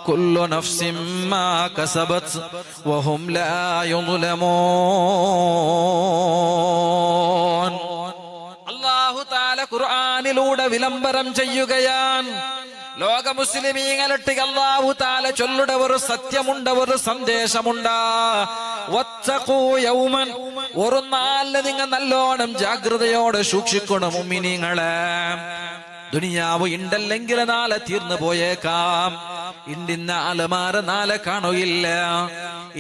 കുല്ലു നഫ്സിൻ മാ കസബത് വഹും ലാ യുദ്ലമൂൻ. അല്ലാഹു തആല ഖുർആനിലൂടെ വിളംബരം ചെയ്യുകയാണ്. ലോക മുസ്ലിമീങ്ങളൊട്ട് അല്ലാഹു തആല ചൊല്ലുടെ ഒരു സത്യമുണ്ട്, ഒരു സന്ദേശമുണ്ട്. വത്തഖൂ യൗമൻ, ഒരു നാളിൽ നിങ്ങൾ നല്ലോണം ജാഗ്രതയോടെ സൂക്ഷിക്കണം മുഅ്മിനീങ്ങളെ. ദുനിയാവ് ഉണ്ടല്ലെങ്കിൽ നാളെ തീർന്നു പോയേക്കാം. ഇന്ന ആളുമാറ് നാളെ കാണുകയില്ല.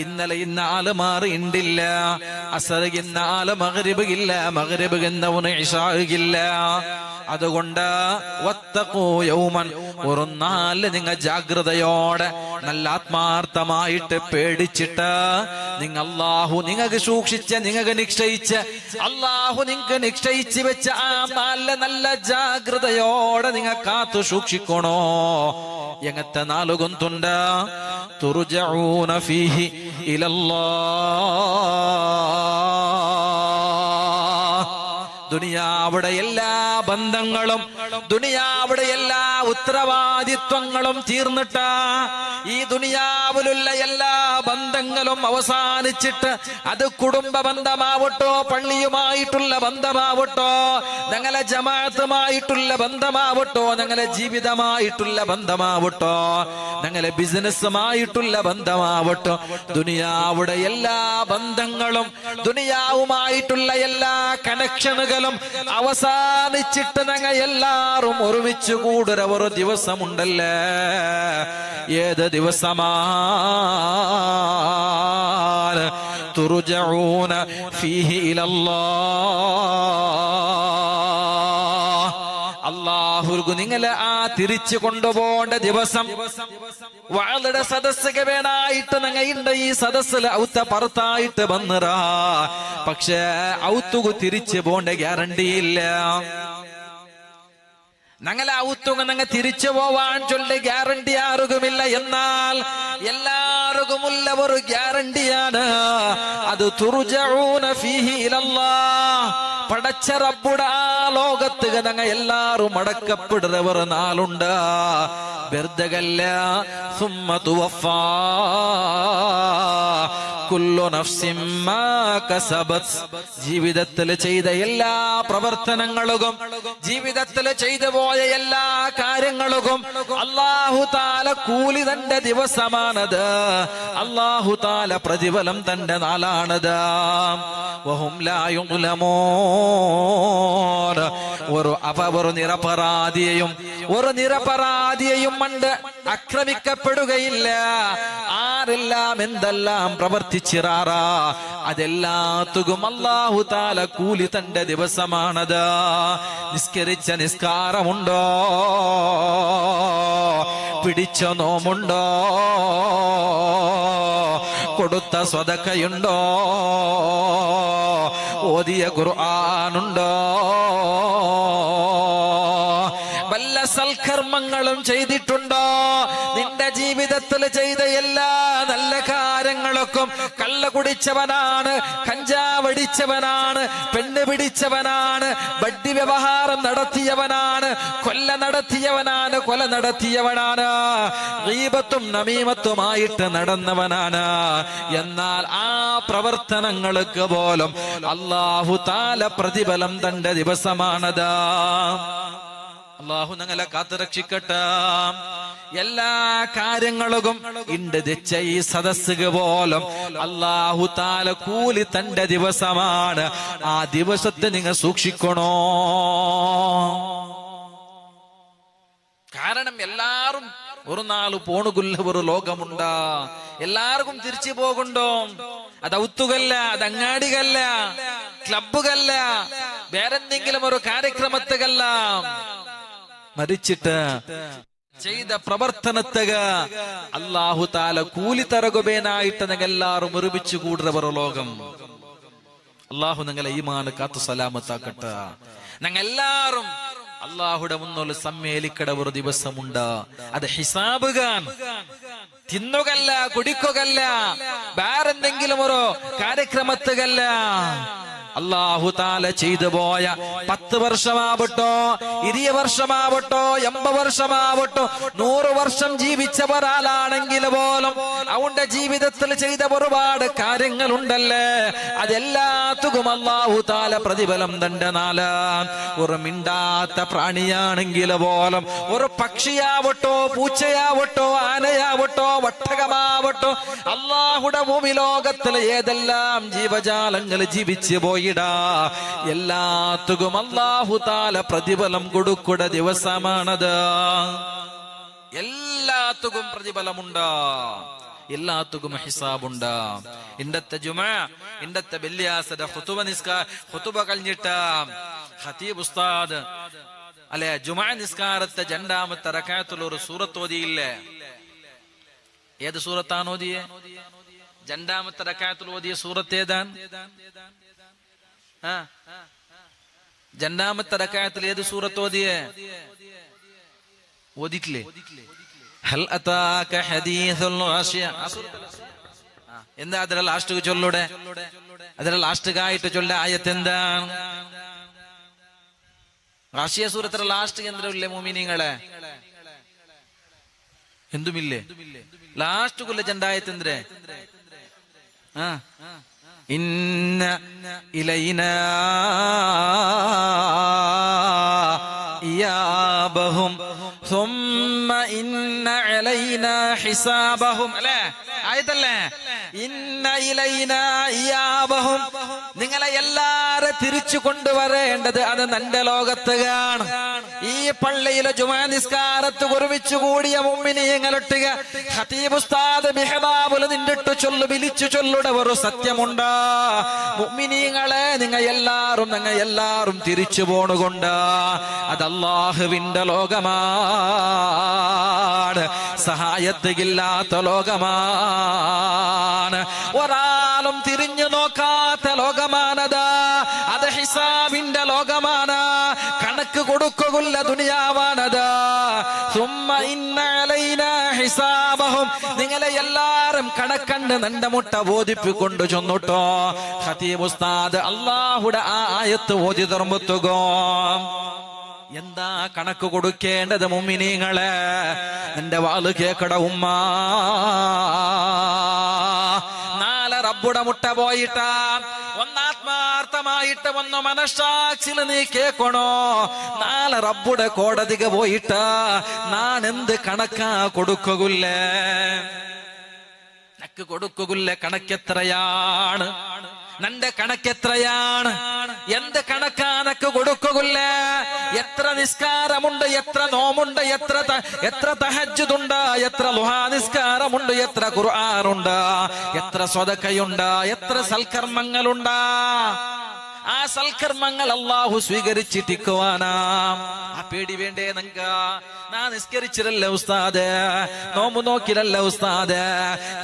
ഇന്നലെ ഇന്ന ആളുമാറ് ഉണ്ടില്ല. അസർ ഇന്ന ആള് മഗ്രിബ് ഇല്ല, മഗ്രിബ് ഇന്നവന് ഇശാ ഇല്ല. അതുകൊണ്ട് വത്തഖൂ യൗമൻ, ഒരു നാല് നിങ്ങൾ ജാഗ്രതയോടെ നല്ല ആത്മാർത്ഥമായിട്ട് പേടിച്ചിട്ട് നിങ്ങൾ അല്ലാഹു നിങ്ങൾക്ക് സൂക്ഷിച്ച, നിങ്ങൾക്ക് നിശ്ചയിച്ച, അല്ലാഹു നിങ്ങൾക്ക് നിശ്ചയിച്ച് വെച്ച ആ നല്ല ജാഗ്രതയോടെ നിങ്ങൾ കാത്തു സൂക്ഷിക്കണോ. എങ്ങത്തെ നാലുകൊന്തുണ്ട്. തുർജഊന ഫീഹി ഇലല്ലാഹ്. ദുനിയാവിടെ എല്ലാ ബന്ധങ്ങളും, ദുനിയാവിടെ എല്ലാ ഉത്തരവാദിത്വങ്ങളും തീർന്നിട്ട്, ഈ ദുനിയാവിലുള്ള എല്ലാ ബന്ധങ്ങളും അവസാനിച്ചിട്ട്, അത് കുടുംബ ബന്ധമാവട്ടോ, പള്ളിയുമായിട്ടുള്ള ബന്ധമാവട്ടോ, ഞങ്ങളെ ജമാഅത്തുമായിട്ടുള്ള ബന്ധമാവട്ടോ, ഞങ്ങളെ ജീവിതമായിട്ടുള്ള ബന്ധമാവട്ടോ, ഞങ്ങളെ ബിസിനസ്സുമായിട്ടുള്ള ബന്ധമാവട്ടോ, ദുനിയാവിടെ എല്ലാ ബന്ധങ്ങളും, ദുനിയാവുമായിട്ടുള്ള എല്ലാ കണക്ഷനുകളും അവസാനിച്ചിട്ട് ഞങ്ങൾ എല്ലാരും ഒരുമിച്ച് കൂടുന്ന ഒരു ദിവസമുണ്ടല്ലേ. ഏത് ദിവസമാണ്? തുർജഊന ഫീഹി ഇലല്ലാഹ്. അല്ലാഹുർക്ക് നിങ്ങളെ ആ തിരിച്ചു കൊണ്ടുപോകേണ്ട ദിവസം. വാളുടെ സദസ്സുക വേണായിട്ട് ഞങ്ങൾ ഉണ്ട് ഈ സദസ്സിൽ ഔത്ത പുറത്തായിട്ട് വന്നറാ. പക്ഷേ ഔത്തുക തിരിച്ചു പോകേണ്ട ഗ്യാരണ്ടിയില്ല. ഞങ്ങളെ ഔത്തുക ഞങ്ങൾ തിരിച്ചു പോവാൻ ചൊല്ല ഗ്യാരണ്ടി ആർക്കുമില്ല. എന്നാൽ എല്ലാവർക്കുമുള്ള ഒരു ഗ്യാരണ്ടിയാണ്. അത് തുർജഊന ഫീഹി ഇലല്ലാഹ്. പടച്ച റബ്ബുടെ ആ ലോകത്ത് ഞങ്ങൾ എല്ലാരും അടക്കപ്പെടുന്ന ഒരു നാളുണ്ട്. വെറുതകല്ല. സുമ്മ തുവഫാ കുല്ലു നഫ്സിൻ മാ കസബത്. ജീവിതത്തിൽ ചെയ്ത എല്ലാ പ്രവർത്തനങ്ങൾക്കും, ജീവിതത്തിൽ ചെയ്തു പോയ എല്ലാ കാര്യങ്ങൾക്കും അല്ലാഹു തആല കൂലി തന്റെ ദിവസമാണത്. അല്ലാഹു തആല പ്രതിഫലം തന്റെ നാളാണത്. വഹും ലാ യുദ്ലമൂൻ. ഒരു നിരപരാധിയെയും കണ്ട് ആക്രമിക്കപ്പെടുകയില്ല. ആരെല്ലാം എന്തെല്ലാം പ്രവർത്തിച്ചിറാറാ അതെല്ലാത്തും അല്ലാഹു തആല കൂലി തന്റെ ദിവസമാണത്. നിസ്കരിച്ച നിസ്കാരമുണ്ടോ? പിടിച്ച നോമുണ്ടോ? കൊടുത്ത സ്വതക്കയുണ്ടോ? ഓതിയ ഖുർആനുണ്ടോ? വല്ല സൽക്കർമ്മങ്ങളും ചെയ്തിട്ടുണ്ടോ? നിന്റെ ജീവിതത്തിൽ ചെയ്ത എല്ലാ നല്ല കാര്യങ്ങൾക്കും കള്ള കുടിച്ചവനാണ്, കഞ്ചാവടിച്ചവനാണ്, പെണ്ണ് പിടിച്ചവനാണ്, ബഡ്ഡി വ്യവഹാരം നടത്തിയവനാണ്, കൊല നടത്തിയവനാണ്, ഗീബത്തും നമീമത്തുമായിട്ട് നടന്നവനാണ്. എന്നാൽ ആ പ്രവർത്തനങ്ങൾക്ക് പോലും അല്ലാഹു തആല പ്രതിഫലം തന്റെ ദിവസമാണത്. അല്ലാഹു ഞങ്ങളെ കാത്തുരക്ഷിക്കട്ടെ. എല്ലാ കാര്യങ്ങളും ഇണ്ട് തെച്ച ഈ സദസ്സുക പോലും അല്ലാഹു തആല കൂലി തന്റെ ദിവസമാണ്. ആ ദിവസത്തെ നിങ്ങൾ സൂക്ഷിക്കണോ. കാരണം എല്ലാരും ഒരു നാള് പോണുകുള്ള ഒരു ലോകമുണ്ട്. എല്ലാവർക്കും തിരിച്ചു പോകുണ്ടോ? അത് ഔത്തുകല്ല, അത് അങ്ങാടികല്ല, ക്ലബുകല്ല, വേറെന്തെങ്കിലും ഒരു കാര്യക്രമത്തുകല്ല. മരിച്ചിട്ട് ചെയ്ത പ്രവർത്തനത്തക അല്ലാഹു തആല കൂലി തരകുബേനായിട്ട് നിങ്ങൾ എല്ലാവരും ഒരുമിച്ച് കൂടുന്ന ഒരു ലോകം. അല്ലാഹു നിങ്ങളെ ഈമാൻ കാത്തു സലാമത്താക്കട്ടെ. ഞങ്ങൾ എല്ലാവരും അല്ലാഹുടെ മുന്നിൽ സമ്മേളിക്കട ഒരു ദിവസമുണ്ട്. അത് ഹിസാബുകാൻ. തിന്നുകല്ല, കുടിക്കുകല്ല, വേറെന്തെങ്കിലും ഒരു കാര്യക്രമത്തുകല്ല. അല്ലാഹു താല ചെയ്തു പോയ 10 വർഷമാവട്ടോ 20 വർഷമാവട്ടോ 80 വർഷമാവട്ടോ 100 വർഷം ജീവിച്ച ഒരാളാണെങ്കിൽ പോലും അവന്റെ ജീവിതത്തിൽ ചെയ്ത ഒരുപാട് കാര്യങ്ങളുണ്ടല്ലേ, അതെല്ലാത്തും അല്ലാഹു താല പ്രതിഫലം തന്റെ ഒരു മിണ്ടാത്ത പ്രാണിയാണെങ്കിൽ പോലും, ഒരു പക്ഷിയാവട്ടോ പൂച്ചയാവട്ടോ ആനയാവട്ടോ ഒട്ടകമാവട്ടോ, അല്ലാഹുടെ ഭൂമി ലോകത്തിലെ ഏതെല്ലാം ജീവജാലങ്ങൾ ജീവിച്ചു പോയിടാ, എല്ലാത്തും അല്ലാഹു താല പ്രതിഫലം കൊടുക്കുന്ന ദിവസമാണത്. എല്ലാത്തും പ്രതിഫലമുണ്ട്, എല്ലാത്തും ഹിസാബുണ്ട്. ഇന്നത്തെ ജുമാ ഇന്നത്തെ വെള്ളിയാഴ്ച ഖുതുബ കഴിഞ്ഞിട്ട് ഖതീബ് ഉസ്താദ് അല്ലെ ജുമാ നിസ്കാരത്തെ 2ാമത്തെ റക്അത്തിൽ ഒരു സൂറത്ത് ഓതിയില്ലേ? ഏത് സൂറത്താണ് ഓതിയെ? 2ാമത്തെ റക്അത്തിൽ ഓതിയ സൂറത്ത് ഏതാണ്? 2ാമത്തെ റക്അത്തിൽ ഏത് സൂറത്ത് ഓതിയെ? ഓതിട്ടില്ലേ? ഹൽ അതാക ഹദീസുൽ ഗാശിയ. എന്താ അതിലെ ലാസ്റ്റ് ചൊല്ലൂടെ? അതിലെ ലാസ്റ്റ് ആയിട്ട് ചൊല്ല ആയത്ത് എന്താണ്? ഗാശിയ സൂറത്തിലെ ലാസ്റ്റ് കേന്ദ്രമില്ലേ മുഅ്മിനീങ്ങളെ? എന്തുമില്ലേ? ലാസ്റ്റ് കൊല്ല ജണ്ടായത്ത് എന്തേ? ഇന്ന ഇലൈനാ ഇയാബഹും ثم إن علينا حسابهم. അല്ലേ ആയതല്ലേ? ഇന്ന ഇലൈനാ ഇയാബഹും, നിങ്ങളെ എല്ലാരെ തിരിച്ചു കൊണ്ടുവരേണ്ടത് അത് നിന്റെ ലോകത്തുകാണ്. ഈ പള്ളിയിലെ ജുമാ നിസ്കാരത്ത് ഒരുമിച്ച് കൂടിയ മുഅ്മിനീങ്ങളൊട്ടുക ഖതീബ് ഉസ്താദ് മിഹ്റാബിൽ നിന്നിട്ട് വിളിച്ചു ചൊല്ലുടെ ഒരു സത്യമുണ്ട്. മുഅ്മിനീങ്ങളെ നിങ്ങൾ എല്ലാരും തിരിച്ചു പോണുകൊണ്ട് അത് അല്ലാഹുവിന്റെ ലോകമാണ്, സഹായത്തില്ലാത്ത ലോകമാണ്, ഒരാളും തിരിഞ്ഞു നോക്കാത്ത ലോകമാണത്. അത് ഹിസാബിന്റെ ലോകമാണ്, കണക്ക് കൊടുക്കുള്ള ദുനിയാവാണത്. സുമ്മ ഇന്ന അലൈനാ ഹിസാബഹും, നിങ്ങളെ എല്ലാരും കണക്കണ്ട് നിന്റെ മുട്ട ബോധിപ്പിക്കൊണ്ട് ചൊന്നിട്ടോ ഖതീബ് ഉസ്താദ് അല്ലാഹുടെ ആ ആയത്ത് ഓതി നിർമ്മിത്തുകോ. എന്താ കണക്ക് കൊടുക്കേണ്ടത് മുഅ്മിനീങ്ങളെ? നിന്റെ വാല് കേക്കട ഉമ്മ, നാളെ റബ്ബുടെ മുട്ട പോയിട്ടാ ഒന്നാത്മാർത്ഥമായിട്ട് ഒന്ന് മനഃസാക്ഷിയിൽ നീ കേക്കണോ? നാളെ റബ്ബുടെ കോടതിക്ക് പോയിട്ടാ ഞാൻ എന്ത് കണക്കാ കൊടുക്കുകില്ലേ? നക്ക് കൊടുക്കുകില്ല. കണക്കെത്രയാണ്? നിന്റെ കണക്കെത്രയാണ്? എന്ത് കണക്കാനക്ക് കൊടുക്കുകില്ല? എത്ര നിസ്കാരമുണ്ട്, എത്ര നോമുണ്ട്, എത്ര തഹജ്ജുദുണ്ട്, എത്ര ളുഹാ നിസ്കാരമുണ്ട്, എത്ര ഖുർആനുണ്ട്, എത്ര സ്വതക്കയുണ്ട്, എത്ര സൽക്കർമ്മങ്ങളുണ്ട്? ആ സൽക്കർമ്മങ്ങൾ അല്ലാഹു സ്വീകരിച്ചിട്ടിക്കുവാനാ. ആ പേടി വേണ്ടേ നിങ്ങൾക്ക്? ഞാൻ നിസ്കരിച്ചിരല്ല ഉസ്താദ്, നോമ്പ് നോക്കിരല്ല ഉസ്താദ്,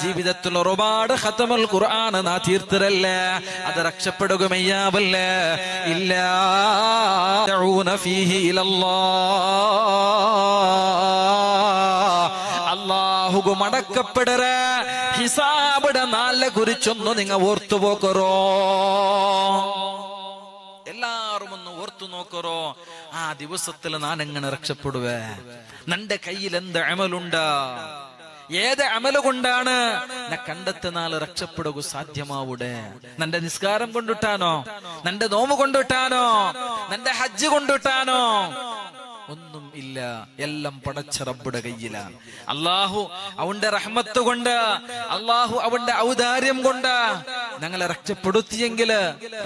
ജീവിതത്തിൽ ഒരുപാട് ഖത്മുൽ ഖുർആൻ നാ തീർത്തിരല്ലേ, അത് രക്ഷപ്പെടുകമയ്യാവല്ലേ? ഇല്ല ഫീഹി ഇലല്ലാഹ്, അല്ലാഹുക്ക് മടക്കപ്പെടര ഹിസാബിടെ നാളെ കുറിച്ചൊന്നു നിങ്ങൾ ഓർത്തുപോക്കറോ? എല്ലാരും ഒന്ന് ഓർത്തു നോക്കറോ? ആ ദിവസത്തിൽ ഞാൻ എങ്ങനെ രക്ഷപ്പെടുവേ? നിന്റെ കയ്യിൽ എന്ത് അമലുണ്ട്? ഏത് അമല് കൊണ്ടാണ് കണ്ടെത്ത നാള് രക്ഷപ്പെടുക സാധ്യമാവൂടെ? നിന്റെ നിസ്കാരം കൊണ്ടിട്ടാണോ? നിന്റെ നോമ്പ് കൊണ്ടിട്ടാണോ? നിന്റെ ഹജ്ജ് കൊണ്ടിട്ടാണോ? ഒന്നും ഇല്ല. എല്ലാം പടച്ച റബ്ബുടെ കയ്യിലാണ്. അല്ലാഹു അവന്റെ റഹ്മത്ത് കൊണ്ട്, അല്ലാഹു അവന്റെ ഔദാര്യം കൊണ്ട് ഞങ്ങളെ രക്ഷപ്പെടുത്തിയെങ്കിൽ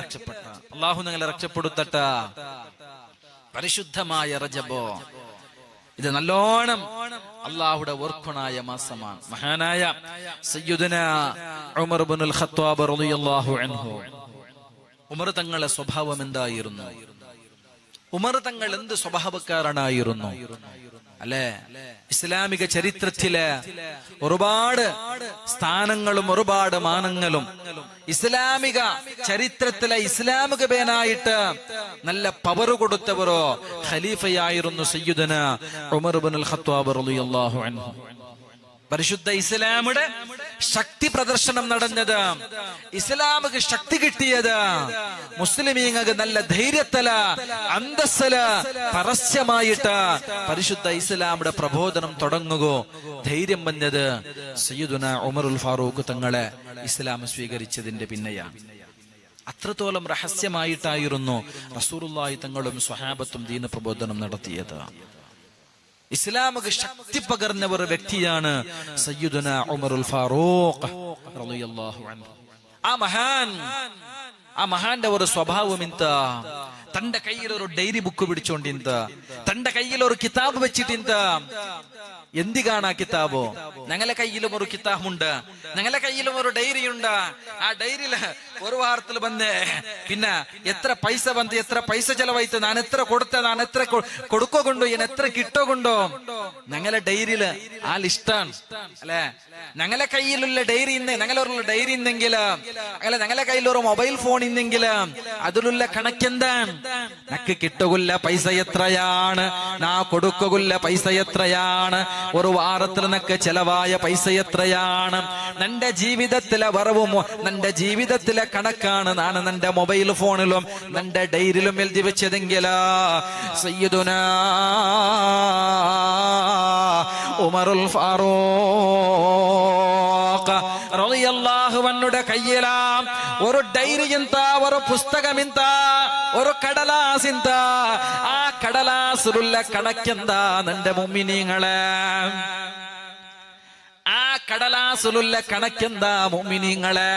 രക്ഷപ്പെട്ട അല്ലാഹു ഞങ്ങളെ രക്ഷപ്പെടുത്തട്ട. പരിശുദ്ധമായ റജബ് ഇത് നല്ലോണം അല്ലാഹുടെ ഓർക്കണായ മാസമാണ്. മഹാനായ സയ്യിദുനാ ഉമർ ഇബ്നുൽ ഖത്താബ് റളിയല്ലാഹു അൻഹു, ഉമർ തങ്ങളുടെ സ്വഭാവം എന്തായിരുന്നു? ഉമർ തങ്ങൾ എന്ത് സ്വഭാവക്കാരനായിരുന്നു അല്ലെ? ഇസ്ലാമിക ചരിത്രത്തിലെ ഒരുപാട് സ്ഥാനങ്ങളും ഒരുപാട് മാനങ്ങളും ഇസ്ലാമിക ചരിത്രത്തിലെ ഇസ്ലാമിക പേനായിട്ട് നല്ല പവർ കൊടുത്തവരോ ഖലീഫയായിരുന്നു സയ്യിദുനാ ഉമർ ഇബ്നുൽ ഖത്താബ് റളിയല്ലാഹു അൻഹു. പരിശുദ്ധ ഇസ്ലാമുടെ ശക്തി പ്രദർശനം നടന്നത്, ഇസ്ലാമിക്ക് ശക്തി കിട്ടിയത്, മുസ്ലിമീങ്ങൾക്ക് നല്ല ധൈര്യത്തില അന്തസ്സല പരസ്യമായിട്ട് പരിശുദ്ധ ഇസ്ലാമുടെ പ്രബോധനം തുടങ്ങുകയോ ധൈര്യം വന്നത് സയ്യിദുന ഉമറുൽ ഫാറൂഖ് തങ്ങളെ ഇസ്ലാം സ്വീകരിച്ചതിന്റെ പിന്നെയാണ്. അത്രത്തോളം രഹസ്യമായിട്ടായിരുന്നു റസൂലുള്ളാഹി തങ്ങളും സ്വഹാബത്തും ദീന പ്രബോധനം നടത്തിയത്. ഇസ്ലാമിക ശക്തി പകർന്ന ഒരു വ്യക്തിയാണ് സയ്യിദുന ഉമറുൽ ഫാറൂഖ് റളിയല്ലാഹു അൻഹു. ആ മഹാന്റെ ഒരു സ്വഭാവം ಇಂತ, തന്റെ കയ്യിൽ ഒരു ഡയറി ബുക്ക് പിടിച്ചോണ്ടിന്ത, തന്റെ കയ്യിൽ ഒരു കിതാബ് വെച്ചിട്ടിന്ത. എന്തിനാണ് ആ കിതാബോ? ഞങ്ങളെ കയ്യിലും ഒരു കിതാബുണ്ട്, ഞങ്ങളെ കയ്യിലും ഒരു ഡയറി ഉണ്ട്. ആ ഡയറിയില് ഒരു വാരത്തിൽ വന്ന് പിന്നെ എത്ര പൈസ വന്ന്, എത്ര പൈസ ചെലവായിത്ത്, ഞാൻ എത്ര കൊടുത്ത, ഞാൻ എത്ര കൊടുക്കൊണ്ടു, എത്ര കിട്ടോകൊണ്ടോ, ഞങ്ങളെ ഡയറിയില് ആ ലിസ്റ്റാണ് അല്ലെ. ഞങ്ങളെ കയ്യിലുള്ള ഡയറി ഞങ്ങളൊരു ഡയറി ഇന്നെങ്കില്, അല്ലെ ഞങ്ങളെ കയ്യിൽ ഒരു മൊബൈൽ ഫോൺ ഇന്നെങ്കില് അതിലുള്ള കണക്കെന്താണ്? നക്ക് കിട്ടുകില്ല പൈസ എത്രയാണ്, നാ കൊടുക്കുകില്ല പൈസ എത്രയാണ്, ഒരു വാരത്തിൽ നക്ക് ചെലവായ പൈസ എത്രയാണ്, നിന്റെ ജീവിതത്തിലെ വറവും നിന്റെ ജീവിതത്തിലെ കണക്കാണ് ഞാൻ നിന്റെ മൊബൈൽ ഫോണിലും നിന്റെ ഡയറിയിലും എഴുതി വെച്ചതെങ്കില് സയ്യിദുനാ ഉമറുൽ ഫാറൂഖ് റളിയല്ലാഹു അൻഹുടെ കയ്യിലാ ഒരു ഡയറി ಇಂತ, ഒരു പുസ്തകം ಇಂತ, ഒരു കടലാസ് ಇಂತ. ആ കടലാസിലുള്ള കണക്കെന്താ നിന്റെ മുഅ്മിനീങ്ങളെ? ആ കടലാസിലുള്ള കണക്കെന്താ മുഅ്മിനീങ്ങളെ?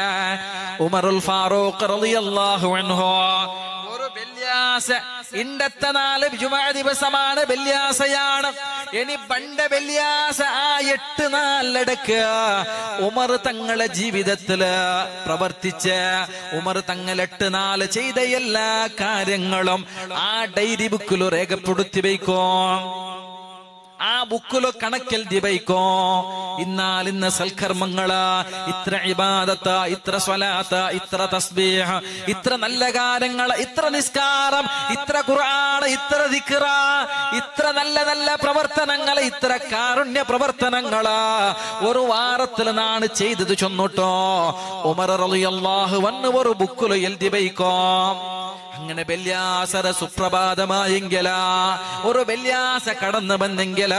ഉമറുൽ ഫാറൂഖ് റളിയല്ലാഹു അൻഹു ഒരു വെള്ളിയാഴ്ച, ഇണ്ടത്തെ 4 ജുമുഅ ദിവസമാണ്, വെള്ളിയാഴ്ചയാണ്. ഇനി പണ്ട് വെള്ളിയാഴ്ച ആ 8 നാളടക്ക് ഉമർ തങ്ങളെ ജീവിതത്തില് പ്രവർത്തിച്ച് ഉമർ തങ്ങൾ 8 നാൾ ചെയ്ത എല്ലാ കാര്യങ്ങളും ആ ഡയറി ബുക്കിൽ രേഖപ്പെടുത്തി വയ്ക്കും. ആ ബുക്കിലോ കണക്കെഴുതി വയ്ക്കോ. ഇന്നാൽ ഇന്ന് സൽക്കർമ്മങ്ങള്, ഇത്ര ഇബാദത്ത്, ഇത്ര സ്വലാത്ത്, ഇത്ര തസ്ബീഹ്, ഇത്ര നല്ല കാര്യങ്ങൾ, ഇത്ര നിസ്കാരം, ഇത്ര ഖുർആൻ, ഇത്ര ദിക്ർ, ഇത്ര നല്ല നല്ല പ്രവർത്തനങ്ങൾ, ഇത്ര കാരുണ്യ പ്രവർത്തനങ്ങള് ഒരു വാരത്തിൽ നാണ് ചെയ്തത് ചൊന്നിട്ടോ ഉമർ റളിയല്ലാഹു അൻഹു ഒരു ബുക്കിലോ എഴുതി വയ്ക്കോ. അങ്ങനെ വെള്ളിയാസര സുപ്രഭാതമായെങ്കില, ഒരു വെള്ളിയാസ കടന്നു വന്നെങ്കില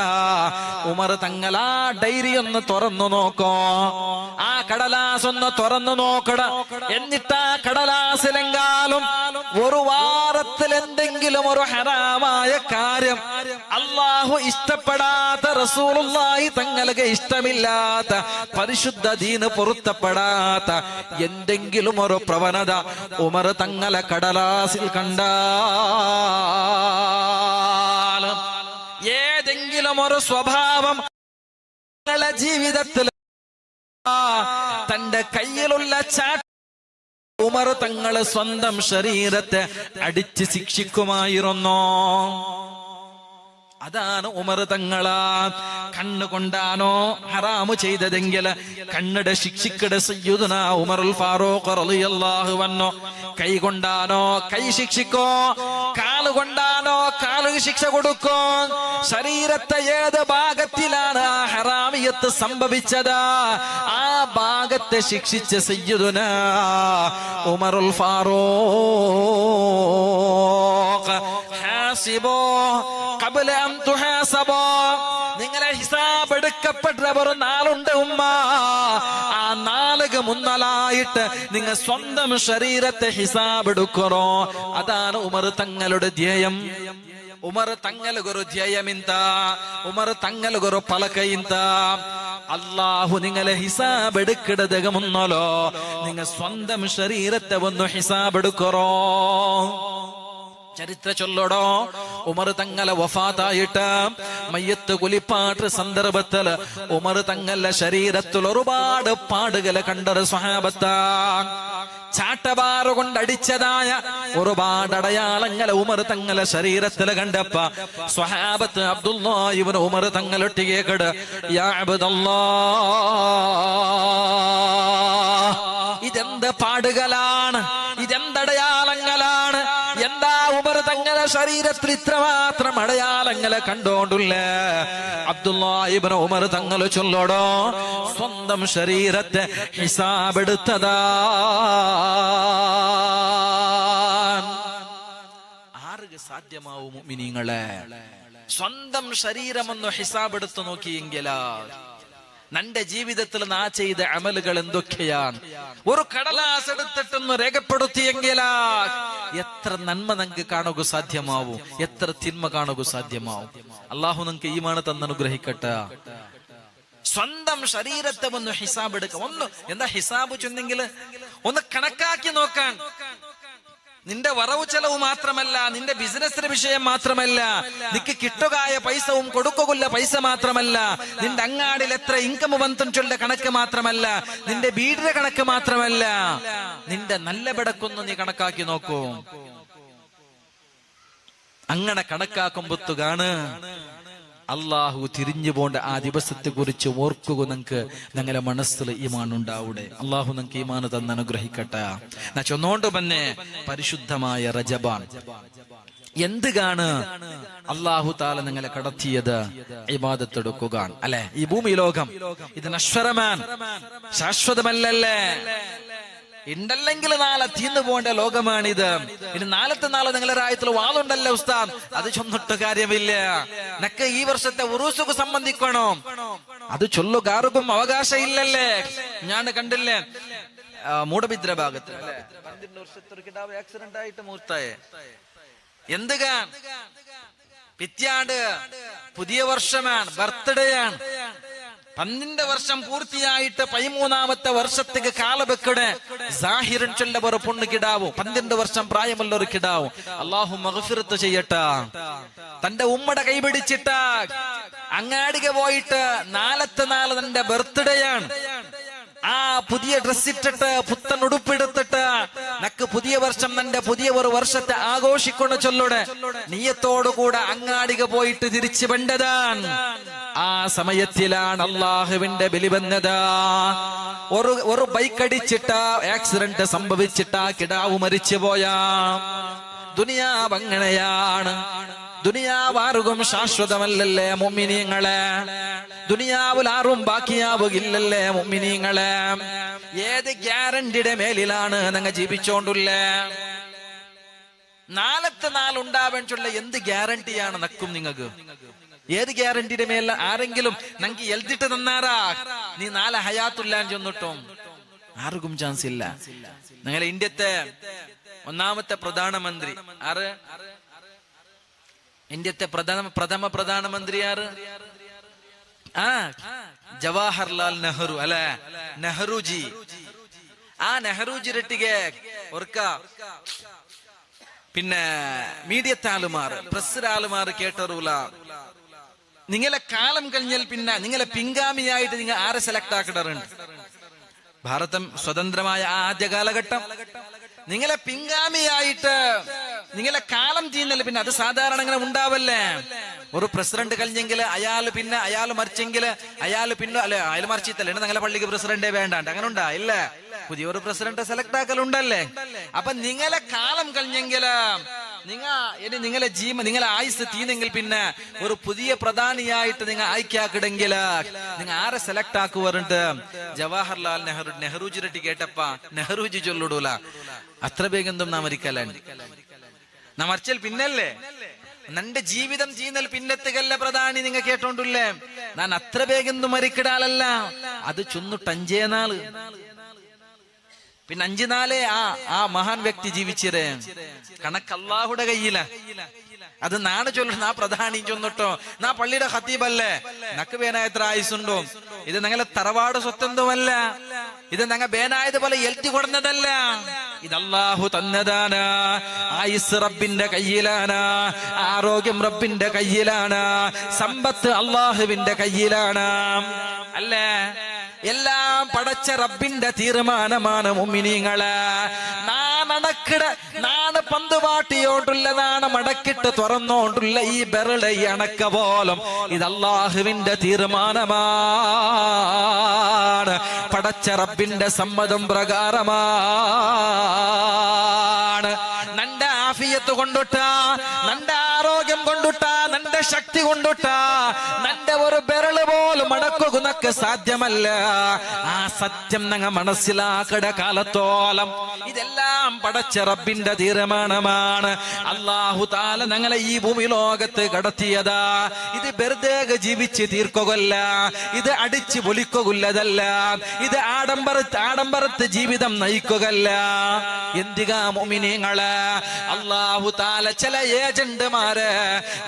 ഉമർ തങ്ങളാ ഡയറി ഒന്ന് തുറന്നു നോക്കോ. ആ കടലാസ് ഒന്ന് തുറന്നു നോക്കട. എന്നിട്ട് ആ കടലാസിലെങ്കാലും ഒരു വാരത്തിൽ എന്തെങ്കിലും ഒരു ഹറാമായ കാര്യം, അല്ലാഹു ഇഷ്ടപ്പെടാത്ത, റസൂലുള്ളാഹി തങ്ങൾക്ക് ഇഷ്ടമില്ലാത്ത, പരിശുദ്ധ ദീന് പൊരുത്തപ്പെടാത്ത എന്തെങ്കിലും ഒരു പ്രവണത ഉമർ തങ്ങളെ കടലാസ് കണ്ടാൽ, ഏതെങ്കിലും ഒരു സ്വഭാവം ജീവിതത്തിൽ തന്റെ കയ്യിലുള്ള ചാട്ട് ഉമർ തങ്ങള് സ്വന്തം ശരീരത്തെ അടിച്ച് ശിക്ഷിക്കുമായിരുന്നു. അതാണ് ഉമർ തങ്ങളാ. കണ്ണുകൊണ്ടാണോ ഹറാമു ചെയ്തതെങ്കിൽ കണ്ണുടെ ശിക്ഷിക്കടെ സയ്യിദുനാ ഉമറുൽ ഫാറൂഖ് റളിയല്ലാഹു അൻഹു. കൈ കൊണ്ടാണോ കൈ ശിക്ഷിക്കോ, കാലുകൊണ്ടാണോ കാലു ശിക്ഷ കൊടുക്കോ. ശരീരത്തെ ഏത് ഭാഗത്തിലാണ് ആ ഹറാമിയത്ത് സംഭവിച്ചത്, ആ ഭാഗത്തെ ശിക്ഷിച്ച സയ്യിദുനാ ഉമറുൽ ഫാറൂഖ്. ഹാസിബോ ഖബല അൻ തുഹാസബോ, നിങ്ങളെ ഹിസാബ് എടുക്കപ്പെട്ട ഒരു നാളുണ്ട് ഉമ്മ. ആ നാളുക മുന്നലായിട്ട് നിങ്ങൾ സ്വന്തം ശരീരത്തെ ഹിസാബ് എടുക്കറോ. അതാണ് ഉമർ തങ്ങളുടെ ധ്യേയം. ഉമർ തങ്ങലുകൊരു ധ്യേയമിന്ത, ഉമർ തങ്ങലുകൊരു പലകയിന്ത. അല്ലാഹു നിങ്ങളെ ഹിസാബ് എടുക്കിടതക മുന്നലോ നിങ്ങൾ സ്വന്തം ശരീരത്തെ ഒന്ന് ഹിസാബ് എടുക്കറോ. ചരിത്ര ചൊല്ലടോ, ഉമർ തങ്ങളെ വഫാത്തായിട്ട് മയ്യത്ത് കുലിപ്പാട്ട് സന്ദർഭത്തില് ഉമർ തങ്ങളുടെ ശരീരത്തിൽ ഒരുപാട് പാടുകള് കണ്ടൊരു സ്വഹാബത്ത. ചാട്ടവാറ് കൊണ്ടടിച്ചതായ ഒരുപാട് അടയാളങ്ങളെ ഉമർ തങ്ങളെ ശരീരത്തിൽ കണ്ടപ്പ സ്വഹാബത്ത് അബ്ദുല്ലാഹ് ഇബ്നു ഉമർ തങ്ങളൊട്ടികെ കട്, യാ അബ്ദുല്ലാഹ്, ഇതെന്ത് പാടുകളാണ്, ഇതെന്തടയാളങ്ങളാണ്, എന്താ ഉമർ തങ്ങളെ ശരീരത്തിൽ ഇത്രമാത്രം അടയാളങ്ങളെ കണ്ടോണ്ടുള്ള അബ്ദുല്ലാഹി ഇബ്നു ഉമർ തങ്ങൾ ചൊല്ലോടോ, സ്വന്തം ശരീരത്തെ ഹിസാബെടുത്തതാ. ആർക്ക് സാധ്യമാവും മുഅ്മിനീങ്ങളെ? സ്വന്തം ശരീരമൊന്ന് ഹിസാബെടുത്തു നോക്കിയെങ്കിലാ നിന്റെ ജീവിതത്തിൽ നാ ചെയ്ത അമലുകൾ എന്തൊക്കെയാണ് ഒരു കടലാസ് എടുത്തിട്ടൊന്ന് രേഖപ്പെടുത്തിയെങ്കിലാ എത്ര നന്മ നിങ്ങൾക്ക് കാണുക സാധ്യമാവും, എത്ര തിന്മ കാണുക സാധ്യമാവും. അള്ളാഹു നിങ്ങൾക്ക് ഈമാൻ തന്നനുഗ്രഹിക്കട്ടെ. സ്വന്തം ശരീരത്തെ ഒന്ന് ഹിസാബ് എടുക്കാം. ഒന്ന് എന്താ ഹിസാബ് ചെന്നെങ്കിൽ ഒന്ന് കണക്കാക്കി നോക്കാൻ. നിന്റെ വറവ് ചെലവ് മാത്രമല്ല, നിന്റെ ബിസിനസിന്റെ വിഷയം മാത്രമല്ല, നിനക്ക് കിട്ടുകായ പൈസവും കൊടുക്കുള്ള പൈസ മാത്രമല്ല, നിന്റെ അങ്ങാടിൽ എത്ര ഇൻകം വന്നും ചൊല്ല കണക്ക് മാത്രമല്ല, നിന്റെ വീടിന്റെ കണക്ക് മാത്രമല്ല, നിന്റെ നല്ല ബടക്കൊന്നും നീ കണക്കാക്കി നോക്കൂ. അങ്ങനെ കണക്കാക്കുമ്പോത്തുകാണ് അള്ളാഹു തിരിഞ്ഞു പോണ്ട ആ ദിവസത്തെ കുറിച്ച് ഓർക്കുക. നിങ്ങൾക്ക് ഞങ്ങളെ മനസ്സിൽ ഈമാൻ ഉണ്ടാവൂടെ. അള്ളാഹു നിങ്ങൾക്ക് ഈമാൻ തന്ന് അനുഗ്രഹിക്കട്ടെ. എന്നാ ചൊന്നോണ്ട് തന്നെ പരിശുദ്ധമായ റജബാൻ എന്തുകാണ് അള്ളാഹു താല നിങ്ങളെ കടത്തിയത്? ഇബാദത്തെടുക്കുക അല്ലെ. ഈ ഭൂമി ലോകം ഇത് നശ്വരമാൻ, ശാശ്വതമല്ലല്ലേ. ഉണ്ടല്ലെങ്കിൽ നാളെ തീർന്നു പോകേണ്ട ലോകമാണിത്. ഇനി നാളത്തെ നാളെ നിങ്ങളുടെ രാജ്യത്തിൽ വാളുണ്ടല്ലോ ഉസ്താദ്, അത് ചൊന്നിട്ട് കാര്യമില്ല. നക്ക് ഈ വർഷത്തെ ഉറൂസുക്ക് സംബന്ധിക്കണോ, അത് ചൊല്ലുകാർക്കും അവകാശം ഇല്ലല്ലേ. ഞാൻ കണ്ടില്ലേ മൂടബിദ്ര ഭാഗത്ത് 12 വർഷത്തെ കിടാവ് ആക്സിഡന്റ് ആയിട്ട് മൂർത്തായെ. എന്തുകാ പിത്യാണ്ട് പുതിയ വർഷമാണ്, ബർത്ത്ഡേ ആണ്. 12 വർഷം പൂർത്തിയായിട്ട് 13ാമത്തെ വർഷത്തേക്ക് കാലബെക്കടെ സാഹിറൻ ചൊല്ല ഒരു പൊണ്ണ് കിടാവും. 12 വർഷം പ്രായമുള്ള ഒരു കിടാവും. അള്ളാഹു മഗ്ഫിറത്ത് ചെയ്യട്ടെ. തന്റെ ഉമ്മയുടെ കൈപിടിച്ചിട്ട് അങ്ങാടിക പോയിട്ട് നാളത്തെ നാളെ തന്റെ ബർത്ത്ഡേ ആണ്. ആ പുതിയ ഡ്രസ് ഇട്ടിട്ട് പുത്തൻ ഉടുപ്പെടുത്തിട്ട് നക്ക് പുതിയ വർഷം തന്റെ പുതിയ ഒരു വർഷത്തെ ആഘോഷിക്കൊണ്ട് ചൊല്ലുടെ നീയത്തോടുകൂടെ അങ്ങാടിക പോയിട്ട് തിരിച്ചു വേണ്ടതാണ്. ആ സമയത്തിലാണ് അള്ളാഹുവിന്റെ ബലി വന്നത്. ഒരു ബൈക്ക് അടിച്ചിട്ട ആക്സിഡന്റ് സംഭവിച്ചിട്ട കിടാവ് മരിച്ചു പോയാ. ദുനിയാവ് അങ്ങനെയാണ്. ദുനിയാവാറും ശാശ്വതമല്ലല്ലേ മുഅ്മിനീങ്ങളെ. ദുനിയാവിൽ ആറും ബാക്കിയാവുകില്ലല്ലേ മുഅ്മിനീങ്ങളെ. ഏത് ഗ്യാരണ്ടിയുടെ മേലിലാണ് നിങ്ങൾ ജീവിച്ചോണ്ടുള്ളേ? നാളത്തെ നാളുണ്ടാവേണ്ടുള്ള എന്ത് ഗ്യാരണ്ടിയാണ് നക്കും നിങ്ങൾക്ക്? ഏത് ഗ്യാരണ്ടിയുടെ മേല ആരെങ്കിലും നങ്കി എഴുതിട്ട് തന്നാറാ നീ നാളെ ഹയാത്തുല്ലാൻ ചെന്നിട്ടും? ആർക്കും ചാൻസ് ഇല്ല. നിങ്ങളെ ഇന്ത്യത്തെ 1ാമത്തെ പ്രധാനമന്ത്രി ആറ്? ഇന്ത്യത്തെ പ്രഥമ പ്രധാനമന്ത്രി ആറ്? ജവഹർലാൽ നെഹ്റു അല്ലെ, നെഹ്റുജി. ആ നെഹ്റുജി റെട്ടിಗೆ ഒർക്ക പിന്നെ മീഡിയത്തെ ആളുമാർ, പ്രസ് ആളുമാർ കേട്ടറില്ല. നിങ്ങളെ കാലം കഴിഞ്ഞാൽ പിന്നെ നിങ്ങളെ പിൻഗാമിയായിട്ട് നിങ്ങൾ ആരെ സെലക്ട് ആക്കിടാറുണ്ട്? ഭാരതം സ്വതന്ത്രമായ ആദ്യ കാലഘട്ടം നിങ്ങളെ പിൻഗാമിയായിട്ട് നിങ്ങളെ കാലം ചെയ്യുന്നില്ല. പിന്നെ അത് സാധാരണ ഇങ്ങനെ ഉണ്ടാവല്ലേ. ഒരു പ്രസിഡന്റ് കഴിഞ്ഞെങ്കിൽ അയാൾ മരിച്ചെങ്കിൽ അയാൾ പിന്നെ അല്ലെ അയാൾ മരിച്ചിട്ടല്ലേ നിങ്ങളെ പള്ളിക്ക് പ്രസിഡന്റേ വേണ്ടാണ്ട് അങ്ങനെ ഉണ്ടാ ഇല്ല. പുതിയൊരു പ്രസിഡന്റ് സെലക്ട് ആക്കലുണ്ടല്ലേ. അപ്പൊ നിങ്ങളെ കാലം കഴിഞ്ഞെങ്കിൽ നിങ്ങളെ നിങ്ങളെ ആയുസ് തീന്നെങ്കിൽ പിന്നെ ഒരു പുതിയ പ്രധാനിയായിട്ട് നിങ്ങൾ അയക്കാക്കിടെങ്കിൽ നിങ്ങൾ ആരെ സെലക്ട് ആക്കുവാറുണ്ട്? ജവഹർലാൽ നെഹ്റു. നെഹ്റുജി റെട്ടി കേട്ടപ്പ നെഹ്റുജി ചൊല്ലിടൂല. അത്ര വേഗം നാം മരിക്കലാണ്. നാം മരിച്ചാൽ പിന്നല്ലേ നന്റെ ജീവിതം ചെയ്യുന്നൽ പിന്നത്തുകല്ല പ്രധാനി നിങ്ങൾ കേട്ടോണ്ടില്ലേ. ഞാൻ അത്ര വേഗം മരിക്കിടാലല്ല. അത് ചൊന്നിട്ട് 5 നാള് പിന്നെ 5 നാളെ ആ മഹാൻ വ്യക്തി ജീവിച്ചേ. കണക്ക് അല്ലാഹുടെ കയ്യില. അത് നാട് ചൊല്ലുന്ന ആ പ്രധാനി ചൊന്നിട്ടോ നാ പള്ളിയുടെ ഖത്തീബല്ലേ നക്ക് വേനായ എത്ര ആയുസുണ്ടോ? ഇത് ഞങ്ങളെ തറവാട് സ്വത്തൊന്നുമല്ല. ഇത് ഞങ്ങൾ ബേനായത് പോലെ എൽത്തി കൊടുന്നതല്ല. ഇത് അല്ലാഹു തന്നതാണ്. ആയുസ് റബ്ബിന്റെ കയ്യിലാണ്, ആരോഗ്യം റബ്ബിന്റെ കയ്യിലാണ്, സമ്പത്ത് അല്ലാഹുവിന്റെ കയ്യിലാണ്. അല്ലേ? എല്ലാം പടച്ച റബ്ബിന്റെ തീരുമാനമാണ് മുഅ്മിനീങ്ങളെ. നാണ് പന്ത് പാട്ടിയോണ്ടുള്ള നാണ് മടക്കിട്ട് തുറന്നോണ്ടുള്ള ഈ ബെറളെ അണക്ക പോലും ഇത് അല്ലാഹുവിന്റെ തീരുമാനമാണ്. പടച്ച റബ്ബിന്റെ സമ്മതം പ്രകാരമാണ്. നന്റെ ആഫിയത്ത് കൊണ്ടുട്ട, നിന്റെ ആരോഗ്യം കൊണ്ടുട്ട, നിന്റെ ശക്തി കൊണ്ടുട്ട, നിന്റെ ഒരു ബെരള് പോലും മടക്കുന്നൊക്കെ സാധ്യമല്ല. ആ സത്യം ഞങ്ങ മനസ്സിലാക്കട കാലത്തോളം ഇതെല്ലാം പടച്ച റബ്ബിന്റെ തീരുമാനമാണ്. അല്ലാഹു തആല ഞങ്ങളെ ഈ ഭൂമി ലോകത്ത് കടത്തിയതാ. ഇത് വെറുതെ ജീവിച്ച് തീർക്കുകയല്ല, ഇത് അടിച്ച് പൊലിക്കുകയുള്ളതല്ല, ഇത് ആഡംബരത്ത് ജീവിതം നയിക്കുകയല്ല. എന്തിനാ മുഅ്മിനീങ്ങളെ? അല്ലാഹു തആല ചില ഏജന്റുമാരെ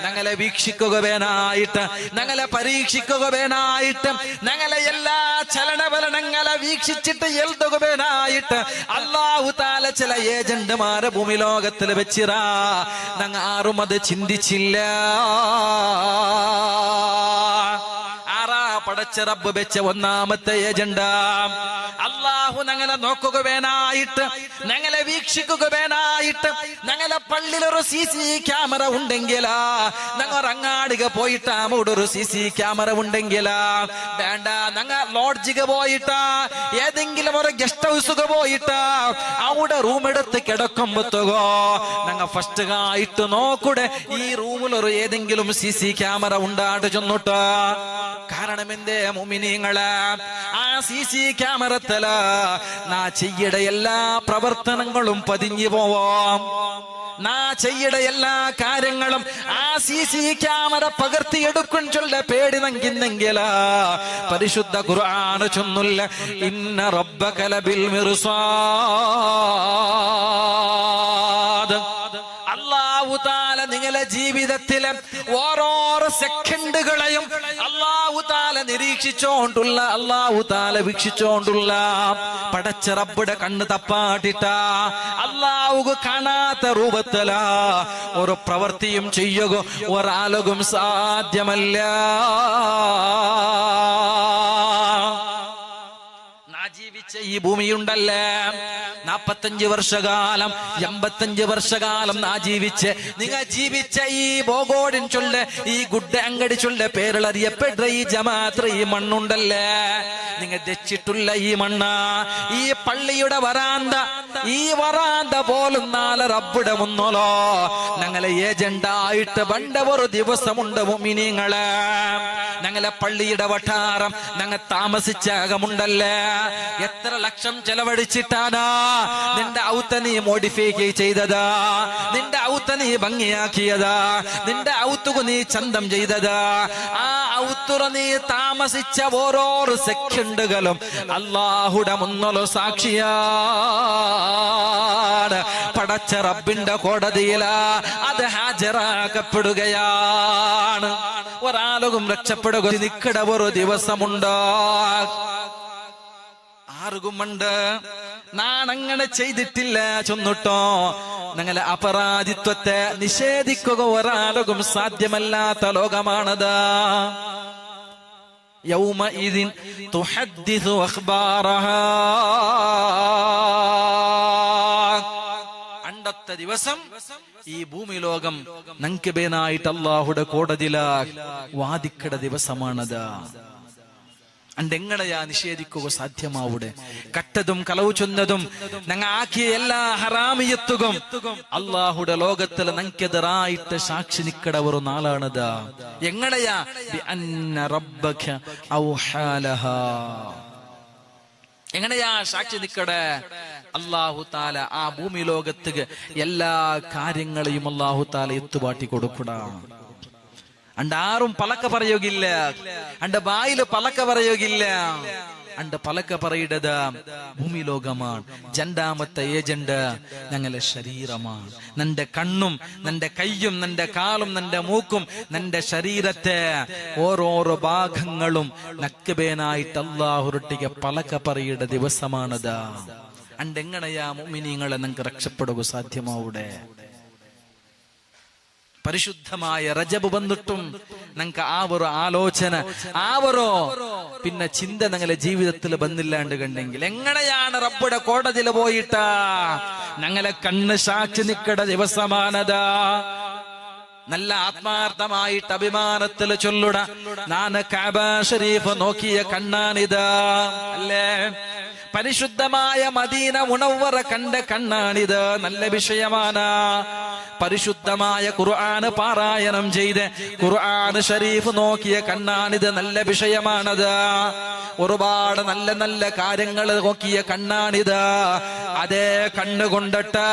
ഞങ്ങളെ വീക്ഷിക്കുക വേനായിട്ട്, ഞങ്ങളെ പരീക്ഷിക്കുക വേനായിട്ട്, ഞങ്ങളെ എല്ലാ ചലനവലനങ്ങളെ വീക്ഷിച്ചിട്ട് എഴുതുക വേനായിട്ട് അല്ലാഹു തആല ചില ഏജന്റുമാരെ ഭൂമി ലോകത്തിൽ വെച്ചിറാ. ഞങ്ങൾ ആരും അത് ചിന്തിച്ചില്ല. പടച്ച റബ്ബ് വെച്ച ഒന്നാമത്തെ ഏജണ്ട അല്ലാഹു ഞങ്ങളെ നോക്കുക വേനായിട്ട്, ഞങ്ങളെ വീക്ഷിക്കുക വേനായിട്ട്. ഞങ്ങളെ പള്ളിയിൽ ഒരു CC ക്യാമറ ഉണ്ടെങ്കിലാ, ഞങ്ങൾ അങ്ങാടിക പോയിട്ട് അവിടെ ഒരു CC ക്യാമറ ഉണ്ടെങ്കിലാ വേണ്ട, ഞങ്ങൾ ലോഡ്ജിക്ക് പോയിട്ടാ ഏതെങ്കിലും ഒരു ഗസ്റ്റ് ഹൗസുക പോയിട്ടാ അവിടെ റൂം എടുത്ത് കിടക്കുമ്പോഴത്തോ ഞങ്ങൾ ഫസ്റ്റ് ആയിട്ട് നോക്കൂടെ ഈ റൂമിൽ ഒരു ഏതെങ്കിലും CC ക്യാമറ ഉണ്ടാട്ട് ചെന്നിട്ടാ. കാരണം എന്തേ മുഅ്മിനീങ്ങളെ? ആ CC ക്യാമറത്തല നാ ചെയ്യട എല്ലാ പ്രവർത്തനങ്ങളും പതിഞ്ഞു പോവാം. നാ ചെയ്യട എല്ലാ കാര്യങ്ങളും ആ CC ക്യാമറ പകർത്തിയെടുക്കും ചൊല്ല പേടി നങ്കിന്നെങ്കില പരിശുദ്ധ ഖുർആൻ ചൊല്ലുല്ല, ഇന്ന റബ്ബക ലബിൽ മിർസാദ്. അല്ലാഹു തആല നിങ്ങളുടെ ജീവിതത്തിലെ ഓരോരോ സെക്കൻഡുകളെയും അല്ലാഹു തആല നിരീക്ഷിച്ചോണ്ടുള്ള, അല്ലാഹു തആല വീക്ഷിച്ചോണ്ടുള്ള പടച്ച റബ്ബുടെ കണ്ണ് തപ്പാട്ടിട്ട അല്ലാഹു കാണാത്ത രൂപത്തില ഒരു പ്രവൃത്തിയും ചെയ്യുക ഒരാളും സാധ്യമല്ല. ജീവിച്ച ഈ ഭൂമിയുണ്ടല്ലേ 45 വർഷകാലം 85 വർഷകാലം നാ ജീവിച്ച് നിങ്ങൾ ജീവിച്ച ഈ ബോഗോടിൻ ചൊല്ല്, ഈ ഗുഡ്ഡ അങ്കടി ചൊല്ല് പേരിളറിയപ്പെട്ട ഈ ജമാഅത്ത് ഈ മണ്ണുണ്ടല്ലേ, നിങ്ങൾ ദച്ചിട്ടുള്ള ഈ മണ്ണ, ഈ പള്ളിയുടെ വരാന്ത, ഈ വരാന്ത പോലും നാളെ റബ്ബുടെ മുന്നോലോ ഞങ്ങളെ ഏജന്റായിട്ട് പണ്ട ഒരു ദിവസമുണ്ട് മുഅ്മിനീങ്ങളെ. ഞങ്ങളെ പള്ളിയുടെ വട്ടാരം ഞങ്ങൾ താമസിച്ച അകമുണ്ടല്ലേ, എത്ര ലക്ഷം ചെലവഴിച്ചിട്ടാനാ നിന്റെ ഔത്ത നീ മോഡിഫൈ ചെയ്തതാ, നിന്റെ ഔത്ത നീ ഭംഗിയാക്കിയതാ, നിന്റെ ഔത്തുക നീ ചന്തം ചെയ്തതാ. ആ ഔത്തുറ നീ താമസിച്ച ഓരോരോ സെക്കൻഡുകളും അല്ലാഹുടെ മുന്നോലോ സാക്ഷിയാണ്. പടച്ച റബ്ബിന്റെ കോടതിയിലാ അത് ഹാജരാക്കപ്പെടുകയാണ്. ഒരാളും രക്ഷപ്പെടുക നിക്കട ഒരു ദിവസമുണ്ടോ? ആർക്കുമുണ്ട് നാണങ്ങനെ ചെയ്തിട്ടില്ല ചൊന്നിട്ടോ ഞങ്ങളെ അപരാധിത്വത്തെ നിഷേധിക്കുക ഒരാളും സാധ്യമല്ലാത്ത ലോകമാണത്. യൗമഇദിൻ തുഹദ്ദിസു അഖ്ബാറഹാ. അണ്ടത്തെ ദിവസം ഈ ഭൂമി ലോകം നങ്ക്ക് ബേനായിട്ട് അല്ലാഹുടെ കോടതിയില വാദിക്കട ദിവസമാണത്. അണ്ടെങ്ങനെയാ നിഷേധിക്കുക സാധ്യമാവിടെ? കട്ടതും കളവ് ചൊന്നതും ഞങ്ങ ആക്കിയ എല്ലാ ഹറാമിയത്തുകളും അല്ലാഹുടെ ലോകത്തിൽ നങ്ക്കെതിരായിട്ട് സാക്ഷി നിക്കട ഒരു നാളാണത്. എങ്ങനെയാ? ബിഅന്ന റബ്ബക ഔഹാലഹാ. എങ്ങനെയാ സാക്ഷി നിക്കട? അല്ലാഹു തആല ആ ഭൂമി ലോകത്ത് എല്ലാ കാര്യങ്ങളെയും അല്ലാഹു തആല എത്തുപാട്ടി കൊടുക്കടാ. അണ്ടാരും പലക്ക പറയുകയില്ല, അണ്ട ബായില് പലക്ക പറയുകയില്ല, അണ്ട പലക്ക പറയിടത് ഭൂമി ലോകമാണ്. രണ്ടാമത്തെ ഏജന്റ് ഞങ്ങളെ ശരീരമാണ്. നിന്റെ കണ്ണും നിന്റെ കയ്യും നിന്റെ കാലും നിന്റെ മൂക്കും നിന്റെ ശരീരത്തെ ഓരോരോ ഭാഗങ്ങളും നക്കബേനായിട്ട് അല്ലാഹുരൊട്ടിಗೆ പലക്ക പറയിട ദിവസമാണത്. അണ്ടെങ്ങനെയാ മുഅ്മിനീങ്ങളെ നിങ്ങൾക്ക് രക്ഷപ്പെടുക സാധ്യമാവിടെ? പരിശുദ്ധമായ റജബ് വന്നിട്ടും ഞങ്ങൾക്ക് ആ ഒരു ആലോചന, ആ ഒരു പിന്നെ ചിന്ത ഞങ്ങളെ ജീവിതത്തിൽ വന്നില്ലാണ്ട് കണ്ടെങ്കിൽ എങ്ങനെയാണ് റബ്ബുടെ കോടതിയിൽ പോയിട്ടാ ഞങ്ങളെ കണ്ണ് സാക്ഷി നിക്കട ദിവസമാണത്. നല്ല ആത്മാർത്ഥമായിട്ട് അഭിമാനത്തിൽ ചൊല്ലുട, നാന് കഅബ ഷരീഫ് നോക്കിയ കണ്ണാണിത് അല്ലേ? പരിശുദ്ധമായ മദീന മുനവ്വറ കണ്ട കണ്ണാണിത്. നല്ല വിഷയമാണ്. പരിശുദ്ധമായ ഖുർആൻ പാരായണം ചെയ്ത് ഖുർആൻ ഷരീഫ് നോക്കിയ കണ്ണാണിത്. നല്ല വിഷയമാണത്. ഒരുപാട് നല്ല നല്ല കാര്യങ്ങൾ നോക്കിയ കണ്ണാണിത്. അതേ കണ്ണുകൊണ്ടിട്ട്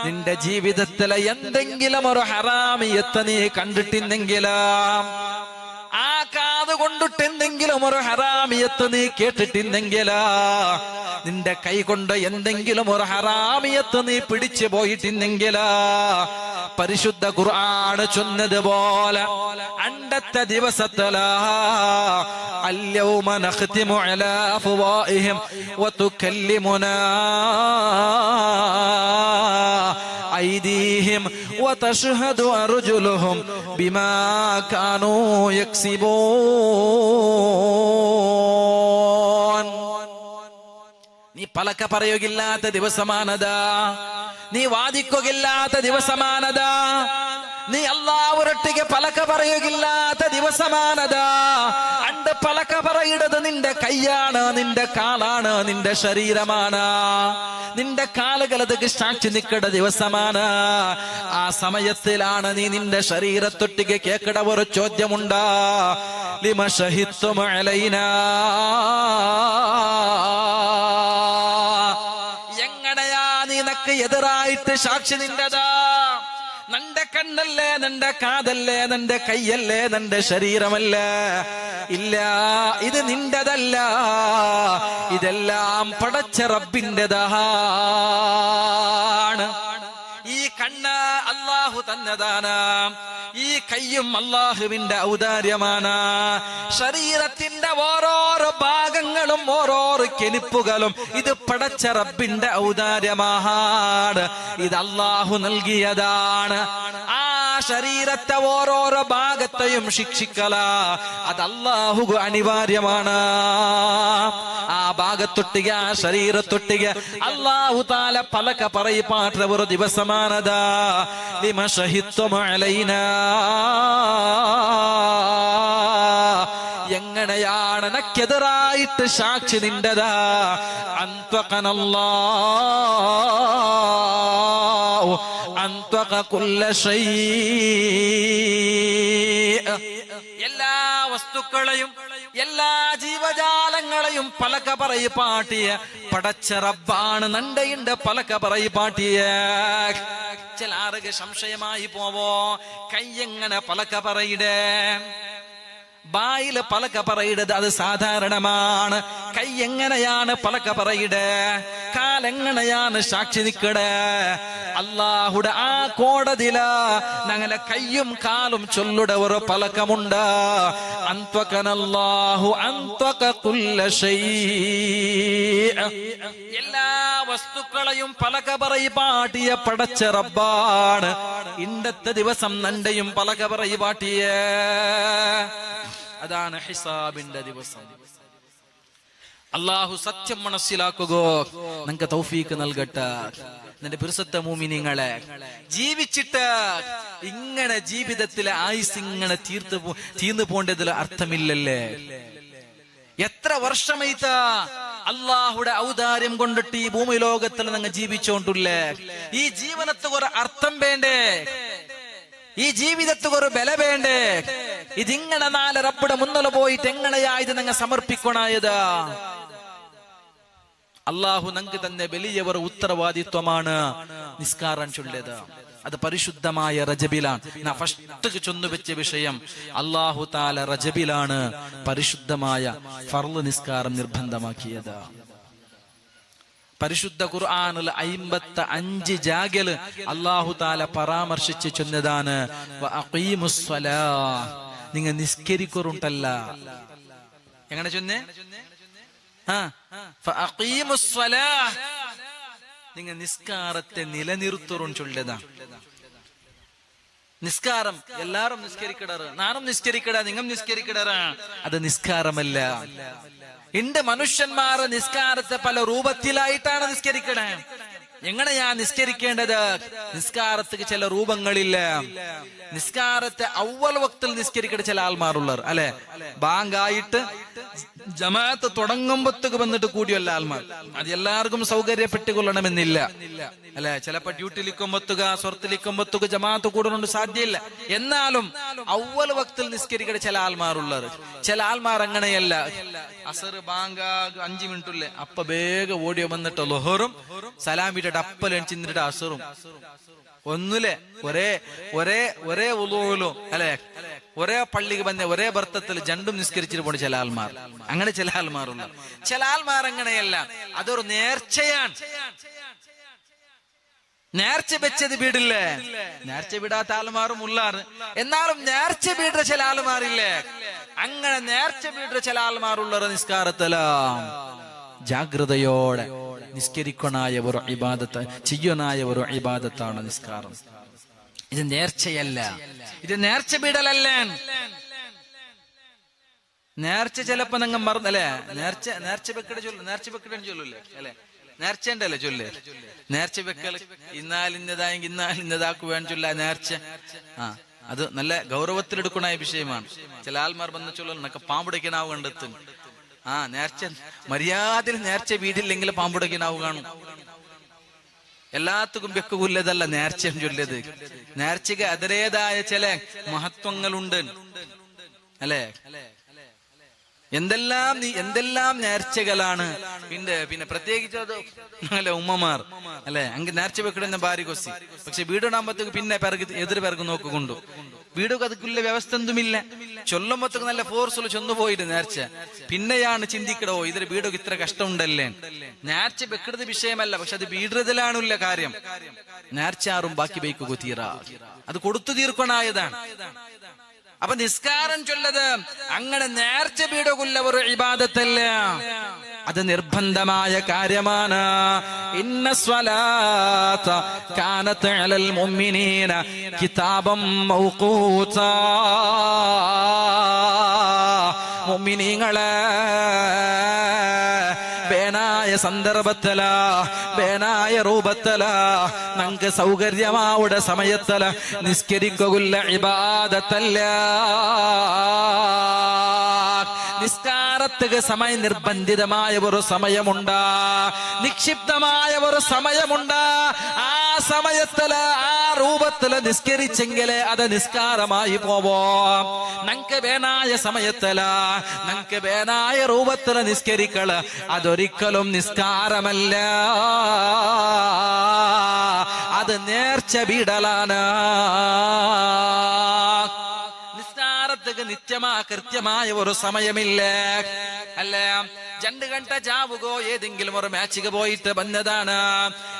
നിന്റെ ജീവിതത്തിലെ എന്തെങ്കിലും ഒരു ഹറാമിയത്ത് നീ കണ്ടിട്ടിന്നെങ്കിലും, ആ കാത് കൊണ്ടിട്ട് എന്തെങ്കിലും ഒരു ഹറാമിയത്ത് നീ കേട്ടിട്ടിന്നെങ്കിലാ, നിന്റെ കൈ കൊണ്ട് എന്തെങ്കിലും ഒരു ഹറാമിയത്ത് നീ പിടിച്ചു പോയിട്ടിന്നെങ്കിലാ, പരിശുദ്ധ ഖുർആൻ ചൊന്നതുപോലെ അണ്ടത്തെ ദിവസത്തിലാ അൽയൗമ നഖ്തിമു അലാ അഫ്വാഹിഹിം വതുകല്ലിമുനാ ഐദീഹിം വതശ്ഹദു അർജുലുഹും ബിമാ കാനൂ യക്സിബൂൻ. നീ പലക പറയുകയില്ലാത്ത ദിവസമാണത്. നീ വാദിക്കുകയില്ലാത്ത ദിവസമാണത്. നീ അല്ലാഹുവൊട്ടിಗೆ പലക പറയുകയില്ലാത്ത ദിവസമാണത്. അണ്ട് പലക പറയുന്നത് നിന്റെ കൈയാണ്, നിന്റെ കാലാണ്, നിന്റെ ശരീരമാണ്. നിന്റെ കാലുകളതൊക്കെ സാക്ഷി നിൽക്കേണ്ട ദിവസമാണ്. ആ സമയത്തിലാണ് നീ നിന്റെ ശരീരത്തൊട്ടിಗೆ കേൾക്കേണ്ട ഒരു ചോദ്യമുണ്ട്. ലിമ ശഹിദ്തും അലൈനാ, എങ്ങനെയാ നീ നക്ക് എതിരായിട്ട് സാക്ഷി നിന്റതാ? നിന്റെ കണ്ണല്ലേ, നിന്റെ കാതല്ലേ, നിന്റെ കൈയല്ലേ, നിന്റെ ശരീരമല്ലേ? ഇല്ല, ഇത് നിന്റെതല്ല. ഇതെല്ലാം പടച്ച റബ്ബിന്റെതാണ്. ഈ കണ്ണ് അല്ലാഹു തന്നതാണ്. ഈ കയ്യും അല്ലാഹുവിന്റെ ഔദാര്യമാണ്. ശരീരത്തിന്റെ ഓരോരോ ഭാഗങ്ങളും ഓരോരോ കെനിപ്പുകളും ഇത് പടച്ച റബ്ബിന്റെ ഔദാര്യമാണ്. ഇത് അല്ലാഹു നൽകിയതാണ്. ആ ശരീരത്തെ ഓരോരോ ഭാഗത്തെയും ശിക്ഷിക്കല അത് അല്ലാഹുക്ക് അനിവാര്യമാണ്. ആ ഭാഗത്തൊട്ടിക, ആ ശരീരത്തൊട്ടിക അല്ലാഹു തആല പലക പറയിപ്പാട്ട ഒരു ദിവസമാണത്. ലിമ ശഹിദ്തും അലൈനാ, എങ്ങനെയാണ് നക്കെതിരായിട്ട് സാക്ഷി നിന്റതാ? അൻതഖനല്ലാഹു അൻതഖ കുല്ല ശൈ, എല്ലാ വസ്തുക്കളെയും എല്ലാ ജീവജാലങ്ങളെയും പലക പറയിപ്പാട്ടിയ പടച്ച റബ്ബാണ്. നണ്ടയുണ്ട് പലക പറയിപ്പാട്ടിയ. ചില ആറുക സംശയമായി പോവോ, കയ്യെങ്ങനെ പലക പറയിടേ? ബായില് പലക പറയിടത് അത് സാധാരണമാണ്. കൈ എങ്ങനെയാണ് പലക പറയിടേ? കാലെങ്ങനെയാണ് സാക്ഷി നിൽക്കടേ? അല്ലാഹുടെ ആ കോടതിയില ഞങ്ങളെ കയ്യും കാലും ചൊല്ലുടെ ഒരു പലകമുണ്ട്. അൻതഖനല്ലാഹു അൻതഖ കുല്ല ശൈ, എല്ലാ വസ്തുക്കളെയും പലക പറയിപ്പാട്ടിയ പടച്ച റബ്ബാണ്. ഇന്നത്തെ ദിവസം നന്റെയും പലക പറയിപ്പാട്ടിയ. അതാണ് ഹിസാബിന്റെ ദിവസം. അല്ലാഹു സത്യം മനസ്സിലാക്കുകയോ നിങ്ങൾക്ക് തൗഫീക്ക് നൽകട്ടെ. നിന്റെ പരിശുദ്ധ മുഅ്മിനീങ്ങളെ, ജീവിച്ചിട്ട് ഇങ്ങനെ ജീവിതത്തിലെ ആയുസ് ഇങ്ങനെ തീർന്നു പോണ്ടതിൽ അർത്ഥമില്ലല്ലേ? എത്ര വർഷമായിട്ട അല്ലാഹുടെ ഔദാര്യം കൊണ്ടിട്ട് ഈ ഭൂമി ലോകത്തിൽ നിങ്ങൾ ജീവിച്ചോണ്ടില്ലേ? ഈ ജീവനത്തിന് ഒരു അർത്ഥം വേണ്ടേ? ഈ ജീവിതത്തിന് ഒരു ബല വേണ്ടേ? ഇതിങ്ങനെ നാല് റബ്ബുടെ മുന്നിൽ പോയിട്ട് എങ്ങനെയാ ഇത് നിങ്ങൾ സമർപ്പിക്കണായത്? അല്ലാഹു നമുക്ക് തന്നെ വലിയ ഒരു ഉത്തരവാദിത്വമാണ് നിസ്കാരം ചൊല്ലിയത്. അത് പരിശുദ്ധമായ റജബിലാണ്. ഞാൻ ഫസ്റ്റ് ചൊന്നുവെച്ച വിഷയം, അല്ലാഹു തആല റജബിലാണ് പരിശുദ്ധമായ ഫർള് നിസ്കാരം നിർബന്ധമാക്കിയത്. പരിശുദ്ധ ഖുർആനിൽ 55 ജാഗല് അല്ലാഹു തആല പരാമർശിച്ച് ചൊന്നതാണ് വഅഖീമുസ്സലാ, നിങ്ങൾ നിസ്കരിക്കുറുണ്ടല്ല. എങ്ങനെ ചൊന്നേ? ഫഅഖീമുസ്സലാ, നിങ്ങൾ നിസ്കാരത്തെ നിലനിർത്തുറും ചൊല്ലതാ. നിസ്കാരം എല്ലാരും നിസ്കരിക്കടാറ്, നാനും നിസ്കരിക്കടാ, നിങ്ങൾ നിസ്കരിക്കടാറാ, അത് നിസ്കാരമല്ല. എന്റെ മനുഷ്യന്മാരെ നിസ്കാരത്തെ പല രൂപത്തിലായിട്ടാണ് നിസ്കരിക്കണേ. എങ്ങനെയാ നിസ്കരിക്കേണ്ടത്? നിസ്കാരത്തിന് ചില രൂപങ്ങളില്ല. നിസ്കാരത്തെ അവ്വൽ വക്തിൽ നിസ്കരിക്കേണ്ട ചില ആൾമാരുള്ളവർ അല്ലെ, ബാങ്കായിട്ട് ജമാഅത്ത് തുടങ്ങുമ്പത്തേക്ക് വന്നിട്ട് കൂടിയല്ല ആൽമാർ. അത് എല്ലാവർക്കും സൗകര്യപ്പെട്ടുകൊള്ളണമെന്നില്ല അല്ലെ. ചിലപ്പോ ഡ്യൂട്ടിലിക്കുമ്പത്തുക സ്വർത്തിലിക്കുമ്പത്തുക ജമാഅത്ത് കൂടുന്നുണ്ട്, സാധ്യമില്ല. എന്നാലും അവ്വൽ വക്തിൽ നിസ്കരിക്കട്ടെ ചില ആൽമാറുള്ളത്. ചില ആൽമാർ അങ്ങനെയല്ല. അസർ ബാങ്ക 5 മിനിറ്റില്ലേ അപ്പ വേഗം ഓടിയോ വന്നിട്ട് ലൊഹറും സലാം വിട്ടിട്ട് അപ്പലും ചിന്നിട്ട് അസറും ഒന്നുലെ ഒരേ ഒരേ ഒരേ ഉളൂലും അല്ലെ, ഒരേ പള്ളിക്ക് വന്ന ഒരേ ഭർത്തത്തിൽ രണ്ടും നിസ്കരിച്ചിട്ട് പോണ ചില ആൽമാർ. അങ്ങനെ ചില ആൽമാറുണ്ട്. ചില ആൽമാർ അങ്ങനെയല്ല, അതൊരു നേർച്ചയാണ്. നേർച്ച വെച്ചത് വീടില്ലേ, നേർച്ച വിടാത്ത ആൽമാറും ഉള്ളാറ്. എന്നാലും നേർച്ച വീടുന്ന ചില ആൽമാറില്ലേ, അങ്ങനെ നേർച്ച വീടുന്ന ചില ആൽമാറുള്ള നിസ്കാരത്തില ജാഗ്രതയോടെ നിസ്കരിക്കണായ ഒരു ഇബാദത്ത്, ചെയ്യനായ ഒരു ഇബാദത്താണ് നിസ്കാരം. ഇത് നേർച്ചയല്ല, ഇത് നേർച്ച ബീടലല്ല. നേർച്ച ചിലപ്പോ നിങ്ങൾ മറന്നല്ലേ, നേർച്ച വെക്കട ചൊല്ലു, നേർച്ച വെക്കട ചൊല്ലൂല്ലേ അല്ലെ, നേർച്ച ഉണ്ടല്ലേ ചൊല്ലേ. നേർച്ച വെക്കൽ ഇന്നാലിന്നതായെങ്കിൽ ഇന്നാലിന്നതാക്കു വേണം ചൊല്ല നേർച്ച. അത് നല്ല ഗൗരവത്തിലെടുക്കണ വിഷയമാണ്. ചില ആൾമാർ വന്ന് ചൊല്ലണം എന്നൊക്കെ പാമ്പുടയ്ക്കനാവ് കണ്ടെത്തും. നേർച്ച മര്യാദയിൽ നേർച്ച വീടില്ലെങ്കിൽ പാമ്പുടയ്ക്കനാവ് കാണും. എല്ലാത്തുക്കും വെക്കുല്ലതല്ല നേർച്ച ചൊല്ലത്. നേർച്ചയ്ക്ക് അതിലേതായ ചില മഹത്വങ്ങളുണ്ട് അല്ലെ. എന്തെല്ലാം നേർച്ചകളാണ്. പിന്നെ പ്രത്യേകിച്ച് അത് അല്ലെ ഉമ്മമാർ അല്ലെ, അങ്ങ് നേർച്ച വെക്കിടുന്ന ഭാര്യ കൊസി. പക്ഷെ വീടിടാകുമ്പോഴത്തേക്ക് പിന്നെ എതിർ പേർക്ക് നോക്കുകൊണ്ടു വീടൊക്കെ അതുക്കുള്ള വ്യവസ്ഥ എന്തുമില്ല. ചൊല്ലുമ്പോഴത്തേക്ക് നല്ല ഫോഴ്സുള്ള ചൊന്നുപോയിട്ട് നേർച്ച. പിന്നെയാണ് ചിന്തിക്കടോ ഇതിൽ വീടൊക്കെ ഇത്ര കഷ്ടമുണ്ടല്ലേ. നേർച്ച വെക്കിടുന്ന വിഷയമല്ല, പക്ഷെ അത് വീടുന്നതിലാണുള്ള കാര്യം. നേർച്ച ആറും ബാക്കി ബൈക്കുക തീറ, അത് കൊടുത്തു തീർക്കണായതാണ്. അപ്പൊ നിസ്കാരം ചൊല്ലത് അങ്ങനെ നേർച്ച വീടുകൊല്ല ഒരു ഇബാദത്തല്ല, അത് നിർബന്ധമായ കാര്യമാണ്. ഇന്ന സ്വലാത്ത കാനത്ത് അലൽ മുഅ്മിനീന കിതാബം മൗഖൂതാ. മുഅ്മിനീങ്ങളെ ബേനായ സന്ദർഭത്തില ബേനായ രൂപത്തില നമുക്ക് സൗകര്യമാവുടെ സമയത്തില നിസ്കരിക്കുള്ള ഇബാദത്തല്ല. നിസ്കാരത്തിന് സമയം നിർബന്ധിതമായ ഒരു സമയമുണ്ട്, നിക്ഷിപ്തമായ ഒരു സമയമുണ്ട്. ആ സമയത്തില് ആ രൂപത്തില് നിസ്കരിച്ചെങ്കില് അത് നിസ്കാരമായി പോവോ. നമുക്ക് വേനായ സമയത്തില് നമുക്ക് വേനായ രൂപത്തില് നിസ്കരിക്കള് അതൊരിക്കലും നിസ്കാരമല്ല, അത് നേർച്ച വീടലാണ്. നിത്യമാ കൃത്യമായ ഒരു സമയമില്ല അല്ലേ. 2 ഗಂಟೆ ജാവുകോ ഏതെങ്കിലും ഒരു മാച്ചിക്ക് പോയിട്ട് വന്നതാണ്.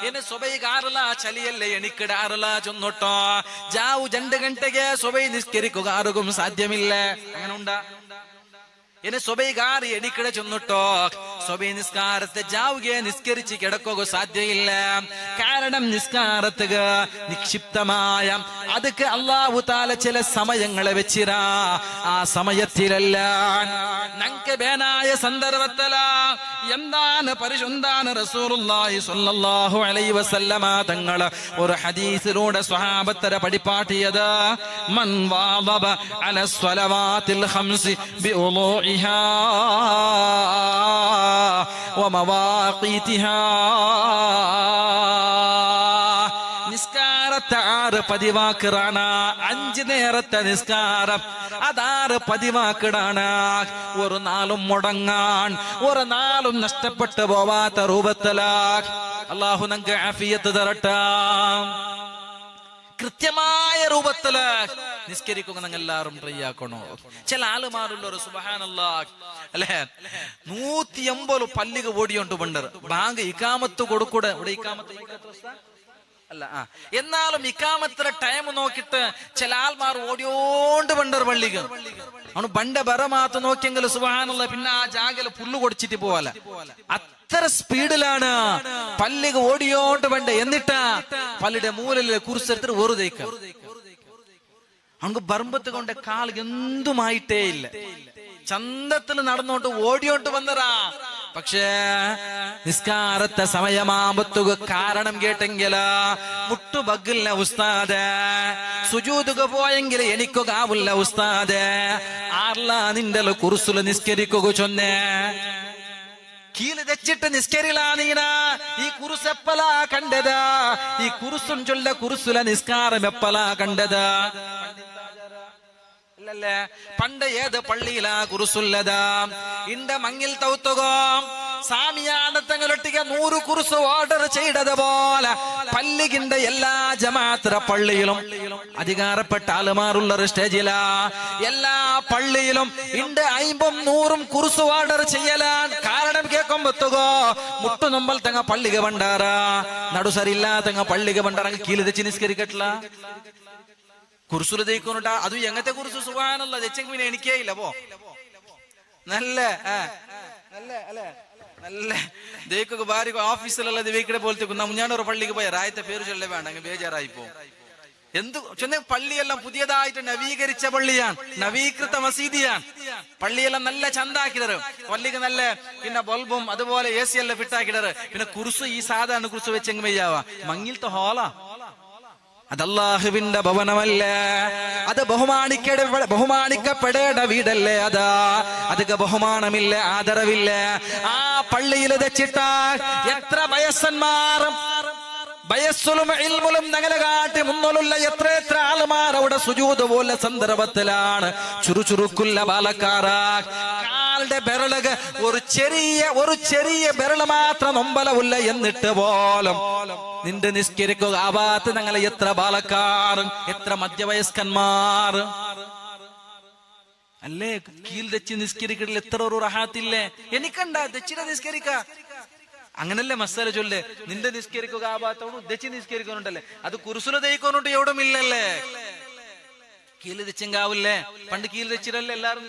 ഇനി സുബൈകാറുള്ള ചലിയല്ലേ എണിക്കിടാറുള്ള ചൊന്നിട്ടോ ജാവു 2 ഗಂಟೆಗೆ സുബൈ നിസ്കരിക്കുക ആർക്കും സാധ്യമില്ല. അങ്ങനെ ഉണ്ടാ. ഇനി സുബൈകാറ് എണിക്കിട ചൊന്നിട്ടോ സുബൈ നിസ്കാരത്തെ ജാവുകയെ നിസ്കരിച്ച് കിടക്കുക സാധ്യയില്ല. കാരണം നിസ്കാരത്തുക നിക്ഷിപ്തമായ അതൊക്കെ അല്ലാഹു തആല ചില സമയങ്ങളെ വെച്ചിരാ. ആ സമയത്തിലല്ല നമുക്ക് ബേനായ സന്ദർഭത്തില എന്താണ് പരിശുദ്ധാണ് റസൂലുള്ളാഹി സ്വല്ലല്ലാഹു അലൈഹി വസല്ലമ തങ്ങൾ ഒരു ഹദീസിലൂടെ സ്വഹാബത്തരെ പഠിപ്പാട്ടിയത്. മൻ വാദബ അല സ്വലവാത്തിൽ ഖംസി ബിഉളൂഇഹാ വമവാഖീതിഹാ. നിസ്കാരത്തെ 6 പതിവാക്കിടാണ്. 5 നേരത്തെ നിസ്കാരം അത്6 പതിവാക്കിടാണ്. ഒരു നാളും മുടങ്ങാൻ ഒരു നാളും നഷ്ടപ്പെട്ടു പോവാത്ത രൂപത്തിലാ അല്ലാഹു നമുക്ക് ആഫിയത്ത് തരട്ടെ. കൃത്യമായ രൂപത്തില് നിസ്കരിക്കുക നിങ്ങൾ എല്ലാവരും ട്രൈ ആക്കണോ. ചില ആളുമാരുള്ള ഒരു സുബ്ഹാനല്ലാഹ് അല്ലെ 180 പല്ലിക ഓടിയോണ്ട് പണ്ടർ ബാങ്ക് ഇക്കാമത്ത് കൊടുക്കൂടെ. ഇവിടെ ഇക്കാമത്ത് അല്ല എന്നാലും ഇക്കാമത്തിലെ ടൈം നോക്കിട്ട് ചില ആൾമാർ ഓടിയോണ്ട് പണ്ടർ പള്ളിക അവന് ബണ്ട ബറ മാത്ത് നോക്കിയെങ്കിൽ സുബ്ഹാനല്ലാഹ് പിന്നെ ആ ജാഗല പുല്ല് കൊടുച്ചിട്ട് പോവാല. അത്ര സ്പീഡിലാണ് പല്ലിക ഓടിയോണ്ട് പണ്ട്. എന്നിട്ടാ പള്ളിയുടെ മൂലയിലെ കുറിച്ചെടുത്തിട്ട് വെറുതേക്ക അവനക്ക് ബർമ്പത്ത് കൊണ്ട് കാൽ എന്തുമായിട്ടേ ഇല്ല. ചന്തത്തിൽ നടന്നോണ്ട് ഓടിയോണ്ട് വന്നറാ. പക്ഷേ നിസ്കാരത്തെ സമയമാകുമ്പത്തുക കാരണം കേട്ടെങ്കില് മുട്ടുബഗില്ല ഉസ്താദ്, സുജൂദുക പോയെങ്കിൽ എനിക്കൊകാവില്ല ഉസ്താദ്. ആ ആർല നിന്റെ കുറുസുല നിസ്കരിക്കുക ചൊന്നേ കീല് തെച്ചിട്ട് നിസ്കരിലാ നീന ഈ കുറുസ് എപ്പലാ കണ്ടത് ഈ കുറുസും ചൊല്ല കുറുസുല നിസ്കാരം എപ്പലാ കണ്ടത് ഇല്ലല്ലേ പണ്ട് ഏത് പള്ളിയിലാ കുറുസുല്ലതാ ഇന്റെ മങ്ങിൽ തൗത്തുകോ സാമിയാണത്തങ്ങളൊട്ടിക 100 കുറുസ് ഓർഡർ ചെയ്തത് പോലെ പള്ളികിന്റെ എല്ലാ ജമാഅത്ര പള്ളിയിലും അധികാരപ്പെട്ട ആളുമാരുള്ള സ്റ്റേജിലാ എല്ലാ പള്ളിയിലും ഇണ്ട് 50-100 കുറുസ് ഓർഡർ ചെയ്യലാൻ കാരണം കേൾക്കുമ്പോത്തുകോ മുട്ടു നൊമ്പൽ തങ്ങ പള്ളിക ഭണ്ടാര നടുസരില്ല തങ്ങ പള്ളിക ഭണ്ടാര കീല് തെച്ച് നിസ്കരിക്കട്ടില്ല കുറുസുല് തേക്കൊണ്ടാ അത് എങ്ങനത്തെ കുറുസ് സുഖാനല്ല തെച്ചെങ്കിൽ പിന്നെ എനിക്കേ ഇല്ല പോ നല്ല നല്ല അല്ലെ നല്ല ദേക്കൊക്കെ ഭാര്യ ഓഫീസിലല്ല വീക്കിടെ പോലത്തെ മുഞ്ഞാണൂർ പള്ളിക്ക് പോയ രായത്തെ പേര് ചൊല്ലേ വേണ്ട അങ്ങ് ബേജാറായിപ്പോ എന്ത് ചെന്ന പള്ളിയെല്ലാം പുതിയതായിട്ട് നവീകരിച്ച പള്ളിയാണ് നവീകൃത മസീദിയാണ് പള്ളിയെല്ലാം നല്ല ചന്താക്കിടറ് പള്ളിക്ക് നല്ല പിന്നെ ബൾബും അതുപോലെ AC എല്ലാം ഫിറ്റാക്കിടറ് പിന്നെ കുറുസ് ഈ സാധാരണ കുറുസ് വെച്ചെങ്ങ് വയ്യാവാ മങ്ങിലത്തെ ഹോളാ അതല്ലാഹുവിന്റെ ഭവനമല്ല അത് ബഹുമാനിക്കപ്പെടേണ്ട വീടല്ലേ അതാ അതൊക്കെ ബഹുമാനമില്ല ആദരവില്ല ആ പള്ളിയിൽ വെച്ചിട്ട എത്ര വയസ്സന്മാരും വയസ്സുലും ഇൽമുലും ഞങ്ങളെ കാട്ടി മുന്നോലുള്ള എത്ര ആളുമാർ അവിടെ സുജൂദ് പോലെ സന്ദർഭത്തിലാണ് ചുറുചുറുക്കുള്ള ബാലക്കാരാ കാലിന്റെ ബെരളക് ഒരു ചെറിയ ബെരള് മാത്രം നൊമ്പലവില്ല എന്നിട്ട് പോലും നിന്റെ നിസ്കരിക്കുക ആവാത്ത ഞങ്ങളെ എത്ര ബാലക്കാർ എത്ര മധ്യവയസ്കന്മാർ അല്ലേ കീൽ തെച്ച് നിസ്കരിക്കൽ എത്ര ഒരു റഹാത്തില്ലേ എനിക്കണ്ട തെച്ചിടെ നിസ്കരിക്ക അങ്ങനല്ലേ മസാല ചൊല്ലേ നിന്റെ നിസ്കരിക്കുക ആവാത്തോണു ദച്ച് നിസ്കരിക്കുന്നുണ്ടല്ലേ അത് കുറുസുല തേക്കൊന്നുണ്ട് എവിടമില്ലല്ലേ കീല് തെച്ചെങ്കാവില്ലേ പണ്ട് കീല് തെച്ചിരല്ലേ എല്ലാരും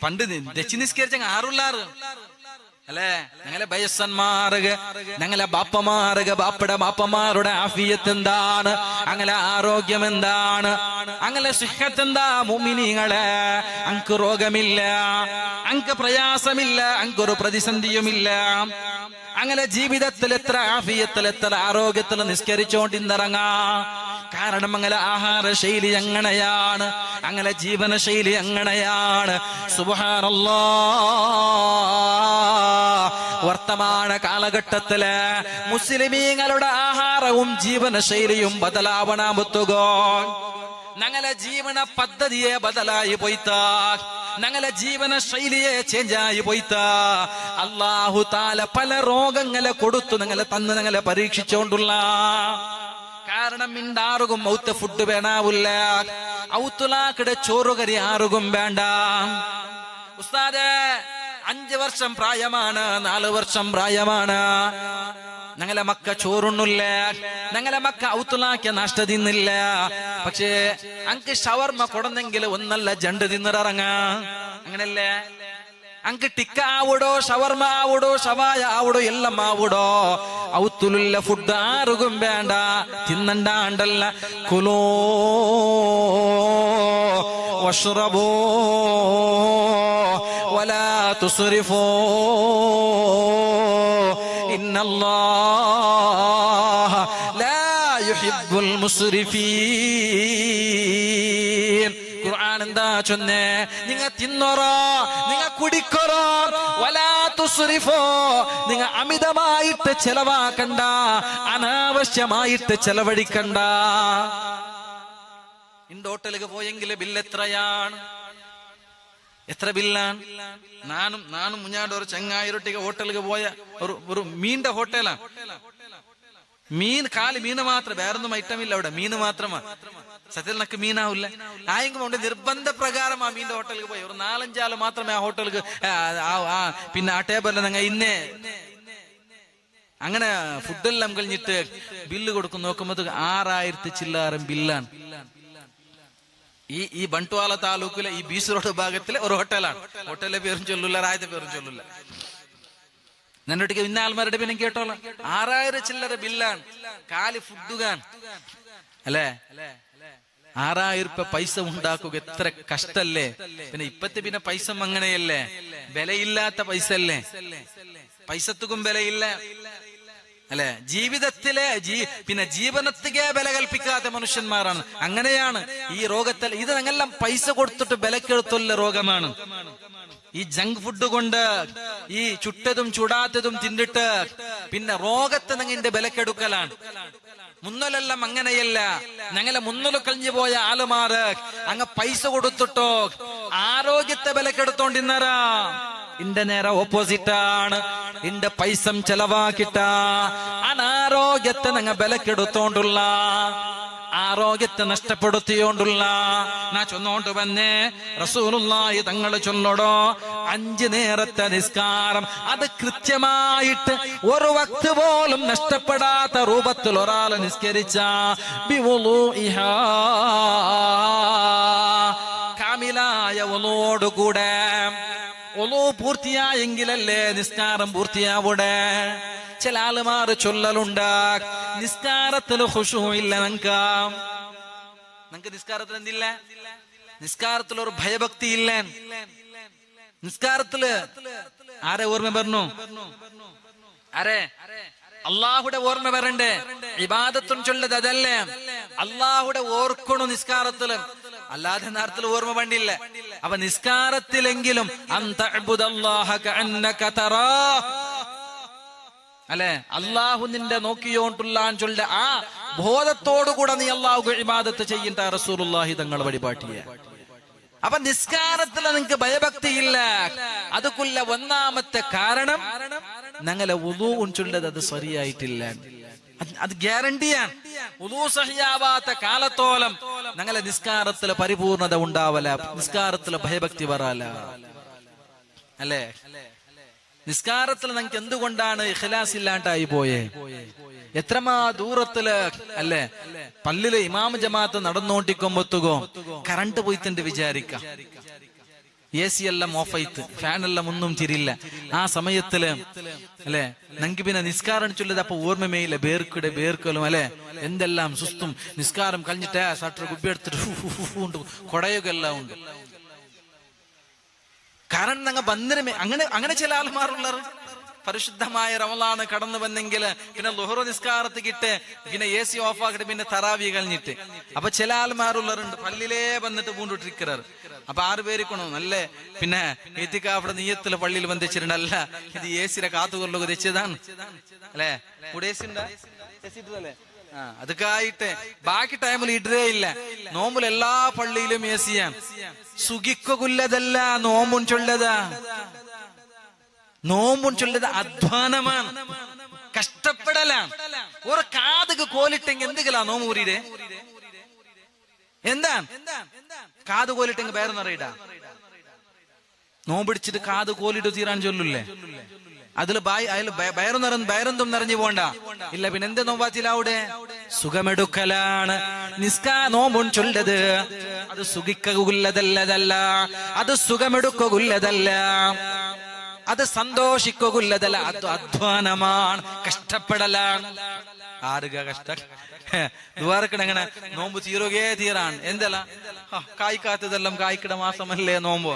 പണ്ട് ദച്ച് നിസ്കരിച്ച ആറുള്ളാറ് അല്ലേ ഞങ്ങളെ വയസ്സന്മാർക്ക് ഞങ്ങളെ ബാപ്പയുടെ ബാപ്പമാരുടെ ആഫിയത്ത് എന്താണ് അങ്ങനെ ആരോഗ്യം എന്താണ് അങ്ങനെ സിഹത്ത് എന്താ മുഅ്മിനീങ്ങളെ അങ്ക് രോഗമില്ല അങ്ക് പ്രയാസമില്ല അങ്കൊരു പ്രതിസന്ധിയുമില്ല അങ്ങനെ ജീവിതത്തിൽ എത്ര ആഫിയത്തിൽ എത്ര ആരോഗ്യത്തിൽ നിസ്കരിച്ചോണ്ടിറങ്ങാ കാരണം അങ്ങനെ ആഹാര ശൈലി അങ്ങനെയാണ് അങ്ങനെ ജീവന ശൈലി അങ്ങനെയാണ് സുബ്ഹാനല്ലാഹ് വർത്തമാന കാലഘട്ടത്തില് മുസ്ലിമീങ്ങളുടെ ആഹാരവും ജീവന ശൈലിയും ബദലാവണാമുത്തുകോ ഞങ്ങളെ ജീവന പദ്ധതിയെ ബദലായി പോയിത്ത ഞങ്ങളെ ജീവന ശൈലിയെ ചേഞ്ചായി പോയിത്ത അല്ലാഹു തആല പല രോഗങ്ങളെ കൊടുത്തു ഞങ്ങളെ തന്ന് ഞങ്ങളെ പരീക്ഷിച്ചോണ്ടുള്ള കാരണം ഇണ്ടാറുകും ഔത്ത ഫുഡ് വേണാവില്ല ഔത്തുലാക്കിടെ ചോറുകരി ആറുകും വേണ്ട ഉസ്താദേ 5 വർഷം പ്രായമാണ് 4 വർഷം പ്രായമാണ് ഞങ്ങളെ മക്ക ചോറുണ്ണില്ല ഞങ്ങളെ മക്ക ഔത്തുലാക്കിയ നാഷ്ട തിന്നില്ല പക്ഷേ അങ്ക് ഷവർമ കൊടുന്നെങ്കിൽ ഒന്നല്ല ജണ്ട് തിന്നിറങ്ങ അങ്ങനല്ലേ അങ്ക് ടിക്ക ആവിടോ ഷവർമ ആവിടോ ഷവായ ആവിടോ എല്ലാം ആവിടോ ഔത്തുലുള്ള ഫുഡ് ആറുകും വേണ്ട തിന്നണ്ടാണ്ടല്ല കുലോ വഷ്റബൂ വലാ തുസ്രിഫൂ ഇന്നല്ലാഹ ലാ യുഹിബ്ബുൽ മുസ്രിഫീൻ ഖുർആൻ എന്താ ചൊന്നേ നിങ്ങൾ തിന്നോറോ നിങ്ങൾ കുടിക്കോറോ വലാ തുസ്രിഫോ നിങ്ങൾ അമിതമായിട്ട് ചെലവാക്കണ്ട അനാവശ്യമായിട്ട് ചെലവഴിക്കണ്ട ഇന്റെ ഹോട്ടലിലേക്ക് പോയെങ്കിൽ ബില്ല് എത്രയാണ് എത്ര ബില്ലാണ് നാനും മുഞ്ഞാട് ഒരു ചെങ്ങായിരൊട്ടിക്ക് ഹോട്ടലിലേക്ക് പോയ ഒരു മീന്റെ ഹോട്ടലാണ് കാലി മീന് മാത്രം വേറൊന്നും ഐറ്റം ഇല്ല അവിടെ മീന് മാത്രമാ സത്യത്തിൽ നക്ക് മീനാവില്ല ആയെങ്കിലും നിർബന്ധ പ്രകാരം ആ മീന്റെ ഹോട്ടലിലേക്ക് പോയി ഒരു 4-5 ആള് മാത്രമേ ആ ഹോട്ടലിലേക്ക് പിന്നെ ആ ടേബിളിൽ ഞങ്ങൾ ഇന്നേ അങ്ങനെ ഫുഡെല്ലാം കഴിഞ്ഞിട്ട് ബില്ല് കൊടുക്കും നോക്കുമ്പോ 6000 ചില്ലാറും ബില്ലാണ് ഈ ബണ്ടുവാല താലൂക്കിലെ ഈ ബീച്ച് റോഡ് ഭാഗത്തിലെ ഒരു ഹോട്ടലാണ് ഹോട്ടലിലെ പേരും ചൊല്ലില്ല രാജ്യത്തെ പേരും ചൊല്ലില്ല നന്നൊട്ടിക്ക് ഇന്ന ആൾമാരുടെ പിന്നെ കേട്ടോളാം 6000 ചില്ലറ ബില്ലാണ് കാലി ഫുഡുകാൻ അല്ലേ 6000 രൂപ പൈസ ഉണ്ടാക്കുക എത്ര കഷ്ടല്ലേ പിന്നെ ഇപ്പത്തെ പിന്നെ പൈസ അങ്ങനെയല്ലേ വിലയില്ലാത്ത പൈസ അല്ലേ പൈസത്തുക്കും വിലയില്ല അല്ലെ? ജീവിതത്തിലെ പിന്നെ ജീവനത്തിಗೆ ബല കൽപ്പിക്കാത്ത മനുഷ്യന്മാരാണ്. അങ്ങനെയാണ് ഈ രോഗത്തിൽ. ഇത് ഞങ്ങളെല്ലാം പൈസ കൊടുത്തിട്ട് ബലക്കെടുത്തുള്ള രോഗമാണ്. ഈ ജങ്ക് ഫുഡ് കൊണ്ട് ഈ ചുട്ടതും ചുടാത്തതും തിന്നിട്ട് പിന്നെ രോഗത്തെ ഞങ്ങളുടെ ബലക്കെടുക്കലാണ്. മുന്നലെല്ലാം അങ്ങനെയല്ല. ഞങ്ങളെ മുന്നല് കഴിഞ്ഞു പോയ ആളുമാര് അങ്ങ് പൈസ കൊടുത്തിട്ടോ ആരോഗ്യത്തെ ബലക്കെടുത്തോണ്ടിന്നരാ. ഇന്റെ നേരെ ഓപ്പോസിറ്റ് ആണ്. ഇന്റെ പൈസ ചെലവാക്കിട്ട അനാരോഗ്യത്തെ ഞങ്ങൾ ബലക്കെടുത്തോണ്ടുള്ള, ആരോഗ്യത്തെ നഷ്ടപ്പെടുത്തിയോണ്ടുള്ള നാ ചൊന്നോണ്ട് വന്നേ. റസൂലുള്ളാഹി തങ്ങൾ ചൊല്ലടോ, 5 നേരത്തെ നിസ്കാരം അത് കൃത്യമായിട്ട് ഒരു വക്ത് പോലും നഷ്ടപ്പെടാത്ത രൂപത്തിൽ ഒരാൾ നിസ്കരിച്ച ബിവുളൂഇഹാ, കാമിലായ വുളൂയോടുകൂടെ. ഒളു പൂർത്തിയായെങ്കിലല്ലേ നിസ്കാരം പൂർത്തിയാവൂടെ. ചില ആളുമാര് ചൊല്ലലുണ്ട്, നിസ്കാരത്തിൽ ഖുശൂ ഇല്ല. നമുക്ക് നിസ്കാരത്തിൽ എന്തില്ല? നിസ്കാരത്തിൽ ഒരു ഭയഭക്തി ഇല്ല. നിസ്കാരത്തില് ആരെ ഓർമ്മ പറഞ്ഞു? ആരെ? അള്ളാഹുടെ ഓർമ്മ വരണ്ടേ. ഇബാദത്തും ചൊല്ലത് അതല്ലേ, അള്ളാഹുടെ ഓർക്കണു നിസ്കാരത്തില്. അല്ലാതെ നേരത്തിൽ ഓർമ്മ വേണ്ടില്ല. അപ്പൊ നിസ്കാരത്തിലെങ്കിലും അല്ലെ, അള്ളാഹു നിന്റെ നോക്കിയോണ്ടുള്ളാൻ ചൊല്ല ആ ബോധത്തോടുകൂടെ നീ അള്ളാഹു ഇബാദത്ത് ചെയ്യണ്ട റസൂലുള്ളാഹി തങ്ങൾ വഴിപാട്ടിയ. അപ്പൊ നിസ്കാരത്തിൽ നിങ്ങൾക്ക് ഭയഭക്തിയില്ല. അതുക്കുള്ള ഒന്നാമത്തെ കാരണം ഞങ്ങളെ വുളൂഉൻ ചൊല്ലത് അത് ശരിയായിട്ടില്ല. അത് ഗ്യാരണ്ടിയാണ്. വുളൂ സഹിയാവാത്ത കാലത്തോളം ഞങ്ങളെ നിസ്കാരത്തിലെ പരിപൂർണത ഉണ്ടാവല, നിസ്കാരത്തിലെ ഭയഭക്തി വരാല. അല്ലേ? നിസ്കാരത്തിൽ നമുക്ക് എന്തുകൊണ്ടാണ് ഇഖ്ലാസ് ഇല്ലാണ്ടായി പോയേ? എത്രമാ ദൂരത്തില് അല്ലേ പള്ളിയില് ഇമാം ജമാഅത്ത് നടന്നോണ്ടിക്കുമ്പോത്തുകോ കറണ്ട് പോയിട്ടുണ്ട് വിചാരിക്കാം. AC എല്ലാം ഓഫ് ആയിട്ട്, ഫാനെല്ലാം ഒന്നും തിരില്ല. ആ സമയത്തില് അല്ലെ ഞങ്ങൾക്ക് പിന്നെ നിസ്കാരം ചൊല്ലത് അപ്പൊ ഓർമ്മമേയില്ല. ബേർക്കലും അല്ലെ എന്തെല്ലാം സുസ്തും. നിസ്കാരം കഴിഞ്ഞിട്ട് സട്ടർ കുപ്പിയെടുത്തിട്ട് കൊടയുകെല്ലാം ഉണ്ട്. കാരണം ഞങ്ങൾ ബന്ധനമേ അങ്ങനെ ചില ആൾമാരുള്ളത്. പരിശുദ്ധമായ റമളാന് കടന്നു വന്നെങ്കിൽ പിന്നെ ളുഹർ നിസ്കാരത്തിക്കിട്ട് പിന്നെ AC ഓഫ് ആക്കിട്ട് പിന്നെ തറാവി കഴിഞ്ഞിട്ട്. അപ്പൊ ചില ആൾമാരുള്ളവരുണ്ട് പള്ളിയിലേ വന്നിട്ട് പൂണ്ടിട്ടിരിക്കാറ്. അപ്പൊ 6 പേരിക്കണോ നല്ല പിന്നെ ഇത്തിക്കാവിടെ നീയത്തില് പള്ളിയിൽ വന്നിച്ചിട്ടുണ്ട്. അല്ല, ഇത് AC കാത്തുകൊള്ളുക തെച്ചതാണ് അല്ലെ. കൂടെ AC ഉണ്ടാ? അല്ലേ? അതൊക്കെ ആയിട്ട് ബാക്കി ടൈമിൽ ഇടേ ഇല്ല. നോമ്പിൽ എല്ലാ പള്ളിയിലും AC ആണ്. സുഖിക്കുള്ളതല്ല നോമ്പും ചൊല്ലതാ. നോമ്പും ചൊല്ലത് അധ്വാനമാണ്, കഷ്ടപ്പെടലാണ്. ഒരു കാതുക്ക് കോലിട്ടെങ്കിൽ എന്തെങ്കിലാ നോമ്പൂരിടെ? എന്താ കാത് കോലിട്ടെങ്കിൽ വേറൊന്നറിയിടാ. നോമ്പിടിച്ചിട്ട് കാത് കോലിട്ട് തീരാൻ ചൊല്ലില്ലേ? അതിൽ ബയറൊന്നും നിറഞ്ഞു പോണ്ട. ഇല്ല പിന്നെ എന്ത് നോമ്പാത്തിലാവിടെ? സുഖമെടുക്കലാണ്. നോമ്പും ചൊല്ലത് അത് സുഖിക്കുള്ളതല്ല, അത് സുഖമെടുക്കുള്ളതല്ല, അത് സന്തോഷിക്കുള്ളതല്ല, അത് അധ്വാനമാണ്, കഷ്ടപ്പെടലാണ്. ആരുക കഷ്ട ദ്വാരക്കിടങ്ങനെ നോമ്പ് തീരാൻ എന്തല്ല കായ്ക്കാത്തതെല്ലാം കായ്ക്കിട മാസമല്ലേ നോമ്പ്.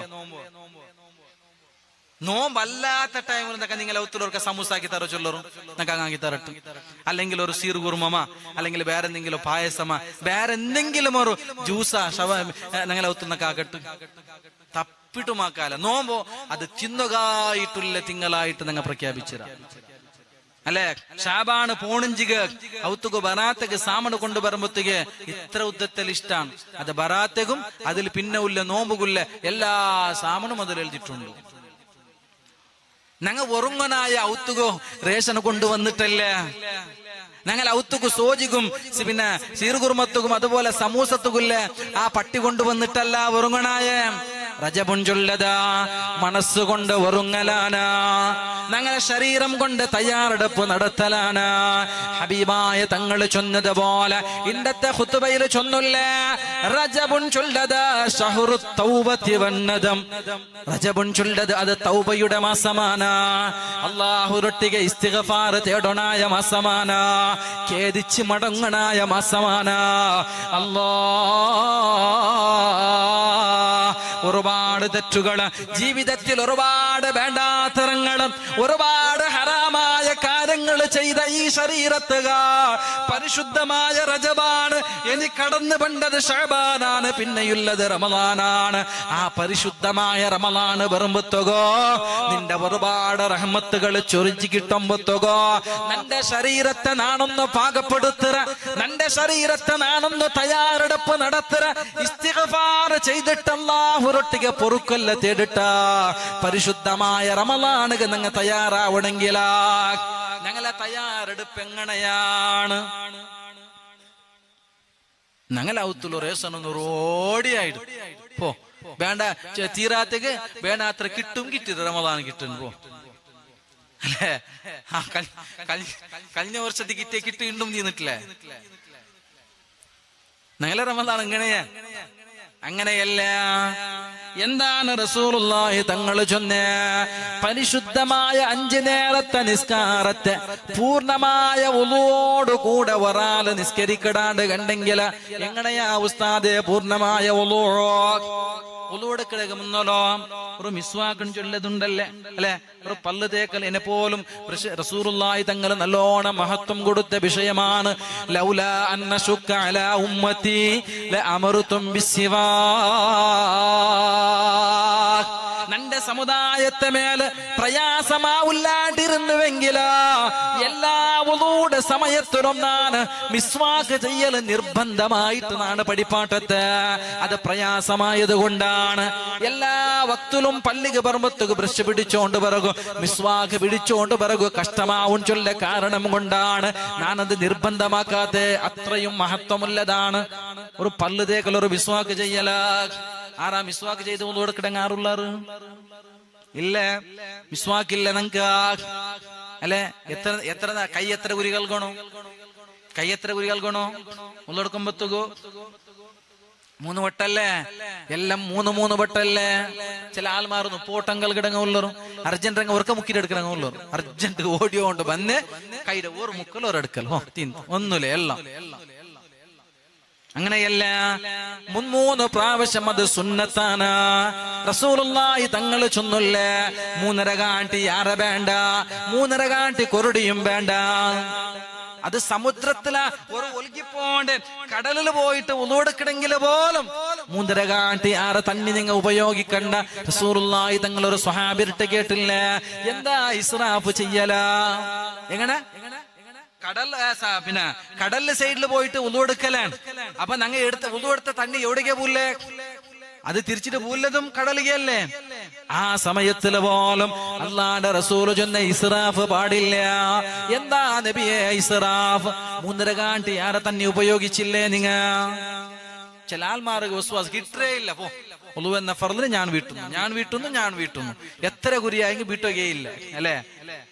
നോമ്പല്ലാത്ത ടൈമിൽ എന്നൊക്കെ നിങ്ങൾ ഒത്തിരി സമൂസാക്കി തറ ചൊല്ലറും നക്കാങ്ങി തരട്ടും, അല്ലെങ്കിൽ ഒരു സീർ കുറുമ, അല്ലെങ്കിൽ വേറെന്തെങ്കിലും പായസമ, വേറെന്തെങ്കിലും ഒരു ജ്യൂസാ ഞങ്ങളെ ഒത്തുന്നക്കാകട്ടും. തപ്പിട്ടുമാക്കാല നോമ്പോ അത് തിന്നുകായിട്ടുള്ള തിങ്കളായിട്ട് ഞങ്ങൾ പ്രഖ്യാപിച്ചതാ അല്ലെ. ഷാബാണ് പോണിഞ്ചിക ഔത്തുക ബറാത്തക്ക് സാമണ് കൊണ്ടുവരുമ്പോഴത്തേക്ക് ഇത്ര ഉദ്ധത്തിൽ ഇഷ്ടാണ്. അത് ബറാത്തകും അതിൽ പിന്നെ ഉള്ള നോമ്പുകുള്ള എല്ലാ സാമണും അതിൽ എഴുതിയിട്ടുണ്ട്. ഞങ്ങൾ ഒറുങ്ങനായ ഔത്തുകോ റേഷൻ കൊണ്ടുവന്നിട്ടല്ല. ഞങ്ങൾ ഔത്തുക്കു സോജിക്കും പിന്നെ സീർകുർമത്തുക്കും അതുപോലെ സമൂസത്തുകുല്ല ആ പട്ടി കൊണ്ടുവന്നിട്ടല്ല ഒറുങ്ങനായ. റജബുൻ ചൊല്ലതാ മനസ്സുകൊണ്ട് ഒറുങ്ങലാണ്, ഞങ്ങളെ ശരീരം കൊണ്ട് തയ്യാറെടുപ്പ് നടത്തലാണ്. ഹബീബായ തങ്ങൾ ചൊന്നതുപോലെ ഇന്നത്തെ ഖുതുബയിൽ ചൊന്നില്ല, റജബുൻ ചൊല്ലത് ശഹ്റു തൗബതി വന്നദം. റജബുൻ ചൊല്ലത് അത് തൗബയുടെ മാസമാണ്, അല്ലാഹുവൊട്ടിಗೆ ഇസ്തിഗ്ഫാർ തേടണായ മാസമാണ്, ഖേദിച്ച് മടങ്ങണായ മാസമാണ്. ഒരുപാട് തെറ്റുകൾ ജീവിതത്തിൽ, ഒരുപാട് വേണ്ടാത്തരങ്ങളും ഒരുപാട് ഹറാമായ കാര്യങ്ങൾ പാപങ്ങൾ ചെയ്ത ഈ ശരീരത്തുക പരിശുദ്ധമായ റജബാണ്, ഇനി കടന്നു പണ്ടത് ശഅബാനാണ്, പിന്നെയുള്ളത് റമളാനാണ്. ആ പരിശുദ്ധമായ റമളാന് വരുമ്പത്തുകോ നിന്റെ ഒരുപാട് റഹ്മത്തുകൾ ചൊരിഞ്ഞു കിട്ടുമ്പത്തുകോ നിന്റെ ശരീരത്തെ നാണൊന്ന് പാകപ്പെടുത്തുക, നിന്റെ ശരീരത്തെ നാണൊന്ന് തയ്യാറെടുപ്പ് നടത്തുക. ഇസ്തിഗ്ഫാർ ചെയ്തിട്ട് അല്ലാഹുവൊട്ടിಗೆ പൊറുക്കല്ല തേടിട്ട പരിശുദ്ധമായ റമളാനിന് നിങ്ങൾ തയ്യാറാവണമെങ്കിലാ ഞങ്ങളെ തയ്യാറെടുപ്പ് എങ്ങനെയാണ്? ഞങ്ങൾ ഔത്തുള്ള റേസനൊന്ന് റോഡിയായിട്ട് പോ വേണ്ട, തീരാത്തേക്ക് വേണ്ട, അത്ര കിട്ടും കിട്ടിയത് റമളാൻ കിട്ടുന്നു പോ അല്ലേ. കഴിഞ്ഞ വർഷത്തെ കിട്ടിയിട്ടും തീർന്നിട്ടില്ലേ? ഞങ്ങളെ റമളാൻ എങ്ങനെയാ? അങ്ങനെയല്ല. എന്താണ് റസൂലുള്ളാഹി തങ്ങൾ ചൊന്നേ? പരിശുദ്ധമായ 5 നേരത്തെ നിസ്കാരത്തെ പൂർണ്ണമായ വുളൂയോടുകൂടെ ഒരാൾ നിസ്കരിക്കടാണ്ട് കണ്ടെങ്കിൽ എങ്ങനെയാ ഉസ്താദേ പൂർണ്ണമായ വുളൂ? വുളൂടെക്കിടക്കുമെന്നല്ലോ ഒരു മിസ്വാക്കും ചൊല്ലതുണ്ടല്ലേ അല്ലെ, ഒരു പല്ല് തേക്കൽ എന്നെ പോലും റസൂലുള്ളാഹി തങ്ങൾ നല്ലോണം മഹത്വം കൊടുത്ത വിഷയമാണ്. ലൗലാ അന്ന ശുക്ക അലാ ഉമ്മത്തി ലഅമറുതും ബിസ്സിവാക്. നിന്റെ സമുദായത്തെ മേല് പ്രയാസമാവില്ലാണ്ടിരുന്നുവെങ്കിലോ എല്ലാ വുളൂടെ സമയത്തിലൊന്നാണ് മിസ്വാക്ക് ചെയ്യൽ നിർബന്ധമായിട്ടാണ് പഠിപ്പാട്ടത്ത്. അത് പ്രയാസമായത് കൊണ്ടാണ് എല്ലാ വക്തിലും പള്ളിക്ക് പറമ്പത്തുക്ക് ബ്രഷ് പിടിച്ചോണ്ട് പിറകു മിസ്വാക്ക് പിടിച്ചോണ്ട് പിറകു കഷ്ടമാവും ചൊല്ല കാരണം കൊണ്ടാണ് ഞാനത് നിർബന്ധമാക്കാതെ. അത്രയും മഹത്വമുള്ളതാണ് ഒരു പല്ല് തേക്കൽ, ഒരു മിസ്വാക്ക് ചെയ്യല. ആരാ മിസ്വാക്ക് ചെയ്ത് വുളൂ കിടങ്ങാറുള്ളാറ്? ഇല്ല, മിസ്വാക്കില്ല നിങ്ങൾക്ക് അല്ലെ. എത്ര കൈ എത്ര കുരി കേൾക്കണോ? കൈ എത്ര കുരി കേൾക്കണോ? വുളൂ എടുക്കുമ്പത്തുകോ 3 വട്ടല്ലേ? എല്ലാം 3 വട്ടല്ലേ? ചില ആൾമാർന്നു പോട്ടങ്കൽ കിടങ്ങുള്ളറും അർജന്റ് രംഗ ഉറക്ക മുക്കിട്ടെടുക്കണുള്ളറും അർജന്റ് ഓടിയോണ്ട് വന്ന് കൈയുടെ ഒരു മുക്കൽ ഒരെടുക്കൽ ഒന്നുമില്ല എല്ലാം. അങ്ങനെയല്ല, 3 പ്രാവശ്യം അത് സുന്നത്താണ്. റസൂലുള്ളാഹി തങ്ങൾ ചൊന്നില്ലേ 3 റകാഅത്ത് യാറ വേണ്ട, 3 റകാഅത്ത് കൊറടിയും വേണ്ട. അത് സമുദ്രത്തില ഒരു ഒഴുകിപ്പോണ്ട് കടലിൽ പോയിട്ട് ഉളൂടെക്കിടെങ്കിൽ പോലും 3 റകാഅത്ത് യാറ തണ്ണി നിങ്ങൾ ഉപയോഗിക്കണ്ട. റസൂലുള്ളാഹി തങ്ങൾ ഒരു സ്വഹാബിർട്ട് കേട്ടില്ല. എന്താ ഇസ്രാഫ് ചെയ്യല? എങ്ങനെ പിന്നെ കടലിലെ സൈഡിൽ പോയിട്ട് ഉളു എടുക്കലാണ്. അപ്പൊ ഞങ്ങൾ ഉളു എടുത്ത തണ്ണി എവിടേക്കാ പൂല്ലേ? അത് തിരിച്ചിട്ട് പൂല്ലതും കടലുകയല്ലേ? ആ സമയത്തിൽ പോലും അല്ലാഹുവിന്റെ റസൂൽ ചൊന്ന ഇസ്രാഫ് പാടില്ല. എന്താ നബിയെ ഇസ്രാഫ്? 3 റകാഅത്ത് യാറ തണ്ണി ഉപയോഗിച്ചില്ലേ നിങ്ങ? ചില ആൾമാർക്ക് വിശ്വാസം കിട്ടേ ഇല്ല. പോ ഉളു എന്ന ഫർളിന് ഞാൻ വീട്ടുന്നു എത്ര കുരിയായെങ്കിൽ വീട്ടുകയില്ല അല്ലെ.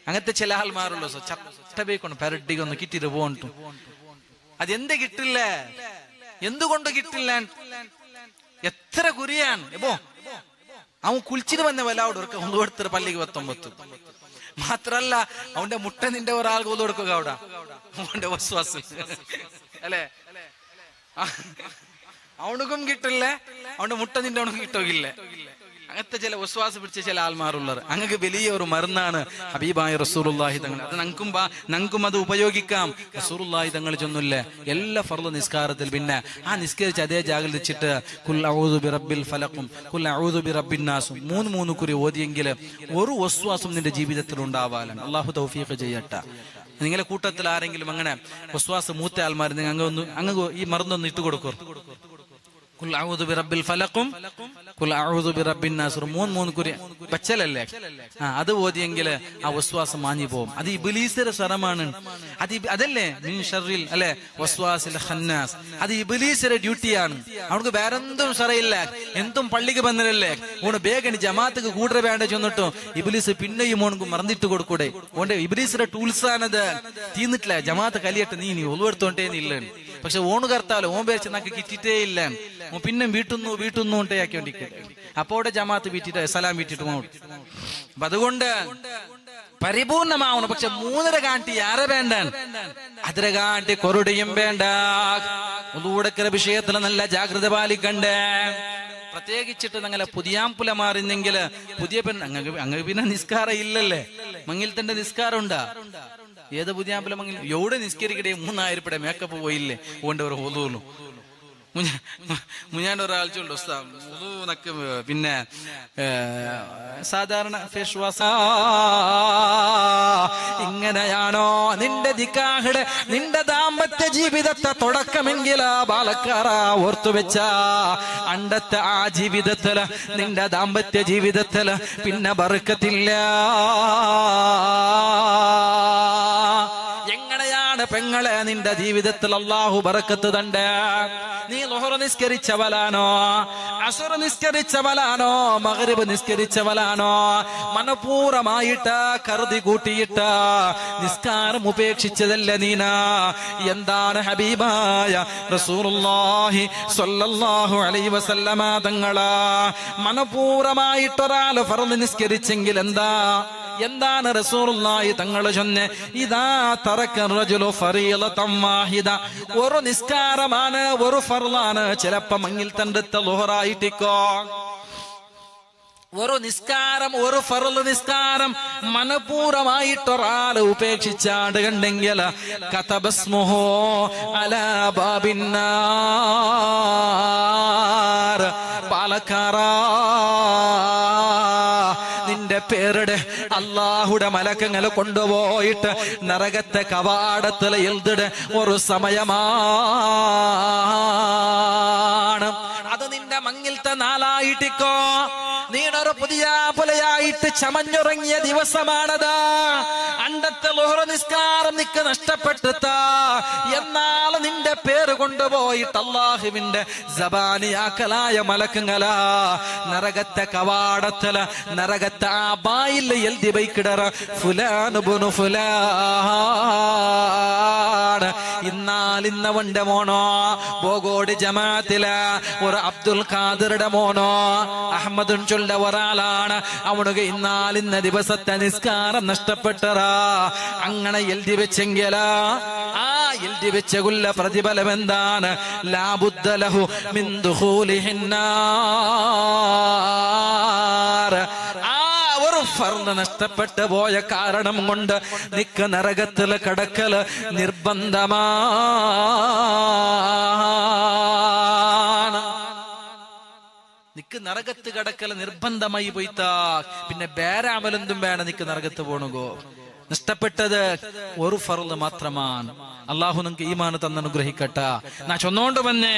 അങ്ങനത്തെ ചില ആൾമാരുള്ളൂ. ചട്ടബേക്കൊണ്ട് പരട്ടിക്കൊന്ന് കിട്ടിട്ട് പോകണ്ടു. അതെന്ത് കിട്ടില്ല? എന്തുകൊണ്ട് കിട്ടില്ല? എത്ര കുരിയാൻ അവൻ കുളിച്ചിട്ട് വന്ന വല്ലാവോട് ഒന്നുകൊടുത്ത പള്ളിക്ക് 19 മാത്രല്ല അവന്റെ മുട്ട നിന്റെ ഒരാൾക്ക് ഒന്നു കൊടുക്കുക അവിടെ അവന്റെ വസ്വാസ് അല്ലെ. അവനുക്കും കിട്ടില്ല, അവന്റെ മുട്ട നിന്റെ അവനും കിട്ടുകയില്ല. അങ്ങനത്തെ ചില വിശ്വാസം പിടിച്ച ചില ആൾമാരുള്ളത്. അങ്ങക്ക് വലിയ ഒരു മരുന്നാണ് ഹബീബായ റസൂലുള്ളാഹി തങ്ങൾ. അത് ഞങ്ങൾക്കും അത് ഉപയോഗിക്കാം. റസൂലുള്ളാഹി തങ്ങൾ ചൊന്നില്ല എല്ലാ ഫർള് നിസ്കാരത്തിൽ പിന്നെ ആ നിസ്കരിച്ച് അതേ ജാഗ്രത വെച്ചിട്ട് ഖുൽ അഊദു ബിറബ്ബിൽ ഫലഖും ഖുൽ അഊദു ബിറബ്ബിൻ നാസും 3 കുറി ഓതിയെങ്കിൽ ഒരു വസ്വാസും നിന്റെ ജീവിതത്തിൽ ഉണ്ടാവാലാണ്. അള്ളാഹു തൗഫീഖ് ചെയ്യട്ടെ. നിങ്ങളെ കൂട്ടത്തിൽ ആരെങ്കിലും അങ്ങനെ വസ്വാസ് മൂത്ത ആൾമാർ അങ്ങ് ഈ മരുന്നൊന്ന് ഇട്ട് കൊടുക്കും. ഖുൽ അഊദു ബിറബ്ബിൽ ഫലഖും ഖുൽ അഊദു ബിറബ്ബിൻ നാസ് 3 കുരി പച്ചലല്ലേ? അത് ഓതിയെങ്കിൽ ആ വസ്വാസം മാഞ്ഞു പോകും. അത് ഇബ്ലീസിന്റെ സ്വരമാണ്. അതല്ലേ മിൻ ശർറിൽ അല്ലെ വസ്വാസിൽ ഖന്നാസ്. അത് ഇബ്ലീസിന്റെ ഡ്യൂട്ടിയാണ്. അവർക്ക് വേറെന്തും സറയില്ല, എന്തും പള്ളിക്ക് ബന്ധനല്ലേ. ഓണ് ಬೇಗನೆ ജമാഅത്ത് കൂടര വേണ്ട ചെന്നിട്ടോ ഇബ്ലീസ് പിന്നെയും ഓണക്ക് മറന്നിട്ട് കൊടുക്കൂടെ? ഓന്റെ ഇബ്ലീസിന്റെ ടൂൾസ് ആണത്. തീർന്നിട്ടില്ല ജമാഅത്ത് കലിയട്ട് നീ ഒളു എടുത്തോണ്ടേന്നില്ല. പക്ഷെ ഓണ് കർത്താലോ ഓൻ പേരിച്ച് നമുക്ക് കിട്ടിയിട്ടേ ഇല്ല. പിന്നെ വീട്ടുന്നു ആക്കിക്കൊണ്ടിരിക്കുക. അപ്പോടെ ജമാഅത്ത് വീട്ടിട്ട് സലാം വീട്ടിട്ട് പോകും. അപ്പൊ അതുകൊണ്ട് പരിപൂർണമാവണം. പക്ഷെ 3 റകാഅത്ത് യാറ വേണ്ട, 1 റകാഅത്ത് കൊറടിയും വേണ്ട. ഉളൂടെക്കര വിഷയത്തിൽ നല്ല ജാഗ്രത പാലിക്കണ്ടേ. പ്രത്യേകിച്ചിട്ട് ഞങ്ങളെ പുതിയാമ്പുല മാറിന്നെങ്കിൽ പുതിയ അങ്ങ് പിന്നെ നിസ്കാരം ഇല്ലല്ലേ? മങ്ങിൽ തന്റെ നിസ്കാരം ഉണ്ടാ ഏത് പുതിയാമ്പലമെങ്കിലും എവിടെ നിസ്കരിക്കട്ടെ 3000 മേക്കപ്പ് പോയില്ലേ ഓണ്ട് ഒരു ഒതുള്ളൂ മുഞ്ഞാണ്ട് ഒരാൾ ചൊല്ലു ഉദൂനക്ക് പിന്നെ സാധാരണ ഫേസ് വാഷ് ഇങ്ങനെയാണോ നിന്റെ നിക്കാഹിടെ നിന്റെ ദാമ്പത്യ ജീവിതത്തെ തുടക്കമെങ്കിലാ ബാലക്കാര ഓർത്തുവെച്ച അണ്ടത്തെ ആ ജീവിതത്തില് നിന്റെ ദാമ്പത്യ ജീവിതത്തില് പിന്നെ ബർക്കത്തില്ല. എങ്ങനെയാണ് പെങ്ങളെ നിന്റെ ജീവിതത്തിൽ അല്ലാഹു ബർക്കത്ത് തണ്ട്? നീ ളുഹർ നിസ്കരിച്ചവലാണോ, അസ്ർ നിസ്കരിച്ചവലാണോ, മഗ്രിബ് നിസ്കരിച്ചവലാണോ, മനപൂർവമായിട്ട് കരുതി കൂട്ടിയിട്ട് നിസ്കാരം ഉപേക്ഷിച്ചതല്ല നീന? എന്താണ് ഹബീബായ റസൂലുള്ളാഹി സ്വല്ലല്ലാഹു അലൈഹി വസല്ലമ തങ്ങളാ മനപൂർവമായിട്ടൊരാൾ ഫർദ് നിസ്കരിച്ചെങ്കിൽ എന്താണ് റസൂലുള്ളാഹി തങ്ങൾ ചൊന്നെ? ഇദാ തറക റജുലു ഫരീളതൻ വാഹിദ, ഒരു നിസ്കാരമാണ്, ഒരു ഫർളാണ്, ചിലപ്പോ മങ്ങിൽ തണ്ടത്തെ ളുഹറായിട്ടിക്കോ. ഒരു നിസ്കാരം, ഒരു ഫർള് നിസ്കാരം മനപൂർവമായിട്ടൊരാൾ ഉപേക്ഷിച്ചാണ്ട് കണ്ടെങ്കിൽ കതബസ്മുഹു അലാ ബാബിന്നാർ, പാലക്കാരാ നിന്റെ പേരുടെ അല്ലാഹുടെ മലക്കങ്ങൾ കൊണ്ടുപോയിട്ട് നരകത്തെ കവാടത്തിൽ എഴുതിട് ഒരു സമയമാണ്. അത് നിന്റെ മങ്ങിലത്തെ നാളായിട്ടിക്കോ. നീനൊരു പുതിയ പുലയായിട്ട് ചമഞ്ഞുറങ്ങിയ ദിവസമാണത്. അണ്ടത്തെ ളുഹർ നിസ്കാരം നിക്ക് നഷ്ടപ്പെട്ടുത്താ, എന്നാൽ നിന്റെ പേര് കൊണ്ടുപോയിട്ട് അല്ലാഹുവിന്റെ സബാനിയാക്കലായ മലക്കുകളാ നരകത്തെ കവാടത്തില് നരകത്തെ ആ ബായിൽ എഴുതി വയ്ക്കിടറ ഫുലാൻ ഇബ്നു ഫുലാൻ. ഇന്നാലിന്നവന്റെ മോനോ, ബോഗോട് ജമാഅത്തിലെ ഒരു അബ്ദുൽ ഖാദിറുടെ മോനോ, അഹമ്മദ് ചൊല്ല ഒരാളാണ്. അവനുക്ക് ഇന്നാലിന്ന ദിവസത്തെ നിസ്കാരം നഷ്ടപ്പെട്ടറാ. അങ്ങനെ എഴുതി വെച്ചെങ്കിലാ ആ എഴുതി വെച്ചുള്ള പ്രതിഫലം എന്താണ്? ലാബുദ്ദ ലഹു മിൻ ദുഖൂലിഹിന്നാർ. ഒരു ഫർദ് നഷ്ടപ്പെട്ടു പോയ കാരണം കൊണ്ട് നിക്ക് നരകത്തിൽ കടക്കല് നിർബന്ധമാണ്. നിക്ക് നരകത്ത് കടക്കല് നിർബന്ധമായി പോയിത്താ പിന്നെ ബേരാമലെന്തും വേണം നിക്ക് നരകത്ത് പോണുകോ. നഷ്ടപ്പെട്ടത് ഒരു ഫർള് മാത്രമാണ്. അള്ളാഹു നിങ്ങൾക്ക് ഈമാൻ തന്നനുഗ്രഹിക്കട്ട. നാ ചൊന്നോണ്ട് വന്നേ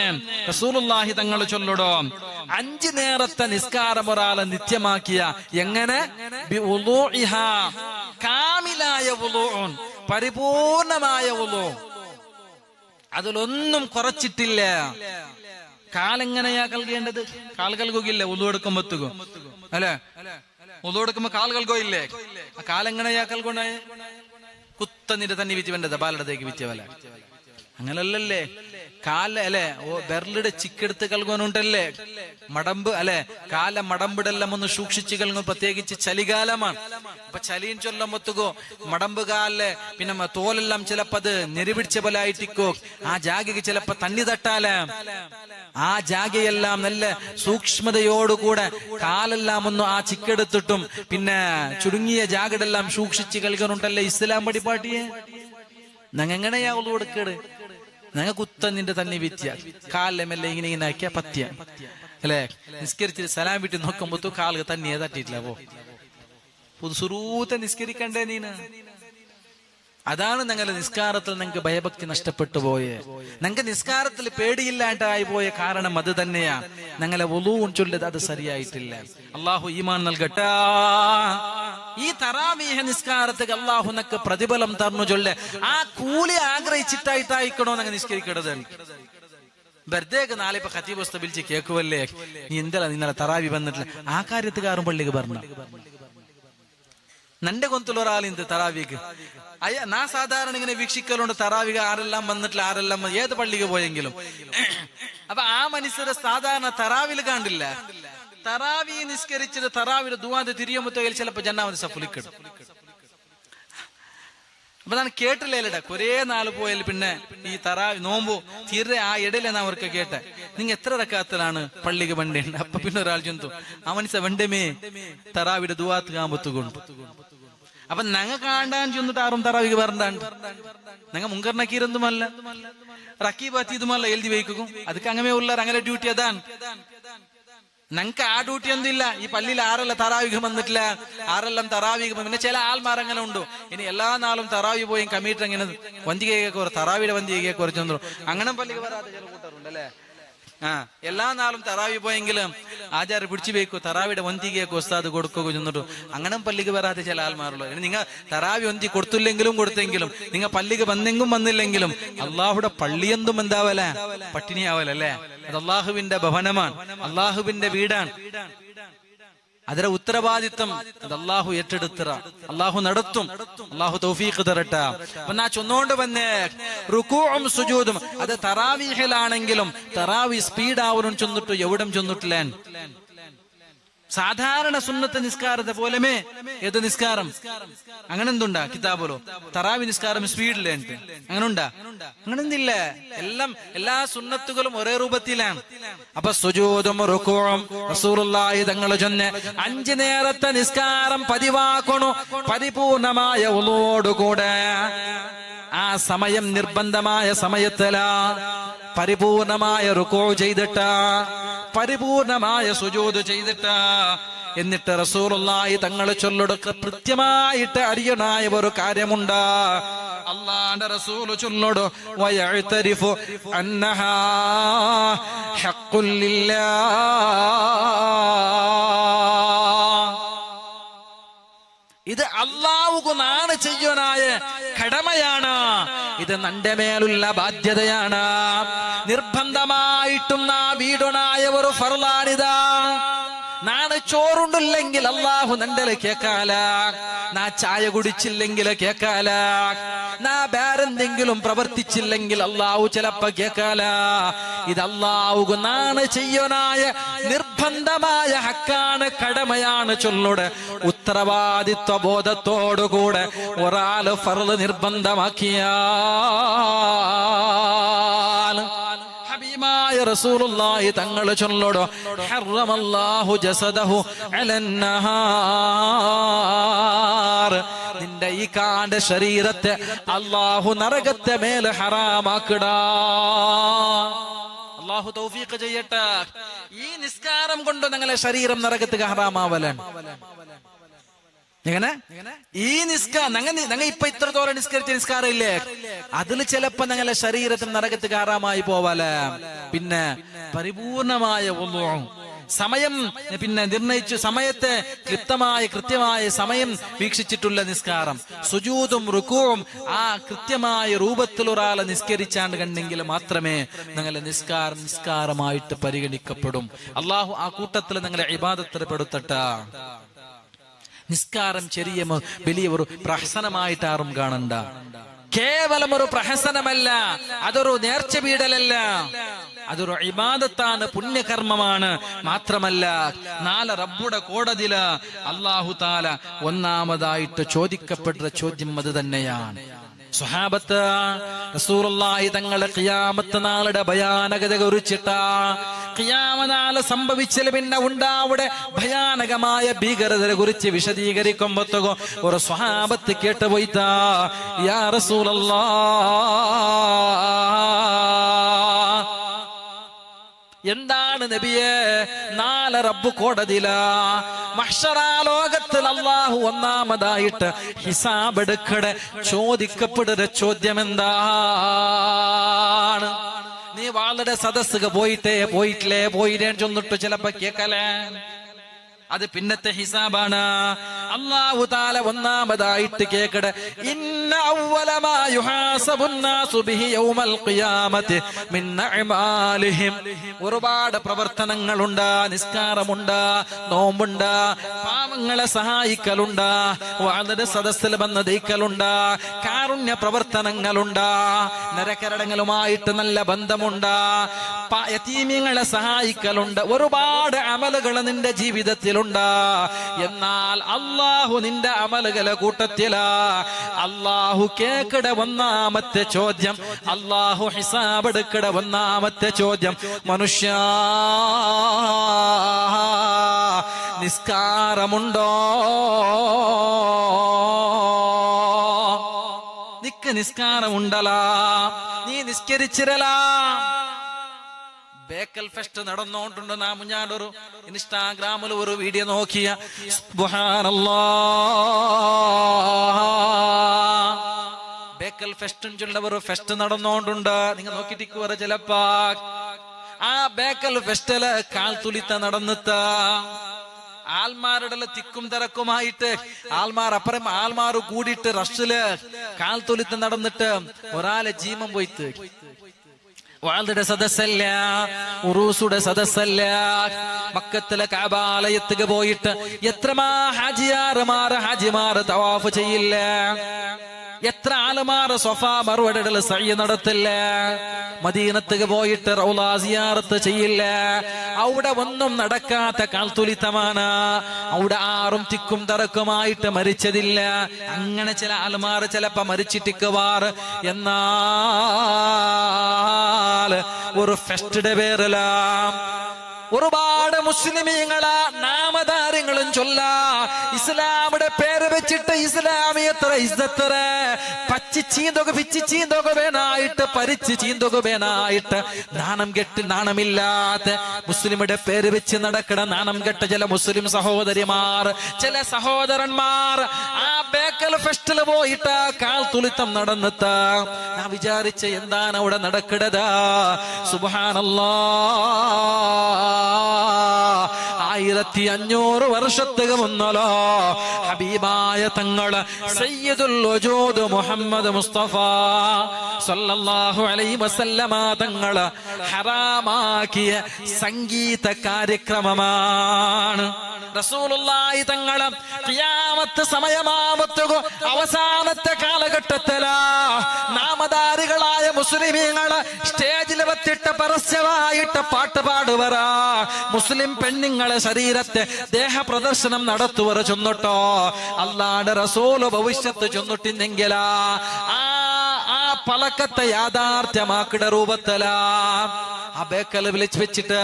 റസൂലുള്ളാഹി തങ്ങൾ ചൊല്ലടോ, 5 നേരത്തെ നിസ്കാരം ഒരാളെ നിത്യമാക്കിയ എങ്ങനെ? ബിവുളൂഇഹാ, കാമിലായ വുളൂഉൻ, പരിപൂർണമായ വുളൂ, അതിലൊന്നും കുറച്ചിട്ടില്ല. കാലെങ്ങനെയാ കൽകേണ്ടത്? കാൽ കൽകുകില്ല വുളൂ എടുക്കുമ്പോത്തുകോ അല്ലെ? വുളൂ എടുക്കുമ്പോ കാൽ കൽകോ ഇല്ലേ? ആ കാലെങ്ങനെയാ കൽകൊണ്ടേ? കുത്തന്നിട്ട് തന്നെ വിറ്റ് വേണ്ടത് ബാലടത്തേക്ക് വിറ്റ വല അങ്ങനല്ലല്ലേ? കാല അല്ലെ ബെർലിടെ ചിക്കെടുത്ത് കൽകുന്നുണ്ടല്ലേ? മടമ്പ് അല്ലെ? കാല മടമ്പിടെല്ലാം ഒന്ന് സൂക്ഷിച്ച് കൽകും. പ്രത്യേകിച്ച് ചലികാലമാണ്. അപ്പൊ ചലിയും ചൊല്ലമ്പത്തുകോ മടമ്പ് കാലിലെ പിന്നെ തോലെല്ലാം ചിലപ്പോ അത് നെരുപിടിച്ച പോലെ ആയിട്ടിക്കോ. ആ ജാഗയ്ക്ക് ചിലപ്പോ തണ്ണി തട്ടാല. ആ ജാഗയെല്ലാം നല്ല സൂക്ഷ്മതയോടുകൂടെ കാലെല്ലാം ഒന്ന് ആ ചിക്കെടുത്തിട്ടും പിന്നെ ചുരുങ്ങിയ ജാഗടെല്ലാം സൂക്ഷിച്ച് കളിക്കുന്നുണ്ടല്ലേ ഇസ്ലാം പടിപ്പാട്ടിയെ. ഞങ്ങെങ്ങനെയാ ഉള്ളു കൊടുക്കേട്? ഞങ്ങ കുത്ത നിന്റെ തന്നെ വിത്യ കാലിലെല്ലാം ഇങ്ങനെ ഇങ്ങനെ ആക്കിയ പത്യ അല്ലെ? നിസ്കരിച്ചിട്ട് സലാം വിട്ട് നോക്കുമ്പോ കാല് തന്നെയെ തട്ടിയിട്ടില്ല. പോ പുതുസുറൂത്തെ നിസ്കരിക്കണ്ടേ നീന്? അതാണ് ഞങ്ങളുടെ നിസ്കാരത്തിൽ നിങ്ങൾക്ക് ഭയഭക്തി നഷ്ടപ്പെട്ടു പോയേ. ഞങ്ങൾക്ക് നിസ്കാരത്തിൽ പേടിയില്ലാണ്ടായി പോയ കാരണം അത് തന്നെയാ. ഞങ്ങളെ വുളൂഉൻ ചൊല്ലത് അത് ശരിയായിട്ടില്ല. അള്ളാഹു ഈമാൻ നൽകട്ടെ. ഈ തറാവീഹ് നിസ്കാരത്തിൽ അള്ളാഹു നക്ക് പ്രതിഫലം തന്നു ചൊല്ലെ. ആ കൂലി ആഗ്രഹിച്ചിട്ടായിട്ടായിക്കണോ ഞങ്ങൾ നിസ്കരിക്കേണ്ടത്? വെറുതെ നാളെ ഇപ്പൊ ഖതീബ് ഉസ്താദ് വിളിച്ച് കേൾക്കുവല്ലേ, നീ എന്തല്ല ഇന്നലെ തറാവി വന്നിട്ടില്ല? ആ കാര്യത്തുകാരും പള്ളിക്ക് പറഞ്ഞു നന്റെ കൊന്തുള്ളൊരാളിന്ത് തറാവിക്ക് അയ്യ. നാ സാധാരണ ഇങ്ങനെ വീക്ഷിക്കലുണ്ട് തറാവിക ആരെല്ലാം വന്നിട്ടില്ല, ആരെല്ലാം ഏത് പള്ളിക്ക് പോയെങ്കിലും. അപ്പൊ ആ മനുഷ്യരെ സാധാരണ തറാവിൽ കണ്ടില്ല. തറാവി നിസ്കരിച്ചിട്ട് തറാവിയുടെ ദുആന്റെ തിരിയുമ്പത്തേൽ ചിലപ്പോ ജന്നാമത് സഫുലിക്കിടും. അപ്പൊ ഞാൻ കേട്ടില്ലേടാ കൊറേ നാള് പോയാൽ പിന്നെ ഈ തറാവി നോമ്പോ തീരെ ആ ഇടയിലെ നാ അവർക്ക് കേട്ടെ, നിങ്ങ എത്ര റക്കാത്തിലാണ് പള്ളിക്ക് വണ്ടേണ്ട? അപ്പൊ പിന്നെ ഒരാൾ ചെന്തു ആ മനുഷ്യ വണ്ടമേ തറാവിയുടെ ദുആത്ത് കാമ്പത്തുകൊണ്ട് അപ്പൊ ഞങ്ങ കാണാൻ ചെന്നിട്ട് ആറും തറാവിക്ക് വരണ്ടാണ്ട് ഞങ്ങ മുങ്കറിനക്കീരൊന്നുമല്ല റക്കീബാത്തിയതുമല്ല എഴുതി വയ്ക്കും അതൊക്കെ അങ്ങനെ ഉള്ളവർ അങ്ങനെ ഡ്യൂട്ടി അതാണ്. ഞങ്ങക്ക് ആ ഡ്യൂട്ടി ഒന്നും ഇല്ല. ഈ പള്ളിയിൽ ആരെല്ലാം തറാവിക്ക് വന്നിട്ടില്ല, ആരെല്ലാം തറാവിക്ക് പിന്നെ ചില ആൾമാർ അങ്ങനെ ഉണ്ടോ ഇനി എല്ലാ നാളും തറാവി പോയി കമ്മിറ്റ് അങ്ങനെ വന്തികയൊക്കെ തറാവിയുടെ വന്തികയൊക്കെ കുറച്ച് വന്നു അങ്ങനെ പള്ളിക്ക് വരാത്ത ചില കൂട്ടറുണ്ടല്ലേ. എല്ലാ നാളും തറാവി പോയെങ്കിലും ആചാരം പിടിച്ചു വെക്കോ തറാവിയുടെ ഒന്തികയൊക്കെ ഉസ്താദ് കൊടുക്കുകയോ ചെന്നിട്ടു അങ്ങനെ പള്ളിക്ക് വരാത്ത ചില ആൾമാരുള്ളൂ. ഇനി നിങ്ങൾ തറാവി ഒന്തി കൊടുത്തില്ലെങ്കിലും കൊടുത്തെങ്കിലും നിങ്ങൾ പള്ളിക്ക് വന്നെങ്കും വന്നില്ലെങ്കിലും അള്ളാഹുടെ പള്ളിയെന്തും എന്താവല പട്ടിണിയാവലല്ലേ. അത് അള്ളാഹുവിന്റെ ഭവനമാണ്, അള്ളാഹുവിന്റെ വീടാണ്. അതിന്റെ ഉത്തരവാദിത്വം അത് അള്ളാഹു ഏറ്റെടുത്തറ, അള്ളാഹു നടത്തും. അള്ളാഹു തൗഫീഖ് തരട്ടെ. അപ്പൊ നാ ചൊന്നോണ്ട് വന്നേ റുകൂഉം സുജൂദും അത് തറാവീഹിലാണെങ്കിലും തറാവി സ്പീഡാവനും ചെന്നിട്ടു എവിടം ചെന്നിട്ടില്ല. സാധാരണ സുന്നത്തെ നിസ്കാരത്തെ പോലെമേ ഏത് നിസ്കാരം അങ്ങനെ എന്തുണ്ടാ കിതാബിലോ തറാവി നിസ്കാരം സ്പീഡിലെ അങ്ങനെ ഉണ്ടാ അങ്ങനെന്തില്ല. എല്ലാ സുന്നത്തുകളും ഒരേ രൂപത്തിലാണ്. അപ്പൊ സുജൂദും റുകൂഉം റസൂലുള്ളാഹി തങ്ങൾ ചൊന്നെ 5 നേരത്തെ നിസ്കാരം പതിവാക്കണു പരിപൂർണമായ ഉളൂവോടുകൂടെ. ആ സമയം നിർബന്ധമായ സമയത്തല പരിപൂർണമായ റുകൂ ചെയ്തിട്ട പരിപൂർണമായ സുജൂദ് ചെയ്തിട്ട എന്നിട്ട് റസൂലുള്ളാഹി തങ്ങൾ ചൊല്ലൊടുക്ക കൃത്യമായിട്ട് അറിയണായ ഒരു കാര്യമുണ്ട്. അല്ലാഹുവിന്റെ റസൂൽ ചൊല്ലൊടു വയഅ്തരിഫു അന്നഹാ ഹഖ്ഖുൽ ലില്ലാഹ്. ഇത് അല്ലാഹുക്ക് നാണ് ചെയ്യാനായ കടമയാണ്. ഇത് നന്റെ മേലുള്ള ബാധ്യതയാണ്. നിർബന്ധമായിട്ടും നാ വീടുണായ ഒരു ഫർളാണിതാ. നാണ് ചോറുണ്ടില്ലെങ്കിൽ അള്ളാഹു നണ്ടല് കേക്കാല, നാ ചായ കുടിച്ചില്ലെങ്കിൽ കേക്കാല, നാ വേറെന്തെങ്കിലും പ്രവർത്തിച്ചില്ലെങ്കിൽ അള്ളാഹു ചിലപ്പോ കേക്കാല. ഇത് അള്ളാഹു നാണ് ചെയ്യനായ നിർബന്ധമായ ഹക്കാണ്, കടമയാണ്. ചൊല്ലുടെ ഉത്തരവാദിത്വ ബോധത്തോടുകൂടെ ഒരാള് ഫർള് നിർബന്ധമാക്കിയാൽ ഹബീബായ റസൂലുള്ളാഹി തങ്ങൾ ചൊല്ലടോ ഹറമല്ലാഹു ജസദഹു അലന്നഹാർ. നിന്റെ ഈ കാന്റെ ശരീരത്തെ അല്ലാഹു നരകത്തെ മേൽ ഹറാമാക്കടാ. അല്ലാഹു തൗഫീഖ് ചെയ്യട്ടെ. ഈ നിസ്കാരം കൊണ്ട് നിങ്ങളെ ശരീരം നരകത്തിന് ഹറാമാവലാണ്. എങ്ങനെ ഈ ഞങ്ങ ഇപ്പൊ ഇത്രത്തോളം നിസ്കരിച്ച നിസ്കാരം ഇല്ലേ, അതിൽ ചിലപ്പോ ഞങ്ങളെ ശരീരത്തിൽ നരകത്ത് കാറാമായി പോവാലേ. പിന്നെ പരിപൂർണമായ സമയം പിന്നെ നിർണയിച്ചു സമയത്തെ കൃത്യമായ സമയം വീക്ഷിച്ചിട്ടുള്ള നിസ്കാരം, സുജൂദും റുകൂഉം ആ കൃത്യമായ രൂപത്തിൽ ഒരാളെ നിസ്കരിച്ചാണ്ട് കണ്ടെങ്കിൽ മാത്രമേ നിങ്ങളെ നിസ്കാരമായിട്ട് പരിഗണിക്കപ്പെടും. അള്ളാഹു ആ കൂട്ടത്തിൽ നിങ്ങളെ ഇബാദത്തിൽ പെടുത്തട്ടെ. നിസ്കാരം ചെറിയ വലിയ ഒരു പ്രഹസനമായിട്ട് ആരും കാണണ്ട. കേവലം ഒരു പ്രഹസനമല്ല, അതൊരു നേർച്ച വീടലല്ല, അതൊരു ഇബാദത്താണ്, പുണ്യകർമ്മമാണ്. മാത്രമല്ല നാളെ റബ്ബുടെ കോടതിയില് അല്ലാഹു തആല ഒന്നാമതായിട്ട് ചോദിക്കപ്പെട്ട ചോദ്യം അത് തന്നെയാണ്. സ്വഹാബത്ത് റസൂലുള്ളാഹി തങ്ങളെ ഖിയാമത്ത് നാളുടെ ഭയാനകത കുറിച്ചിട്ടാ, ഖിയാമത്ത് നാൾ സംഭവിച്ചാൽ പിന്നെ ഉണ്ടാവുടെ ഭയാനകമായ ഭീകരതയെ കുറിച്ച് വിശദീകരിക്കുമ്പോഴത്തേക്കോ ഒരു സ്വഹാബത്ത് കേട്ടുപോയിത്താ, യാ റസൂലല്ലാഹ്, എന്താണ് നബിയെ നാളെ റബ്ബ് കോടതിയില മഹ്ശറാ ലോകത്തിൽ അല്ലാഹു ഒന്നാമതായിട്ട് ഹിസാബ് എടുക്കടെ ചോദിക്കപ്പെടുന്ന ചോദ്യം എന്താണ്? നീ വളരെ സദസ്സുക പോയിട്ടില്ലേ ചൊന്നിട്ട് ചിലപ്പോ കേക്കലേ, അത് പിന്നത്തെ ഹിസാബാണ്. അല്ലാഹു തആല ഒന്നാമതായിട്ട് കേക്കടെ, ഇന്ന അവ്വല മാ യുഹാസബുന്നാസു ബിഹി യൗമൽ ഖിയാമത്തി മിൻ അഅമാലിഹിം. ഒരുപാട് പ്രവർത്തനങ്ങളുണ്ട്, നിസ്കാരമുണ്ട്, നോമ്പുണ്ട്, പാവങ്ങളെ സഹായിക്കലുണ്ട്, വളരെ സദസ്സിൽ വന്ന് ദയിക്കലുണ്ട്, കാരുണ്യ പ്രവർത്തനങ്ങളുണ്ട്, നരകരടങ്ങളുമായിട്ട് നല്ല ബന്ധമുണ്ട്, യതീമീങ്ങളെ സഹായിക്കലുണ്ട്, ഒരുപാട് അമലുകൾ നിന്റെ ജീവിതത്തിൽ. എന്നാൽ അല്ലാഹു നിന്റെ അമലുകളെ കൂട്ടത്തില അല്ലാഹു കേക്കട ഒന്നാമത്തെ ചോദ്യം, അല്ലാഹു ഹിസാബ് എടുക്കട ഒന്നാമത്തെ ചോദ്യം, മനുഷ്യ നിസ്കാരമുണ്ടോ? നിക്ക് നിസ്കാരം ഉണ്ടലാ, നീ നിസ്കരിച്ചിരലാ. ബേക്കൽ ഫെസ്റ്റ് നടന്നോണ്ടുണ്ട്. ഞാനൊരു ഇൻസ്റ്റാഗ്രാമിൽ ഒരു വീഡിയോ നോക്കിയ, ബേക്കൽ ഫെസ്റ്റുള്ള ഒരു ഫെസ്റ്റ് നടന്നോണ്ടുണ്ട്. നിങ്ങൾ നോക്കിട്ട് വരെ ചിലപ്പോ ആ ബേക്കൽ ഫെസ്റ്റില് കാൽത്തുലിത്ത നടന്നിട്ട് ആൽമാരുടെ തിക്കും തിരക്കുമായിട്ട് ആൽമാർ ആൽമാർ കൂടിയിട്ട് റഷില് കാൽത്തുലിത്ത നടന്നിട്ട് ഒരാളെ ജീവൻ പോയിട്ട് വാളുടെ സദസ്സല്ല, ഉറൂസുടെ സദസ്സല്ല. മക്കത്തിലെ കഅബാലയത്തിക്ക് പോയിട്ട് എത്രമാ ഹാജിമാർ തവാഫ് ചെയ്യില്ല, എത്ര ആളുമാർ സഫാ മർവയുടെ സഅയ് നടത്തില്ല. മദീനത്തേക്ക് പോയിട്ട് റൗള സിയാറത്ത് ചെയ്യില്ല. അവിടെ ഒന്നും നടക്കാത്ത കാൽത്തുലിത്തമാണ്. അവിടെ ആറും തിക്കും തറക്കുമായിട്ട് മരിച്ചതില്ല. അങ്ങനെ ചില ആളുമാർ ചിലപ്പോ മരിച്ചിട്ടിക്കുവാർ. എന്നാൽ ഒരു ഫെസ്റ്റിന്റെ പേരിലാ ഒരുപാട് മുസ്ലിമീങ്ങളാ നാമധാരങ്ങളും ചൊല്ല, ഇസ്ലാമിയുടെ പേര് വെച്ചിട്ട് ഇസ്ലാമിയത്ര ഇസ്സത്ര പച്ചി ചീന്തൊക വേനായിട്ട് പരിച്ച് ചീന്തൊക വേനായിട്ട് നാണം കെട്ട് നാണമില്ലാത്ത മുസ്ലിമിയുടെ പേര് വെച്ച് നടക്കണ നാണം കെട്ട ചില മുസ്ലിം സഹോദരിമാർ, ചില സഹോദരന്മാർ ആ ബേക്കൽ ഫെസ്റ്റിൽ പോയിട്ട് കാൽത്തുലിത്തം നടന്നിട്ട് ഞാൻ വിചാരിച്ച എന്താണ് അവിടെ നടക്കണത്. സുബ്ഹാനല്ലാഹ്, 1500 വർഷത്തേക്ക് മുന്നല്ലോ ഹബീബായ തങ്ങള് സയ്യിദുൽ വജൂദ് മുഹമ്മദ് മുസ്തഫ സല്ലല്ലാഹു അലൈഹി വസല്ലമ തങ്ങള് ഹറാമാക്കിയ സംഗീത കാര്യക്രമമാണ്. റസൂലുള്ളാഹി തങ്ങള് ഖിയാമത്ത് സമയമാവത്തുകോ അവസാനത്തെ കാലഘട്ടത്തിലാ നാമധാരികളായ മുസ്ലിമീങ്ങള് സ്റ്റേജിൽ വെച്ചിട്ട് പരസ്യമായിട്ട് പാട്ട് പാടുവരാ. മുസ്ലിം പെണ്ണുങ്ങളെ ശരീരത്തെ ദേഹ പ്രദർശനം നടത്തുവർ ചൊന്നിട്ടോ അല്ലാണ്ട് റസൂല് ഭവിഷ്യത്ത് ചൊന്നിട്ടിന്നെങ്കിലാ ആ പലക്കത്തെ യാഥാർത്ഥ്യമാക്കിട രൂപത്തിലാ ആ ബേക്കൽ വെച്ചിട്ട്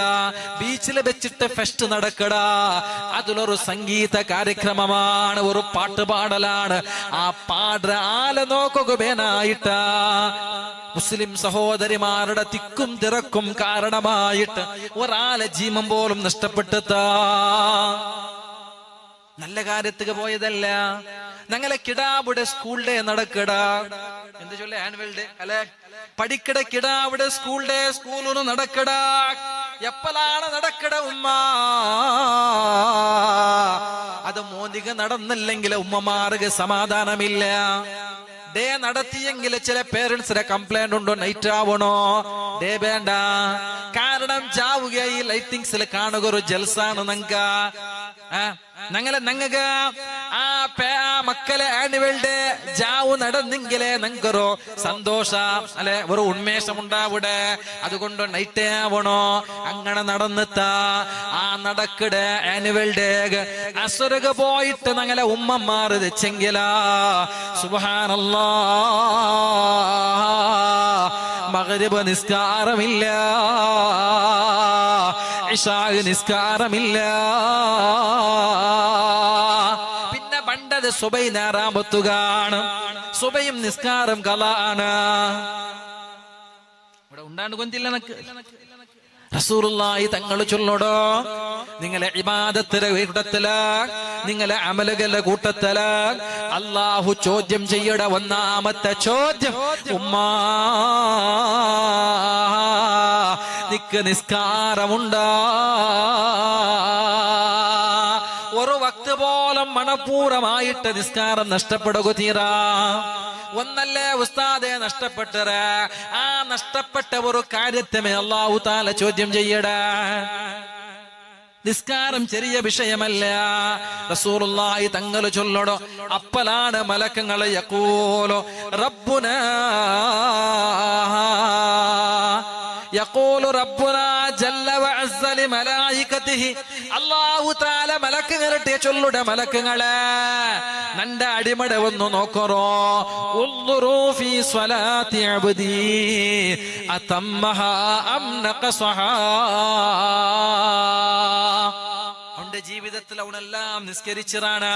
ബീച്ചിൽ വെച്ചിട്ട് ഫെസ്റ്റ് നടക്കടാ. അതിലൊരു സംഗീത കാര്യക്രമമാണ്, ഒരു പാട്ട് പാടലാണ്. ആ പാട ആലെ നോക്കുകയായിട്ട് മുസ്ലിം സഹോദരിമാരുടെ തിക്കും തിരക്കും കാരണമായിട്ട് ഒരാളെ ജീവൻ പോലും നഷ്ടപ്പെട്ടതാ. നല്ല കാര്യത്തിക്ക് പോയതല്ല. ഞങ്ങളെ കിടാവിടെ സ്കൂൾ ഡേ നടക്കടാ. എന്ത് ചൊല്ലേ? ആനുവൽ ഡേ അല്ലെ? പഠിക്കട കിടാവിടെ സ്കൂൾ ഡേ സ്കൂളിന് നടക്കടാ. എപ്പോഴാണ് നടക്കട ഉമ്മ? അത് മോദിക നടന്നില്ലെങ്കിൽ ഉമ്മമാർക്ക് സമാധാനമില്ല. ഡേ നടത്തിയെങ്കിൽ ചില പേരൻസിന്റെ കംപ്ലൈന്റ് ഉണ്ടോ, നൈറ്റ് ആവണോ? ഡേ വേണ്ട. കാരണം ജാവുക ഈ ലൈറ്റിങ്സിൽ കാണുക ഒരു ജൽസാണ്. ഞങ്ങൾക്ക് ആ മക്കളെ ആനുവൽ ഡേ ജാവു നടന്നെങ്കിലേ ഞങ്ങൾക്കൊരു സന്തോഷ അല്ലെ, ഒരു ഉന്മേഷം ഉണ്ടാവിടെ. അതുകൊണ്ട് നൈറ്റ് ആവണോ? അങ്ങനെ നടന്നിത്ത ആ നടക്കട ആനുവൽ ഡേ അസുരക പോയിട്ട് ഞങ്ങളെ ഉമ്മമാർ വെച്ചെങ്കിലാ സുബ്ഹാനല്ലാഹ് മഗ്രിബ് നിസ്കാരമില്ല, ഇശാ നിസ്കാരമില്ല. പിന്നെ പണ്ടത് സുബൈ നേറാമ്പത്തുകാണ്. സുബൈയും നിസ്കാരം കലാണ്. ഇവിടെ ഉണ്ടാണ്ട് കൊഞ്ചില്ല. റസൂലുള്ളാഹി തങ്ങൾ ചൊല്ലടോ, നിങ്ങളെ ഇബാദത്തിന്റെ കൂട്ടത്തില്, നിങ്ങളെ അമലുകളുടെ കൂട്ടത്തില് അല്ലാഹു ചോദ്യം ചെയ്യട. ഒന്നാമത്തെ ചോദ്യം, ഉമ്മാ നിക്ക് നിസ്കാരമുണ്ടാ? ഒരു വക്ത് പോലും മനപൂർവമായിട്ട് നിസ്കാരം നഷ്ടപ്പെടുക തീരാ. ഒന്നല്ലേ ഉസ്താദെ നഷ്ടപ്പെട്ടത്? ആ നഷ്ടപ്പെട്ട ഒരു കാര്യത്തെ അല്ലാഹു തആല ചോദ്യം ചെയ്യടാ. നിസ്കാരം ചെറിയ വിഷയമല്ല. റസൂലുള്ളാഹി തങ്ങൾ ചൊല്ലടോ, അപ്പലാണ് മലക്കുകൾ യഖൂലു റബ്ബുനാ യഖൂലു റബ്ബുനാ ജല്ല വഅസ്സ ലിമലായികതിഹി. അല്ലാഹു തആല മലക്കുകളുടെ ചൊല്ലുട, മലക്കുകളെ നന്റെ അടിമടെ ഒന്ന് നോക്കറോ. ഉൻദുറൂ ഫീ സ്വലാത്തി അബ്ദി അതമ്മഹാ അം നഖസഹാ. അവന്റെ ജീവിതത്തിൽ അവനെല്ലാം നിസ്കരിച്ചിറാണ്.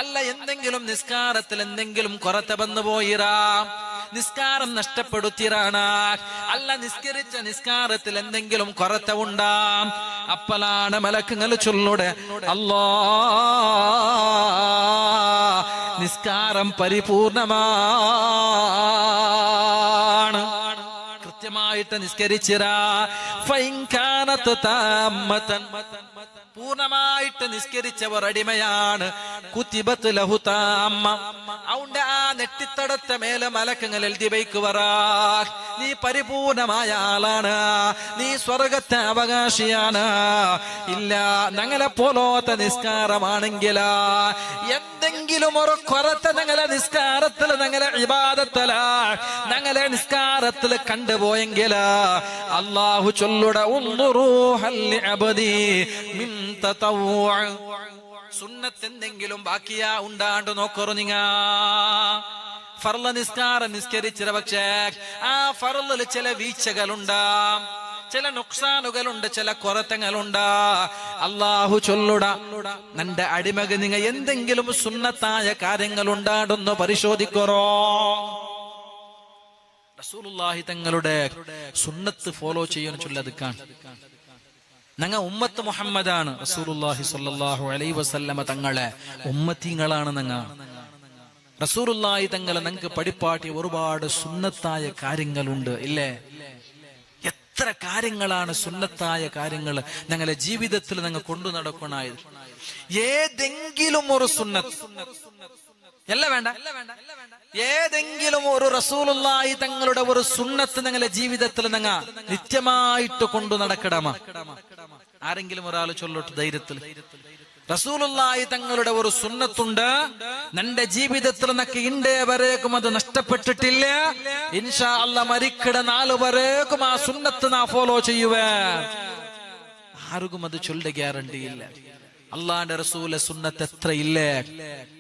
അല്ല എന്തെങ്കിലും നിസ്കാരത്തിൽ എന്തെങ്കിലും കൊറത്ത വന്നു പോയിറാ, നിസ്കാരം നഷ്ടപ്പെടുത്തിറാണ്. അല്ല നിസ്കരിച്ച നിസ്കാരത്തിൽ എന്തെങ്കിലും കൊറത്ത ഉണ്ടാം. അപ്പലാണ് മലക്കുകൾ ചൊല്ലുടെ അല്ലാ നിസ്കാരം പരിപൂർണമാണ്, കൃത്യമായിട്ട് നിസ്കരിച്ചിരാ. പൂർണ്ണമായിട്ട് നിസ്കരിച്ചവർ അടിമയാണ്. കുതിബത്ത് ലഹു താമ്മ, അവന്റെ ആ നെറ്റിത്തടത്ത മേലെ മലക്കുകൾ എഴുതി വയ്ക്കുവറാ നീ പരിപൂർണമായ ആളാണ്, നീ സ്വർഗത്തെ അവകാശിയാണ്. ഇല്ല ഞങ്ങളെ പോലോത്ത നിസ്കാരമാണെങ്കിൽ എന്തെങ്കിലും ഒരു കൊറത്ത ഞങ്ങളെ നിസ്കാരത്തിൽ ഞങ്ങളെ ഇബാദത്തല ഞങ്ങളെ നിസ്കാരത്തിൽ കണ്ടുപോയെങ്കിൽ അല്ലാഹു ചൊല്ലുട സുന്നത്ത് എന്തെങ്കിലും ബാക്കിയാ ഉണ്ടാണ്ട് നോക്കറു നിങ്ങ. ഫർള നിസ്കാരം നിസ്കരിച്ചിര, പക്ഷേ ആ ഫർളിൽ ചില വീഴ്ചകളുണ്ടാം, ചില നുക്സാനുകളുണ്ട്, ചില കൊറത്തങ്ങളുണ്ട്. അല്ലാഹു ചൊല്ലുട നിന്റെ അടിമക നിങ്ങ എന്തെങ്കിലും സുന്നത്തായ കാര്യങ്ങൾ ഉണ്ടാണ്ടെന്ന് പരിശോധിക്കറോ. റസൂലുള്ളാഹി തങ്ങളുടെ സുന്നത്ത് ഫോളോ ചെയ്യാൻ ചൊല്ലതുക്കാൻ ഞങ്ങ ഉമ്മത്ത് മുഹമ്മദാണ്. റസൂലുള്ളാഹി സ്വല്ലല്ലാഹു അലൈഹി വസല്ലമ തങ്ങളെ ഉമ്മത്തിങ്ങളാണ്. ഞങ്ങ റസൂലുള്ളാഹി തങ്ങളെ ഞങ്ങൾക്ക് പഠിപ്പാട്ടി ഒരുപാട് സുന്നത്തായ കാര്യങ്ങളുണ്ട് ഇല്ലേ? എത്ര കാര്യങ്ങളാണ് സുന്നത്തായ കാര്യങ്ങൾ ഞങ്ങളെ ജീവിതത്തിൽ ഞങ്ങൾ കൊണ്ടു നടക്കണായത്. ഏതെങ്കിലും ഒരു സുന്നത്ത് അല്ല വേണ്ട, ഏതെങ്കിലും ഒരു റസൂലുള്ളാഹി തങ്ങളുടെ ഒരു സുന്നത്ത് ഞങ്ങളുടെ ജീവിതത്തിൽ ഞങ്ങ നിത്യമായിട്ട് കൊണ്ടു നടക്കണമ. ആരെങ്കിലും ഒരാൾ ചൊല്ലോട്ട് ധൈര്യത്തിൽ റസൂലുള്ളാഹി തങ്ങളുടെ ഒരു സുന്നത്തുണ്ട് നിന്റെ ജീവിതത്തിൽ നിനക്ക് ഇണ്ടേ വരേക്കും അത് നഷ്ടപ്പെട്ടിട്ടില്ല. ഇൻഷാ അല്ലാഹ് മരിക്കട നാൾ വരേക്കും ആ സുന്നത്ത് നാ ഫോളോ ചെയ്യുവേ. ആർക്കും അത് ചൊല്ലുടെ ഗ്യാരണ്ടി ഇല്ല. അള്ളാന്റെ റസൂലെ സുന്നത്ത് എത്ര ഇല്ലേ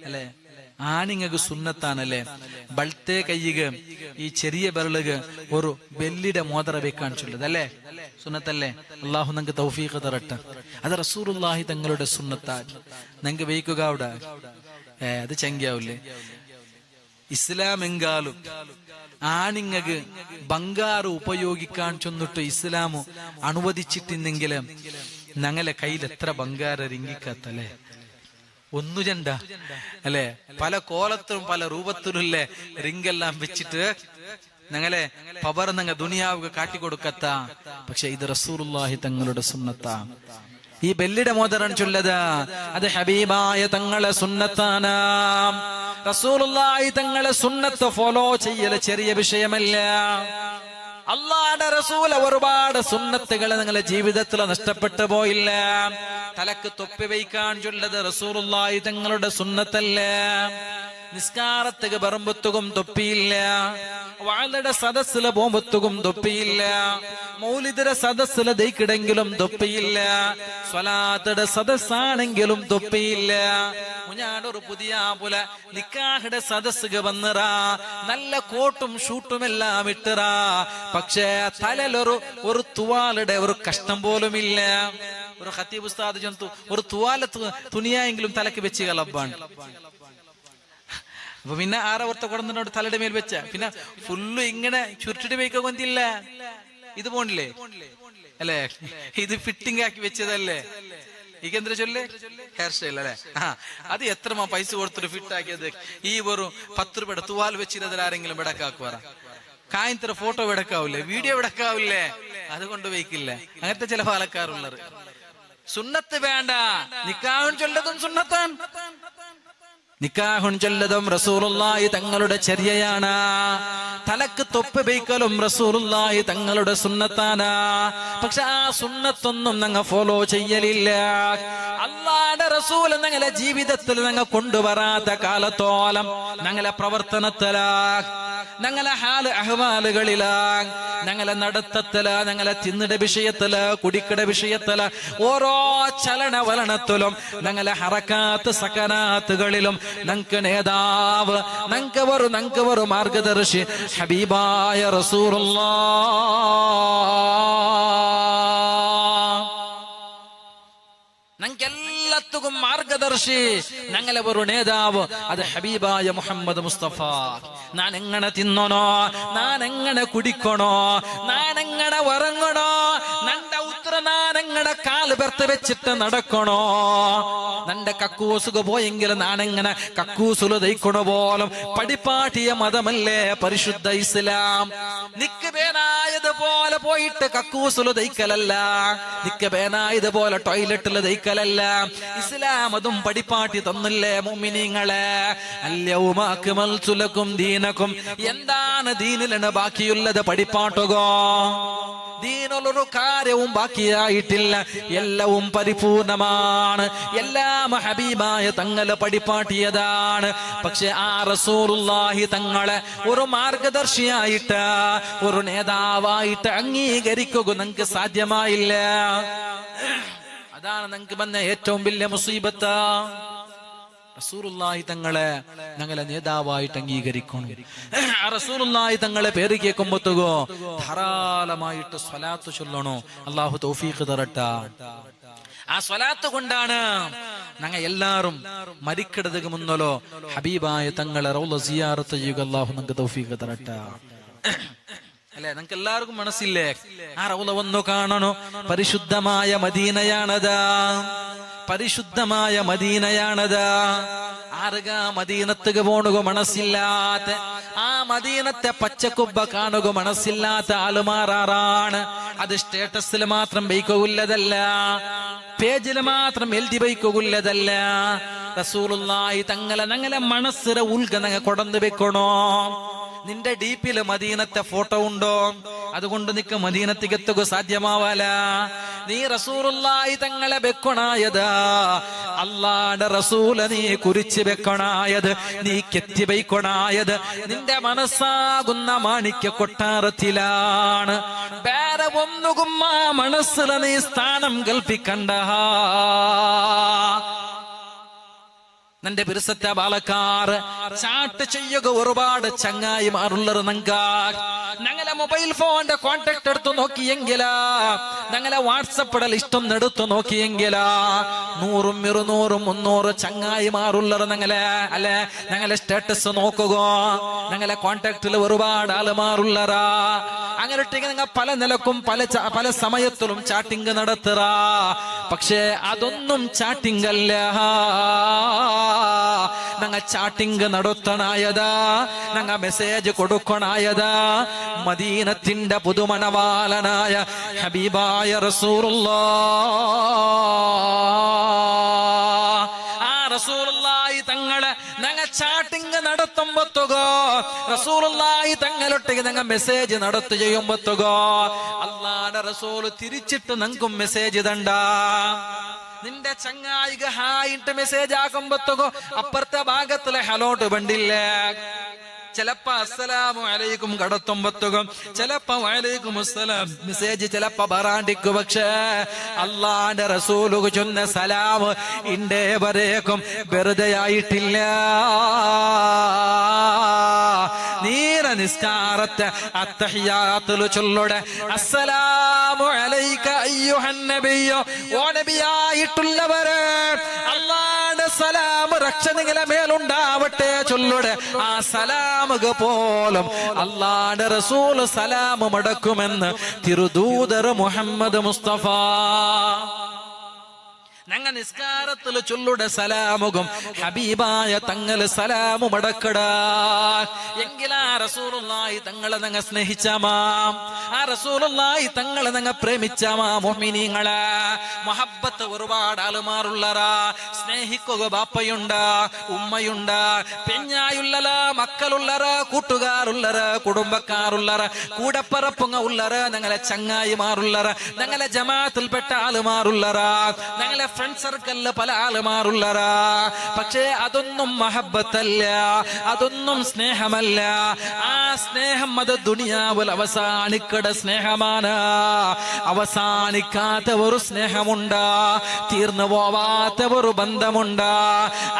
അല്ലെ? ആണിങ്ങക്ക് സുന്നത്താണല്ലേ ബൾത്തേ കയ്യുക ഈ ചെറിയ ബെരളുക ഒരു വെള്ളിയുടെ മോതിര വെക്കാൻ ചൊല്ലത് അല്ലേ? സുന്നത്തല്ലേ? അള്ളാഹു നമുക്ക് തൗഫീഖ് തരട്ടെ. അത് റസൂലുള്ളാഹി തങ്ങളുടെ സുന്നത്താണ്. നിങ്ങൾക്ക് വെയ്ക്കുക അവിടെ അത് ചങ്കിയാവില്ലേ? ഇസ്ലാം എങ്കാലും ആണിങ്ങക്ക് ബംഗാറ് ഉപയോഗിക്കാൻ ചെന്നിട്ട് ഇസ്ലാമു അനുവദിച്ചിട്ടുണ്ടെങ്കിലും ഞങ്ങളെ കയ്യിൽ എത്ര ബംഗാറ് റിങ്ങിക്കത്തല്ലേ? ഒന്നു ചെണ്ട അല്ലെ? പല കോലത്തിലും പല രൂപത്തിലുള്ള റിങ്കെല്ലാം വെച്ചിട്ട് ഞങ്ങളെ പവർ ഞങ്ങ ദുനിയാവുക കാട്ടിക്കൊടുക്കത്ത. പക്ഷെ ഇത് റസൂലുള്ളാഹി തങ്ങളുടെ സുന്നത്താ. ഈ ബെല്ലിയുടെ മോതിരം ചൊല്ലത് അത് ഹബീബായ തങ്ങളെ സുന്നത്താണ്. റസൂലുള്ളാഹി തങ്ങളെ സുന്നത്ത് ഫോളോ ചെയ്യല് ചെറിയ വിഷയമല്ല. അള്ളാഹുവിന്റെ റസൂൽ ഒരുപാട് സുന്നത്തുകൾ നിങ്ങളുടെ ജീവിതത്തിൽ നഷ്ടപ്പെട്ടു പോയില്ല. തലക്ക് തൊപ്പി വയ്ക്കാൻ ചൊല്ലത് റസൂലുള്ളാഹി തങ്ങളുടെ സുന്നത്തല്ല. നിസ്കാരത്തുക പറമ്പത്തുകും തൊപ്പിയില്ല. വാഴയുടെ സദസ്സില് പോകുമ്പത്തുകും തൊപ്പിയില്ല. മൗലിദിന്റെ സദസ്സില് ദൈക്കിടെങ്കിലും തൊപ്പിയില്ല. സ്വലാത്തുടെ സദസ്സാണെങ്കിലും തൊപ്പിയില്ല. ഞാനൊരു പുതിയ പുല നിക്കാഹിടെ സദസ്സുക വന്നിറാ, നല്ല കോട്ടും ഷൂട്ടും എല്ലാം ഇട്ടിറാ, പക്ഷേ തലയിലൊരു തുവാലുടെ ഒരു കഷ്ടം പോലുമില്ല. ഒരു ഖത്തീബ് ഉസ്താദ് ചെന്നു ഒരു തുവാല തുണിയായെങ്കിലും തലക്ക് വെച്ച് കളബാണ്. അപ്പൊ പിന്നെ ആറവർത്ത കൊടന്നോട് തലയുടെ മേൽ വെച്ച പിന്നെ ഫുള്ള് ഇങ്ങനെ ചുരുട്ടിട്ട് വയ്ക്കാൻ കൊന്തില്ല. ഇത് പോണില്ലേ അല്ലെ? ഇത് ഫിറ്റിംഗ് ആക്കി വെച്ചതല്ലേ? ഈക്കെന്താ ചൊല്ലേ? ഹെയർ സ്റ്റൈൽ അല്ലെ? അത് എത്ര പൈസ കൊടുത്തിട്ട് ഫിറ്റ് ആക്കിയത്? ഈ ഒരു 10 രൂപയുടെ തുവാൽ വെച്ചിരുന്നതിൽ ആരെങ്കിലും വിടക്കാക്കുവാറ? കായത്ര ഫോട്ടോ വിടക്കാവില്ലേ? വീഡിയോ വിടക്കാവില്ലേ? അതുകൊണ്ട് വയ്ക്കില്ല. അങ്ങനത്തെ ചില പാലക്കാരുള്ളത്. സുന്നത്ത് വേണ്ട, നിക്കാഹുൻ ചൊല്ലതും സുന്നത്താൻ. നിക്കാഹുൻ ചൊല്ലതും റസൂലുള്ളാഹി തങ്ങളുടെ ചര്യയാണ്. തലക്ക് തൊപ്പ് വയ്ക്കലും റസൂലുള്ളാഹി തങ്ങളുടെ സുന്നത്താണ്. പക്ഷെ ആ സുന്നത്തൊന്നും ഞങ്ങൾ ഫോളോ ചെയ്യലില്ല. അള്ളാഹുവിന്റെ റസൂൽ ഞങ്ങളെ ജീവിതത്തിൽ ഞങ്ങൾ കൊണ്ടുവരാത്ത കാലത്തോളം ഞങ്ങളെ പ്രവർത്തനത്തിലാ, ഞങ്ങളെ ഹാല് അഹ്വാലുകളിലാ, ഞങ്ങളെ നടത്തത്തില്, ഞങ്ങളെ തിന്നിടെ വിഷയത്തില്, കുടിക്കടെ വിഷയത്തില്, ഓരോ ചലനവലനത്തിലും ഞങ്ങളെ ഹറക്കാത്ത് സകനാത്തുകളിലും ഞങ്ങൾക്ക് നേതാവ്, ഞങ്ങൾക്ക് ഒരു മാർഗദർശി ഹബീബായ റസൂലുള്ളാഹ്. ഞങ്ങൾക്ക് ഉമ്മത്തുകും മാർഗദർശി ഞങ്ങളെ ഒരു നേതാവ് അത് ഹബീബായ മുഹമ്മദ് മുസ്തഫ. ഞാൻ എങ്ങനെ തിന്നണോ, ഞാൻ എങ്ങനെ കുടിക്കണോ, ഞാൻ എങ്ങനെ ഉറങ്ങണോ, നന്റെ ഉത്തര ഞാൻ എങ്ങനെ കാല് പെർത്ത് വെച്ചിട്ട് നടക്കണോ, നന്റെ കക്കൂസുക പോയെങ്കിൽ നാനെങ്ങനെ കക്കൂസുല് ദയിക്കണ പോലും പഠിപ്പാട്ടിയ മതമല്ലേ പരിശുദ്ധ ഇസ്ലാം. നിക്ക് പേനായതുപോലെ പോയിട്ട് കക്കൂസുല് ദയിക്കലല്ല, നിക്ക് പേനായതുപോലെ ടോയ്ലറ്റില് ദയിക്കലല്ല. ഇസ്ലാം അതും പഠിപ്പാട്ടി തന്നില്ലേ മുഅ്മിനീങ്ങളെ. അൽയൗമ അക്മൽതു ലക്കും ദീനക്കും. എന്താണ് ദീനിലാണ് ബാക്കിയുള്ളത്? പഠിപ്പാട്ടുകോ. ദീനുള്ളൊരു കാര്യവും ബാക്കിയായിട്ടില്ല, എല്ലാവും പരിപൂർണമാണ്. എല്ലാം ഹബീബായ തങ്ങളെ പഠിപ്പാട്ടിയതാണ്. പക്ഷെ ആ റസൂലുള്ളാഹി തങ്ങളെ ഒരു മാർഗദർശിയായിട്ട്, ഒരു നേതാവായിട്ട് അംഗീകരിക്കുക നിങ്ങൾക്ക് സാധ്യമായില്ല. അതാണ് നിങ്ങൾക്ക് വന്ന ഏറ്റവും വലിയ മുസീബത്ത്. റസൂലുള്ളാഹി തങ്ങളെ ഞങ്ങളെ നേതാവായിട്ട് അംഗീകരിക്കണം. റസൂലുള്ളാഹി തങ്ങളെ പേര് കേൾക്കുമ്പോഴത്തോ ധാരാളമായിട്ട് സ്വലാത്ത് ചൊല്ലണോ. അള്ളാഹു തൗഫീഖ് തരട്ടെ. ആ സ്വലാത്ത് കൊണ്ടാണ് ഞങ്ങൾ എല്ലാരും മരിക്കിടതുക മുന്നല്ലോ ഹബീബായ തങ്ങളെ റൗള സിയാറത്ത് ചെയ്യുക. അള്ളാഹു നമുക്ക് തൗഫീഖ് തരട്ടെ. അല്ലെ, നമുക്ക് എല്ലാവർക്കും മനസ്സില്ലേ ആ റൗള വന്നു കാണണോ. പരിശുദ്ധമായ മദീനയാണതാ, പരിശുദ്ധമായ മദീനയാണത്. ആർഗ മദീനത്തുക പോണുക മനസ്സില്ലാത്ത, ആ മദീനത്തെ പച്ചക്കുബ്ബ കാണുക മനസ്സില്ലാത്ത ആളുമാറാണ്. അത് സ്റ്റേറ്റസിൽ മാത്രം വയ്ക്കുള്ളതല്ല, പേജിൽ മാത്രം എഴുതി വയ്ക്കുള്ളതല്ല. റസൂലുള്ളാഹി തങ്ങളെ ഞങ്ങളെ മനസ്സിലെ ഉൾഗ ഞങ്ങൾ കൊടന്നു വെക്കണോ. നിന്റെ ഡീപ്പില് മദീനത്തെ ഫോട്ടോ ഉണ്ടോ? അതുകൊണ്ട് നിക്ക് മദീനത്തേക്ക് എത്തുക സാധ്യമാവല. നീ റസൂലുള്ളാഹി തങ്ങളെ വെക്കണായത്, അല്ലാഹുവിന്റെ റസൂല നീ കുറിച്ച് വെക്കണായത്, നീ കെത്തി വയ്ക്കണായത് നിന്റെ മനസ്സാകുന്ന മാണിക്യ കൊട്ടാരത്തിലാണ്. വേറെ ഒന്നുകും ആ മനസ്സിലെ നീ സ്ഥാനം കൽപ്പിക്കണ്ട. നിന്റെ പിരുസത്തെ ബാലക്കാർ ചാട്ട് ചെയ്യുക ഒരുപാട് ചങ്ങായിമാരുള്ളത്. ഞങ്ങളെ മൊബൈൽ ഫോണിന്റെ കോണ്ടാക്ട് എടുത്തു നോക്കിയെങ്കിലാ, ഞങ്ങളെ വാട്സപ്പിടെ ലിസ്റ്റം എടുത്തു നോക്കിയെങ്കിലാ 100, 200, 300 ചങ്ങായിമാരുള്ളത് ഞങ്ങളെ. അല്ലെ, ഞങ്ങളെ സ്റ്റാറ്റസ് നോക്കുക, ഞങ്ങളെ കോണ്ടാക്ടിൽ ഒരുപാട് ആളുമാരുള്ളറാ. അങ്ങനെ നിങ്ങൾ പല നിലക്കും പല സമയത്തിലും ചാറ്റിംഗ് നടത്തുക. പക്ഷേ അതൊന്നും ചാറ്റിംഗ് അല്ല. ഞങ്ങൾ ചാറ്റിംഗ് നടത്തണായതാ, ഞങ്ങൾ മെസ്സേജ് കൊടുക്കണായതാ മദീനത്തിന്റെ പുതുമണവാളനായ ഹബീബായ റസൂലുള്ളാഹ്. ആ റസൂലുള്ളാഹി തങ്ങളെ ഞങ്ങൾ ചാറ്റിംഗ് നടത്തുമ്പോത്തുകോ, റസൂലുള്ളാഹി തങ്ങളൊട്ടിಗೆ ഞങ്ങൾ മെസ്സേജ് നടത്തു ചെയ്യുമ്പോത്തുകോ അല്ലാഹുവിന്റെ റസൂൽ തിരിച്ചിട്ട് ഞങ്ങൾക്കും മെസ്സേജ് തണ്ട. നിന്റെ ചങ്ങായിക ഹായിട്ട് മെസ്സേജ് ആക്കുമ്പോത്തുകോ അപ്പുറത്തെ ഭാഗത്തിലെ ഹലോട്ട് ബണ്ടില്ലേ. ചിലപ്പോ അസ്സലാമു അലൈക്കും കടത്തുമ്പത്തുകം, ചിലപ്പോ വഅലൈക്കും അസ്സലാം മെസ്സേജ് ചിലപ്പോ ബറാണ്ടിക്കും. പക്ഷേ അല്ലാഹുവിന്റെ റസൂല് ചൊന്ന സലാം ഇന്റെ വരേക്കും വെറുതെ ആയിട്ടില്ല. നീര നിസ്കാരത്തെ അത്തഹിയാത്തുൽ ചൊല്ലുടെ അസ്സലാമു അലൈക അയ്യുഹൻ നബിയ്യോ, ഓ നബിയായിട്ടുള്ളവരെ അല്ലാഹുവിന്റെ സലാം രക്ഷ നിങ്ങളെ മേലുണ്ടാവട്ടെ ചൊല്ലുടെ. ആ സലാം പോലും അല്ലാഹുവിന്റെ റസൂൽ സലാം മടക്കുമെന്ന് തിരുദൂതർ മുഹമ്മദ് മുസ്തഫ. ഞങ്ങൾ നിസ്കാരത്തിൽ ചൊല്ലുടെ സലാമുകും ഹബീബായ തങ്ങൾ സലാമു മടക്കട. എങ്കിലാ റസൂലുള്ളാഹി തങ്ങളെ ഞങ്ങൾ സ്നേഹിച്ചാമാം, ആ റസൂലുള്ളാഹി തങ്ങളെ ഞങ്ങൾ പ്രേമിച്ചാമാ. മുഅ്മിനീങ്ങളെ മുഹബ്ബത്ത് ഒരുപാട് ആളുമാറുള്ളറാ. സ്നേഹിക്കുക ബാപ്പയുണ്ട്, ഉമ്മയുണ്ട്, പെഞ്ഞായുള്ളറ, മക്കളുള്ളറ, കൂട്ടുകാരുള്ളറ, കുടുംബക്കാരുള്ളറ, കൂടപ്പറപ്പുങ്ങ ഉള്ളറ, ഞങ്ങളെ ചങ്ങായിമാറുള്ളറ, ഞങ്ങളെ ജമാഅത്തിൽപ്പെട്ട ആളുമാറുള്ളറ, ഞങ്ങളെ ഫ്രണ്ട് സർക്കിളില് പല ആളുമാറുള്ളറാ. പക്ഷേ അതൊന്നും മഹബത്തല്ല, അതൊന്നും സ്നേഹമല്ല. ആ സ്നേഹം അത് ദുനിയാവിൽ അവസാനിക്കട സ്നേഹമാണ്. അവസാനിക്കാത്ത ഒരു സ്നേഹമുണ്ട്, തീർന്നു പോവാത്ത ഒരു ബന്ധമുണ്ട്,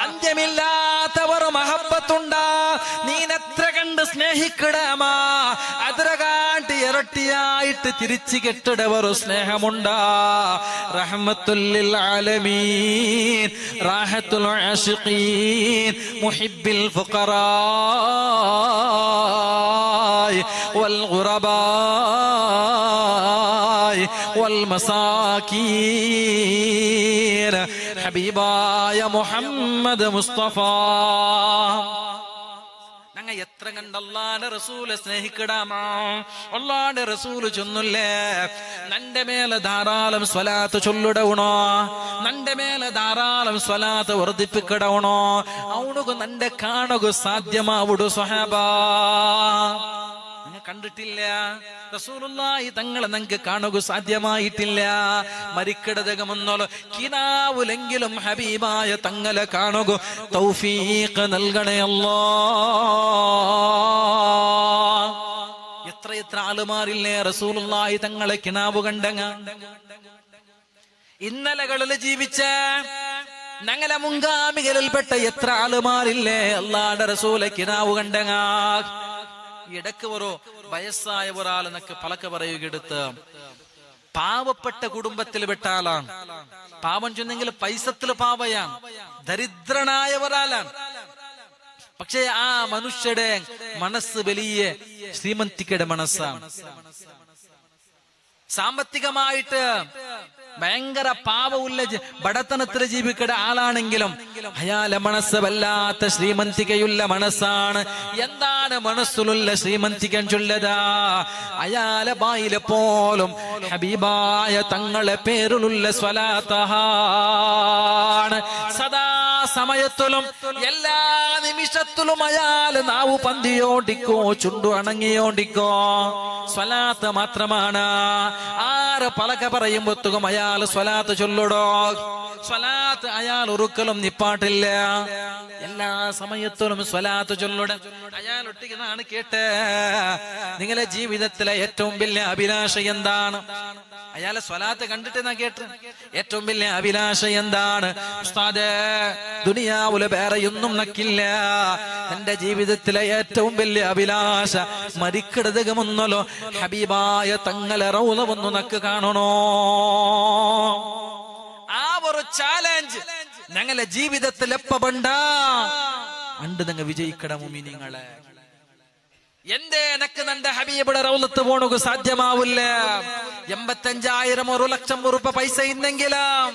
അന്ത്യമില്ലാത്ത ഒരു മഹബത്തുണ്ട്. നീ എത്ര കണ്ട് സ്നേഹിക്കടമാ അതിരകാട്ടി ഇരട്ടിയായിട്ട് തിരിച്ചു കെട്ടിടവർ സ്നേഹമുണ്ടാ. റഹ്മത്തുൽ ആലമീൻ റാഹത്തുൽ ആശിഖീൻ മുഹിബ്ബിൽ ഫുഖറാ വൽ ഗുറബാ വൽ മസാകീൻ ഹബീബായ മുഹമ്മദ് മുസ്തഫ. ഞങ്ങ എത്ര കണ്ട് അല്ലാഹുവിന്റെ റസൂലെ സ്നേഹിക്കടാമോ. അല്ലാഹുവിന്റെ റസൂല് ചൊല്ലുല്ലേ, നന്റെ മേലെ ധാരാളം സ്വലാത്ത് ചൊല്ലിടണോ, നന്റെ മേലെ ധാരാളം സ്വലാത്ത് വർദ്ധിപ്പിക്കടണോ. അവണുകു നന്റെ കാണുക സാധ്യമാവുടു സ്വഹാബാ. കണ്ടിട്ടില്ല റസൂലുള്ളാഹി തങ്ങളെ നിങ്ങൾക്ക് കാണുക സാധ്യമായിട്ടില്ല. മരിക്കടതകമെന്നോളോ കിനാവുലെങ്കിലും ഹബീബായ തങ്ങളെ കാണുക തൗഫീഖ് നൽകണേ അല്ലാഹ്. എത്ര ആളുമാരില്ലേ റസൂലുള്ളാഹി തങ്ങളെ കിനാവ് കണ്ടങ്ങ. ഇന്നലകളിൽ ജീവിച്ച ഞങ്ങളെ മുൻഗാമികളിൽപ്പെട്ട എത്ര ആളുമാരില്ലേ അല്ലാഹുവിന്റെ റസൂലെ കിനാവ് കണ്ടങ്ങ. ഇടക്ക് ഒരു വയസ്സായ ഒരാളെന്നൊക്കെ പലക്കെ പറയുകയെടുത്ത് പാവപ്പെട്ട കുടുംബത്തിൽ പെട്ട ആളാണ്. പാവം ചെന്നെങ്കിൽ പൈസത്തില് പാവയാണ്, ദരിദ്രനായ ഒരാളാണ്. പക്ഷേ ആ മനുഷ്യരുടെ മനസ്സ് വലിയ ശ്രീമന്തിക്കയുടെ മനസ്സാണ്. സാമ്പത്തികമായിട്ട് ഭയങ്കര പാവമുള്ള ബടത്തനത്തിൽ ജീവിക്കുന്ന ആളാണെങ്കിലും അയാളെ മനസ്സ് വല്ലാത്ത ശ്രീമന്തികയുള്ള മനസ്സാണ്. എന്താണ് മനസ്സിലുള്ള ശ്രീമന്തികൻ ചൊല്ലതാ? അയാളെ ബായിലെ പോലും ഹബീബായ തങ്ങളെ പേരിലുള്ള സ്വലാത്താണ്. സദാ സമയത്തിലും എല്ലാ നിമിഷത്തിലും അയാൾ നാവു പന്തിയോണ്ടിക്കോ ചുണ്ടു അണങ്ങിയോണ്ടിക്കോ സ്വലാത്ത് മാത്രമാണ്. ആര് പലക പറയുമ്പോത്തും അയാൾ സ്വലാത്ത് ചൊല്ലടോ. സ്വലാത്ത് അയാൾ ഒരിക്കലും നിപ്പാട്ടില്ല. എല്ലാ സമയത്തിലും സ്വലാത്ത് ചൊല്ലട. അയാൾ ഒട്ടിക്കുന്നതാണ് കേട്ട്. നിങ്ങളെ ജീവിതത്തിലെ ഏറ്റവും വലിയ അഭിലാഷ എന്താണ്? അയാളെ സ്വലാത്ത് കണ്ടിട്ട് ഞാൻ കേട്ട് ഏറ്റവും വലിയ അഭിലാഷ എന്താണ്? ഉസ്താദേ, ദുനിയാവില് വേറെയൊന്നും നക്കില്ല. എന്റെ ജീവിതത്തിലെ ഏറ്റവും വലിയ അഭിലാഷ മരിക്കടതകമെന്നല്ലോ ഹബീബായ തങ്ങളെ റൗള വന്നു നക്ക് കാണണോ. ആ ഒരു ചാലഞ്ച് ഞങ്ങളെ ജീവിതത്തിൽ എപ്പണ്ട അണ്ട് നിങ്ങൾ വിജയിക്കണം മുഅ്മിനീങ്ങളെ. എന്തേ എനക്ക് നന്റെ ഹബീബിയുടെ റൗളത്ത് പോണുക സാധ്യമാവില്ല. 85,000 1 ലക്ഷം ഉറുപ്പ പൈസ ഇന്നെങ്കിലും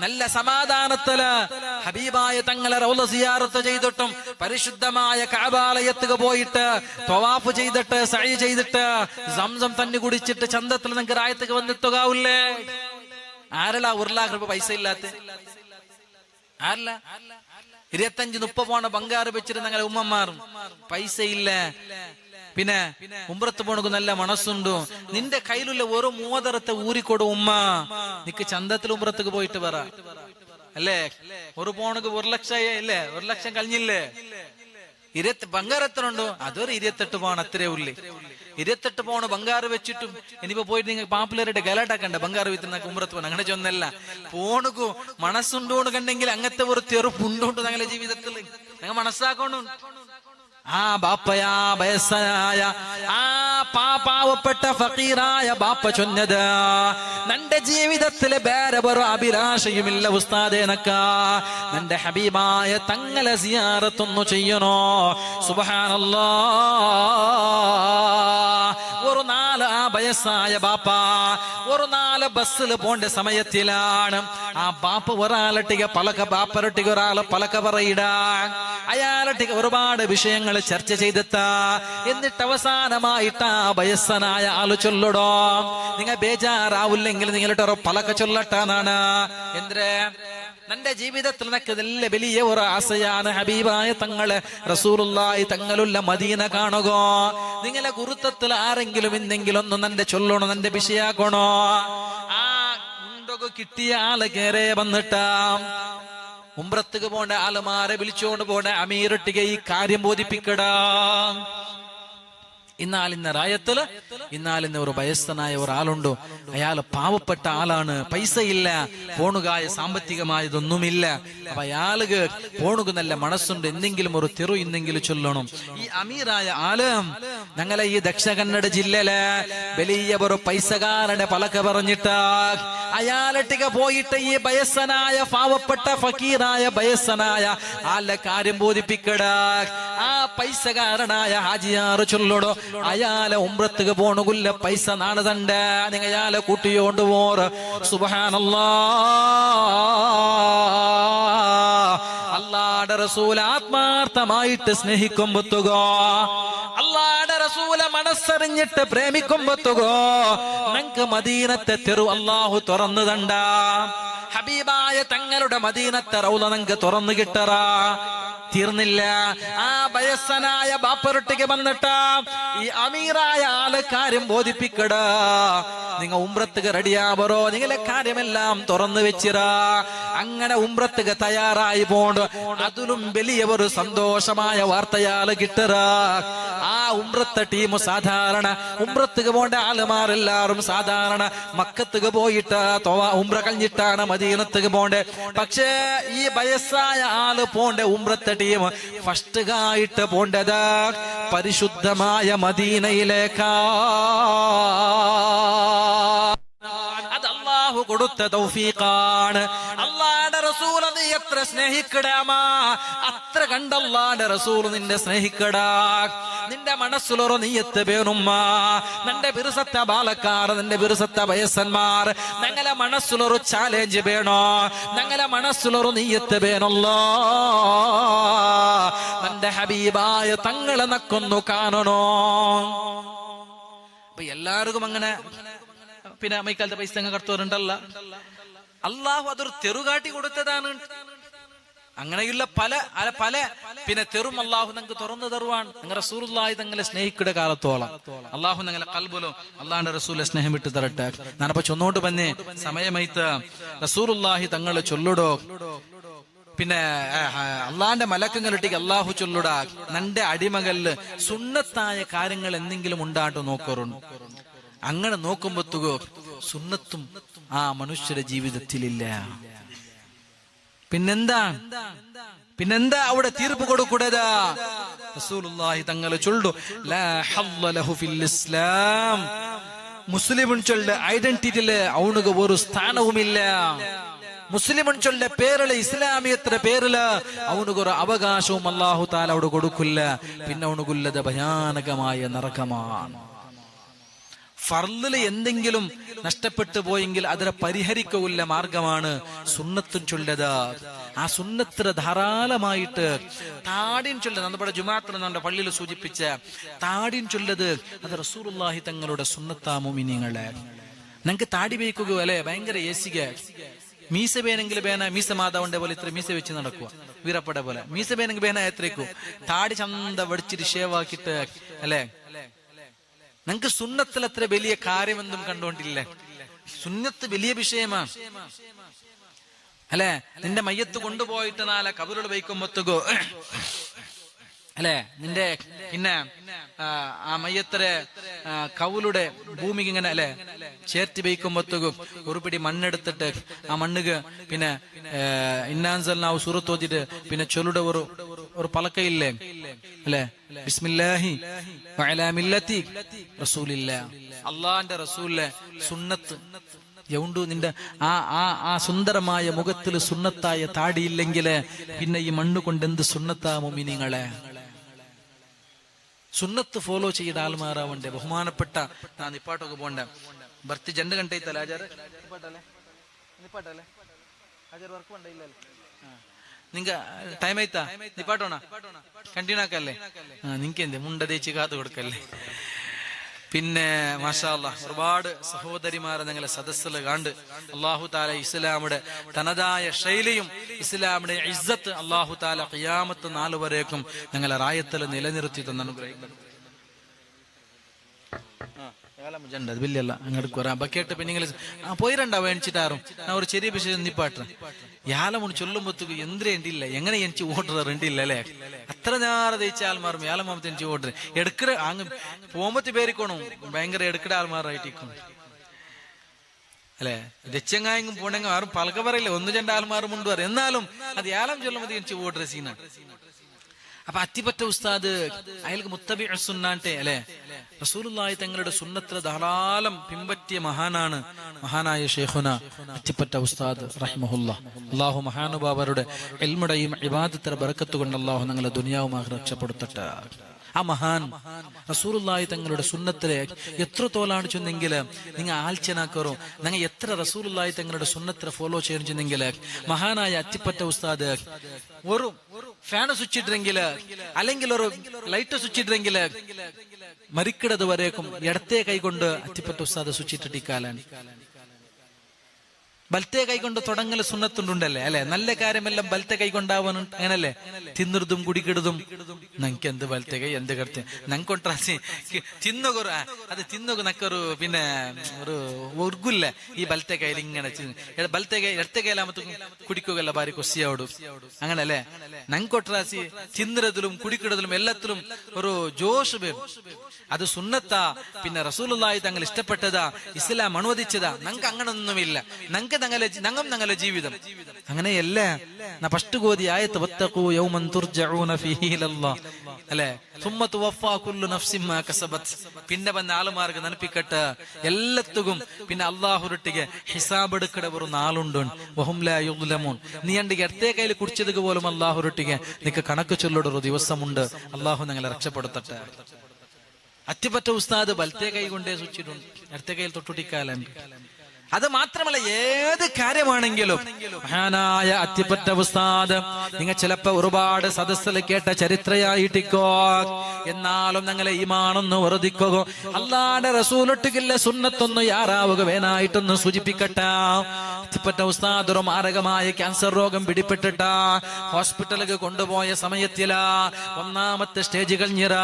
നല്ല സമാധാനത്തില് ഹബീബായ തങ്ങളെ റൗള സിയാറത്ത് ചെയ്തിട്ടും പരിശുദ്ധമായ കഅബാലയത്തിൽ പോയിട്ട് തവാഫ് ചെയ്തിട്ട് സഅയ് ചെയ്തിട്ട് സംസം തന്നെ കുടിച്ചിട്ട് ചന്തത്തിൽ നിങ്ങൾക്ക് റായത്തേക്ക് വന്നെത്തുകാവില്ലേ? ആരല്ല 1 ലക്ഷം രൂപ പൈസ ഇല്ലാത്ത? ആരല്ല 25-30 പോണ ബംഗാറ് വെച്ചിട്ട് ഞങ്ങളെ ഉമ്മമാറും പൈസ ഇല്ല. പിന്നെ ഉംറത്ത് പോണക്ക് നല്ല മനസ്സുണ്ടോ? നിന്റെ കയ്യിലുള്ള ഒരു മോതിരത്തെ ഊരിക്കൊടു ഉമ്മ, നിക്ക് ചന്തത്തിൽ ഉംറത്തേക്ക് പോയിട്ട് പറ അല്ലേ. ഒരു പോണക്ക് 1 ലക്ഷം ഇല്ലേ? 1 ലക്ഷം കഴിഞ്ഞില്ലേ? ബംഗാരത്തിനുണ്ടോ? അതൊരു 28 പോണ അത്രേ ഉള്ളി. 28 പോണ് ബംഗാറ് വെച്ചിട്ടും ഇനിയിപ്പോ പോയിട്ട് നിങ്ങൾ പാപ്പുലരുടെ ഗലാട്ടാക്കണ്ട ബംഗാറ് വിത്ത് ഉമ്രത്ത് പോകണം. അങ്ങനെ ചൊന്നല്ല, പോണുകു മനസ്സുണ്ടോണ്ട് കണ്ടെങ്കിൽ അങ്ങനത്തെ ഒരു തെറുപ്പുണ്ടോണ്ട് ഞങ്ങളുടെ ജീവിതത്തിൽ ഞങ്ങൾ മനസ്സാക്കണം. ആ ബാപ്പയാ വയസ്സനായ ആ പാവപ്പെട്ട ഫക്കീറായ ബാപ്പ ചൊന്നത്, നിന്റെ ജീവിതത്തിലെ വേറെ ഒരു അഭിലാഷയുമില്ല ഉസ്താദേ നക്ക, നിന്റെ ഹബീബായ തങ്ങളെ സിയാറത്തൊന്നു ചെയ്യണോ. സുബ്ഹാനല്ലാഹ്. ഒരു 4 വയസ്സായ ബാപ്പ ഒരു 4 ബസ്സിൽ പോണ്ട സമയത്തിലാണ് ആ ബാപ്പ ഒരാളട്ടിക പലക ബാപ്പരട്ടിക ഒരാള് പലക പറയിടാ. അയാളട്ടിക ഒരുപാട് വിഷയങ്ങൾ ചർച്ച ചെയ്തെത്താ. എന്നിട്ട് അവസാനമായിട്ട് ആ വയസ്സനായ ആള് ചൊല്ലടോ, നിങ്ങൾ ബേജാറാവില്ലെങ്കിൽ നിങ്ങളുടെ പലക ചൊല്ലട്ടാന്നാണ്. എന്തേ നിന്റെ ജീവിതത്തിൽ നിനക്ക് വലിയ ഒരു ആശയാണ് ഹബീബായ തങ്ങള് റസൂലുള്ളാഹി തങ്ങളുള്ള മദീന കാണുക. നിങ്ങളെ ഗുരുത്വത്തിൽ ആരെങ്കിലും എന്തെങ്കിലും ഒന്ന് നിന്റെ ചൊല്ലണോ, നിന്റെ വിഷയാക്കണോ. ആ ഉണ്ടൊക്കെ കിട്ടിയ ആള് കേറെ വന്നിട്ടാ ഉംറത്തുക്ക് പോണ്ട ആളുമാരെ വിളിച്ചുകൊണ്ട് പോണ്ട അമീറൊട്ടിക ഈ കാര്യം ബോധിപ്പിക്കടാ. ഇന്നാലിന്ന റായത്തില് ഇന്നാലിന്ന ഒരു വയസ്സനായ ഒരാളുണ്ടോ, അയാൾ പാവപ്പെട്ട ആളാണ്, പൈസ ഇല്ല, പോണുകായ സാമ്പത്തികമായതൊന്നുമില്ല. അപ്പൊ അയാൾക്ക് പോണുക നല്ല മനസ്സുണ്ട്, എന്തെങ്കിലും ഒരു തെറു ഇന്നെങ്കിലും ചൊല്ലണം. ഈ അമീറായ ആള് ഞങ്ങളെ ഈ ദക്ഷിണ കന്നഡ ജില്ലയിലെ വലിയ ഒരു പൈസകാരന്റെ പലക പറഞ്ഞിട്ട് അയാളട്ടിക പോയിട്ട് ഈ വയസ്സനായ പാവപ്പെട്ട ഫക്കീറായ വയസ്സനായ ആളുടെ കാര്യം ബോധിപ്പിക്കട. ആ പൈസകാരനായ ഹാജിയാറ് ചൊല്ലടോ, അയാളെ ഉംറത്തുക പോണുകുല്ല പൈസ നാണതണ്ട, നിങ്ങൾ അയാളെ കൂട്ടിയോണ്ട് പോറ്. സുബ്ഹാനല്ലാഹ്, അല്ലാഹുവിന്റെ റസൂൽ ആത്മാർത്ഥമായിട്ട് സ്നേഹിക്കുമ്പോത്തുകോ, അല്ലാഹുവിന്റെ റസൂലെ മനസ്സറിഞ്ഞിട്ട് പ്രേമിക്കുമ്പോത്തുകോ നമുക്ക് മദീനത്തെ തെരു അല്ലാഹു തുറന്നു തണ്ട. ഹബീബായ തങ്ങളുടെ മദീനത്തെ റൗള നമുക്ക് തുറന്നു കിട്ടറ. തീർന്നില്ല, ആ വയസ്സനായ ബാപ്പറൊട്ടിക്ക് വന്നിട്ട് ഈ അമീറായ ആള് കാര്യം ബോധിപ്പിക്കട. നിങ്ങ ഉംറത്തുക റെഡിയാവറോ, നിങ്ങളെ കാര്യമെല്ലാം തുറന്നു വെച്ചിറ. അങ്ങനെ ഉംറത്തുക തയ്യാറായി പോണ്ട്. അതിലും വലിയ ഒരു സന്തോഷമായ വാർത്തയാള് കിട്ടറ. ആ ഉംറത്തെ ടീം സാധാരണ ഉംറത്തുക പോണ്ട ആളുമാരെല്ലാരും സാധാരണ മക്കത്തുക പോയിട്ട് ഉംറ കഴിഞ്ഞിട്ടാണ് മദീനത്തുക പോണ്ടേ. പക്ഷേ ഈ വയസ്സായ ആള് പോണ്ട ഉംറത്തെ ടീം ഫസ്റ്റ് ആയിട്ട് പോണ്ടത് പരിശുദ്ധമായ മദീനയിലേക്കാ. അത് അല്ലാഹു കൊടുത്ത തൗഫീഖാണ്. അല്ലാഹുവിന്റെ റസൂൽ നീ എത്ര സ്നേഹിക്കടാമാ അത്ര കണ്ട അല്ലാഹുവിന്റെ റസൂൽ നിന്നെ സ്നേഹിക്കടാ. നിന്റെ മനസ്സിലൊരു നീയത്ത് വേണുമ്മ. നിന്റെ ബിരുസത്ത ബാലക്കാർ, നിന്റെ ബിരുസത്ത വയസ്സന്മാർ, ഞങ്ങളെ മനസ്സിലൊരു ചാലഞ്ച് വേണോ, ഞങ്ങളെ മനസ്സിലൊരു നീയത്ത് വേണല്ലോ. നിന്റെ ഹബീബായ തങ്ങളെ നക്കൊന്നു കാണണോ. അപ്പൊ എല്ലാവർക്കും അങ്ങനെ പിന്നെ മൈക്കാലത്തെ പൈസ കടത്തുവരുണ്ടല്ല. അള്ളാഹു അതൊരു തെറുകാട്ടി കൊടുത്തതാണ്. അങ്ങനെയുള്ള പല പല പിന്നെ തെറും അള്ളാഹു നിങ്ങൾക്ക് തുറന്നു തരുവാണ്. നിങ്ങൾ റസൂലുള്ളാഹി തങ്ങളെ സ്നേഹിക്കുന്ന കാലത്തോളം അള്ളാഹു നിങ്ങളെ കൽബിലും അള്ളാഹിന്റെ റസൂലെ സ്നേഹം വിട്ടു തരട്ടെ. ഞാനപ്പോ ചൊന്നോട്ട് തന്നെ സമയമൈത്ത് റസൂലുള്ളാഹി തങ്ങളെ ചൊല്ലുടോ. പിന്നെ അള്ളാന്റെ മലക്കങ്ങളിട്ടേക്ക് അള്ളാഹു ചൊല്ലുടാ, നന്റെ അടിമകളില് സുന്നത്തായ കാര്യങ്ങൾ എന്തെങ്കിലും ഉണ്ടാട്ടോ നോക്കാറുണ്ട്. അങ്ങനെ നോക്കുമ്പോത്തുകോ സുന്നത്തും ആ മനുഷ്യരുടെ ജീവിതത്തിലില്ല. പിന്നെന്താ അവിടെ തീർപ്പ് കൊടുക്കൂടേതാ. റസൂലുള്ളാഹി തങ്ങൾ ചൊല്ലു, ലാ ഹല്ല ലഹു ഫിൽ ഇസ്ലാം. മുസ്ലിമുൻ ചൊല്ല ഐഡന്റിറ്റിയില് അവനുക്ക് ഒരു സ്ഥാനവുമില്ല. മുസ്ലിമുൻ ചൊല്ല പേരില് ഇസ്ലാമിയത്ര പേരില് അവനുക്ക് ഒരു അവകാശവും അല്ലാഹു തആല അവിടെ കൊടുക്കില്ല. പിന്നെ അവനുക്കുള്ളത് ഭയാനകമായ നരകമാണ്. ഫർളില് എന്തെങ്കിലും നഷ്ടപ്പെട്ടു പോയെങ്കിൽ അതിനെ പരിഹരിക്കുള്ള മാർഗമാണ് സുന്നത്തും ചൊല്ലത്. ആ സുന്നത്തിന് ധാരാളമായിട്ട് താടിൻ ചൊല്ലത്, നമ്മുടെ ജുമാഅത്തിൽ നമ്മുടെ പള്ളിയിൽ സൂചിപ്പിച്ച താടിൻ ചൊല്ലത് അത് റസൂലുള്ളാഹി തങ്ങളുടെ സുന്നത്താ മുഅ്മിനീങ്ങളെ. ഞങ്ങൾക്ക് താടി വയ്ക്കുക അല്ലെ ഭയങ്കര ഏസിക. മീസ വേനെങ്കിൽ ബേന മീസ മാതാവിന്റെ പോലെ ഇത്ര മീസ വെച്ച് നടക്കുക, വീരപ്പട പോലെ. മീസ വേനെങ്കിൽ ബേന എത്രയ്ക്കു താടി ചന്ത വടിച്ചിട്ട് ഷേവാക്കിട്ട് അല്ലെ. ഞങ്ങൾക്ക് സുന്നത്തിൽ അത്ര വലിയ കാര്യമെന്നും കണ്ടുകൊണ്ടില്ല. സുന്നത്ത് വലിയ വിഷയമാണ് അല്ലെ. നിന്റെ മയ്യത്ത് കൊണ്ടുപോയിട്ട് നാളെ കബറുകൾ വയ്ക്കുമ്പോത്തുകോ അല്ലെ, നിന്റെ പിന്നെ ആ മയ്യത്തരെ കൗലുടെ ഭൂമിക്ക് ഇങ്ങനെ അല്ലെ ചേർത്തി വയ്ക്കുമ്പോത്തുകോ ഒരു പിടി മണ്ണെടുത്തിട്ട് ആ മണ്ണുക പിന്നെ ഇന്നാൻസൽനാവ് സൂറത്ത് ഓതിട്ട് പിന്നെ ചൊല്ലുടെ ഒരു പലക്കയില്ലേ അല്ലെ, ബിസ്മില്ലാഹി വഅലാ മില്ലത്തി റസൂലില്ലാ. അള്ളാന്റെ റസൂലിലെ സുന്നത്ത് യൗണ്ടു. നിന്റെ ആ സുന്ദരമായ മുഖത്തിൽ സുന്നത്തായ താടിയില്ലെങ്കിൽ പിന്നെ ഈ മണ്ണ് കൊണ്ട് എന്ത് സുന്നത്താ മുഅ്മിനീങ്ങളെ. സുന്നത്ത് ഫോളോ ചെയ്ത ആൾമാരാവണ്ടേ. ബഹുമാനപ്പെട്ട ഞാൻ നിപ്പാട്ടൊക്കെ പോണ്ട ഭർത്തി ജണ്ട് കണ്ടൈത്തല്ല ആചാര നിപ്പാട്ടല്ലേ ആചാര വർക്ക് പണ്ടല്ലേ നിങ്ങ ടൈം ആയിത്താ നിപ്പാട്ടോണ കണ്ടിന്യൂ ആക്കല്ലേ. നിങ്ങക്ക് എന്ത് മുണ്ട തേച്ച് കാത്തു കൊടുക്കല്ലേ. പിന്നെ മാഷാ അല്ലാഹ് ഒരുപാട് സഹോദരിമാരെ ഞങ്ങളെ സദസ്സില് കണ്ട് അല്ലാഹു തആല ഇസ്ലാമിന്റെ തനതായ ശൈലിയും ഇസ്ലാമിന്റെ ഇസ്സത്ത് അല്ലാഹു തആല ഖിയാമത്ത് നാൾ വരേക്കും ഞങ്ങളെ റായത്തിൽ നിലനിർത്തി തന്ന അനുഗ്രഹിക്കുന്നു. അത് വലിയല്ല അങ്ങോട്ട് കുറെ ബക്കേട്ട് പെണ്ണുങ്ങൾ പോയിരണ്ടാ വേണിച്ചിട്ടാറും ഞാൻ ഒരു ചെറിയ വിഷയം നിപ്പാട്ട് യാലമുണ് ചൊല്ലുമ്പോഴത്തേക്ക് എന്തിരേണ്ടില്ല എങ്ങനെ എനിക്ക് ഓടുறது രണ്ടില്ല അല്ലേ അത്ര നേരം തയ്ച്ച ആൾമാറും യാലമാമത്തെ എനിക്ക് ഓടുന്നത് എടുക്കറ അങ്ങ് പോകുമ്പത്തി പേരിക്കോണം ഭയങ്കര എടുക്കട ആൾമാറായിട്ടിരിക്കും അല്ലെ ദച്ചങ്ങായെങ്കും പോണെങ്കും ആരും പലക പറയില്ല ഒന്ന് രണ്ട് ആൾമാരും ഉണ്ട് പറയും എന്നാലും അത് യാലം ചൊല്ലുമ്പോൾ എനിക്ക് ഓടുற സീനാണ് അപ്പൊ അത്തിപ്പറ്റ ഉസ്താദ് അയാൾക്ക് മുത്തബി സുന്നാട്ടെ അല്ലെ റസൂലുള്ളാഹി തങ്ങളുടെ സുന്നത്ത് ധാരാളം പിൻപറ്റിയ മഹാനായ ഷെയ്ഖുന അത്തിപ്പറ്റ ഉസ്താദ് റഹിമഹുല്ലാഹ് അല്ലാഹു മഹാനുഭാവരുടെ ഇൽമുടെയും ഇബാദത്തിന്റെ ബറക്കത്ത് കൊണ്ട് അല്ലാഹു ഞങ്ങളെ ദുനിയാവുമായി രക്ഷപ്പെടുത്തട്ടെ ആ മഹാൻ റസൂലുള്ളാഹി തങ്ങളുടെ സുന്നത്തിലെ എത്രത്തോളാണ് ചെന്നെങ്കിൽ നിങ്ങൾ ആൽച്ചനാക്കറോ നിങ്ങൾ എത്ര റസൂലുള്ളാഹി തങ്ങളുടെ സുന്നത്തിനെ ഫോളോ ചെയ്യാൻ ചെന്നെങ്കിൽ മഹാനായ അത്തിപ്പറ്റ ഉസ്താദ് ഒരു ഫാൻ സ്വിച്ചിട്ടെങ്കിൽ അല്ലെങ്കിൽ ഒരു ലൈറ്റ് സ്വിച്ചിട്ടെങ്കിൽ മരിക്കിടത് വരേക്കും ഇടത്തെ കൈകൊണ്ട് അത്തിപ്പറ്റ ഉസ്താദ് സ്വിച്ചിട്ടിക്കാലാണ് ബലത്തെ കൈകൊണ്ട് തുടങ്ങൽ സുന്നത്തുണ്ടല്ലേ അല്ലെ നല്ല കാര്യമെല്ലാം ബലത്തെ കൈകൊണ്ടാവാനും അങ്ങനല്ലേ തിന്നറുതും കുടിക്കിടതും ഞങ്ങൾക്ക് എന്ത് ബലത്തെ കൈ എന്ത് കടത്തെ ഞങ്ങൾക്കൊണ്ടാസി തിന്നുകൊരു അത് തിന്നുക നക്കൊരു പിന്നെ ഒരു ഉർഗുല്ല ഈ ബലത്തെ കയ്യിൽ ഇങ്ങനെ ബലത്തെ കൈ ഇടത്തെ കൈലാമത്തും കുടിക്കുകയല്ല ഭാര്യ കൊസ്സിയോട് അങ്ങനല്ലേ ഞങ്ങൾക്കൊട്ടാസി തിന്നറതിലും കുടിക്കിടതിലും എല്ലാത്തിലും ഒരു ജോഷ് വരും അത് സുന്നത്താ പിന്നെ റസൂലുള്ളാഹി തങ്ങൾ ഇഷ്ടപ്പെട്ടതാ ഇസ്ലാം അനുവദിച്ചതാ ഞങ്ങൾക്ക് അങ്ങനൊന്നുമില്ല ഞങ്ങളുടെ ജീവിതം അങ്ങനെയല്ല ഫസ്റ്റ് കോതി ആയത്ത് വത്തഖൂ യൗമൻ തുർജഊന ഫീഹി ഇലല്ലാഹ് അല്ലേ സുമ്മ തുവഫാ കുല്ലു നഫ്സിൻ മാ കസബത് പിന്നെ വന്ന ആളുമാർക്ക് നനപ്പിക്കട്ടെ എല്ലാത്തും പിന്നെ അല്ലാഹുരൊട്ടിಗೆ ഹിസാബ് എടുക്കട ഒരു നാളുണ്ട് വഹും ലാ യുദ്ലമൂൻ നീ എൻ്റെ ഇടത്തെ കയ്യിൽ കുടിച്ചത് പോലും അല്ലാഹുരൊട്ടിಗೆ നിനക്ക് കണക്ക് ചൊല്ലുന്ന ഒരു ദിവസമുണ്ട് അല്ലാഹു ഞങ്ങളെ രക്ഷപ്പെടുത്തട്ടെ അത്തിപ്പറ്റ ഉസ്താദ് ബലത്തെ കൈ കൊണ്ടേ സൂക്ഷിച്ചിട്ടുണ്ട് ഇടത്തെ കയ്യിൽ തൊട്ടുടിക്കാലുണ്ട് അത് മാത്രമല്ല ഏത് കാര്യമാണെങ്കിലും മഹാനായ അത്തിപ്പറ്റ ഉസ്താദ് നിങ്ങൾ ചിലപ്പോ ഒരുപാട് സദസ്സിൽ കേട്ട ചരിത്രയായിട്ടിക്കോ എന്നാലും ഞങ്ങളെ ഈമാനൊന്ന് വർദ്ധിക്കോ അല്ലാഹുവിന്റെ റസൂലൊട്ടുകില്ല സുന്നത്തൊന്ന് യാറാവുക വേനായിട്ടൊന്ന് സൂചിപ്പിക്കട്ടെ അത്തിപ്പറ്റ ഉസ്താദ് ഒരു മാരകമായ ക്യാൻസർ രോഗം പിടിപെട്ടിട്ട ഹോസ്പിറ്റലിലേക്ക് കൊണ്ടുപോയ സമയത്തില ഒന്നാമത്തെ സ്റ്റേജ് കഴിഞ്ഞിറ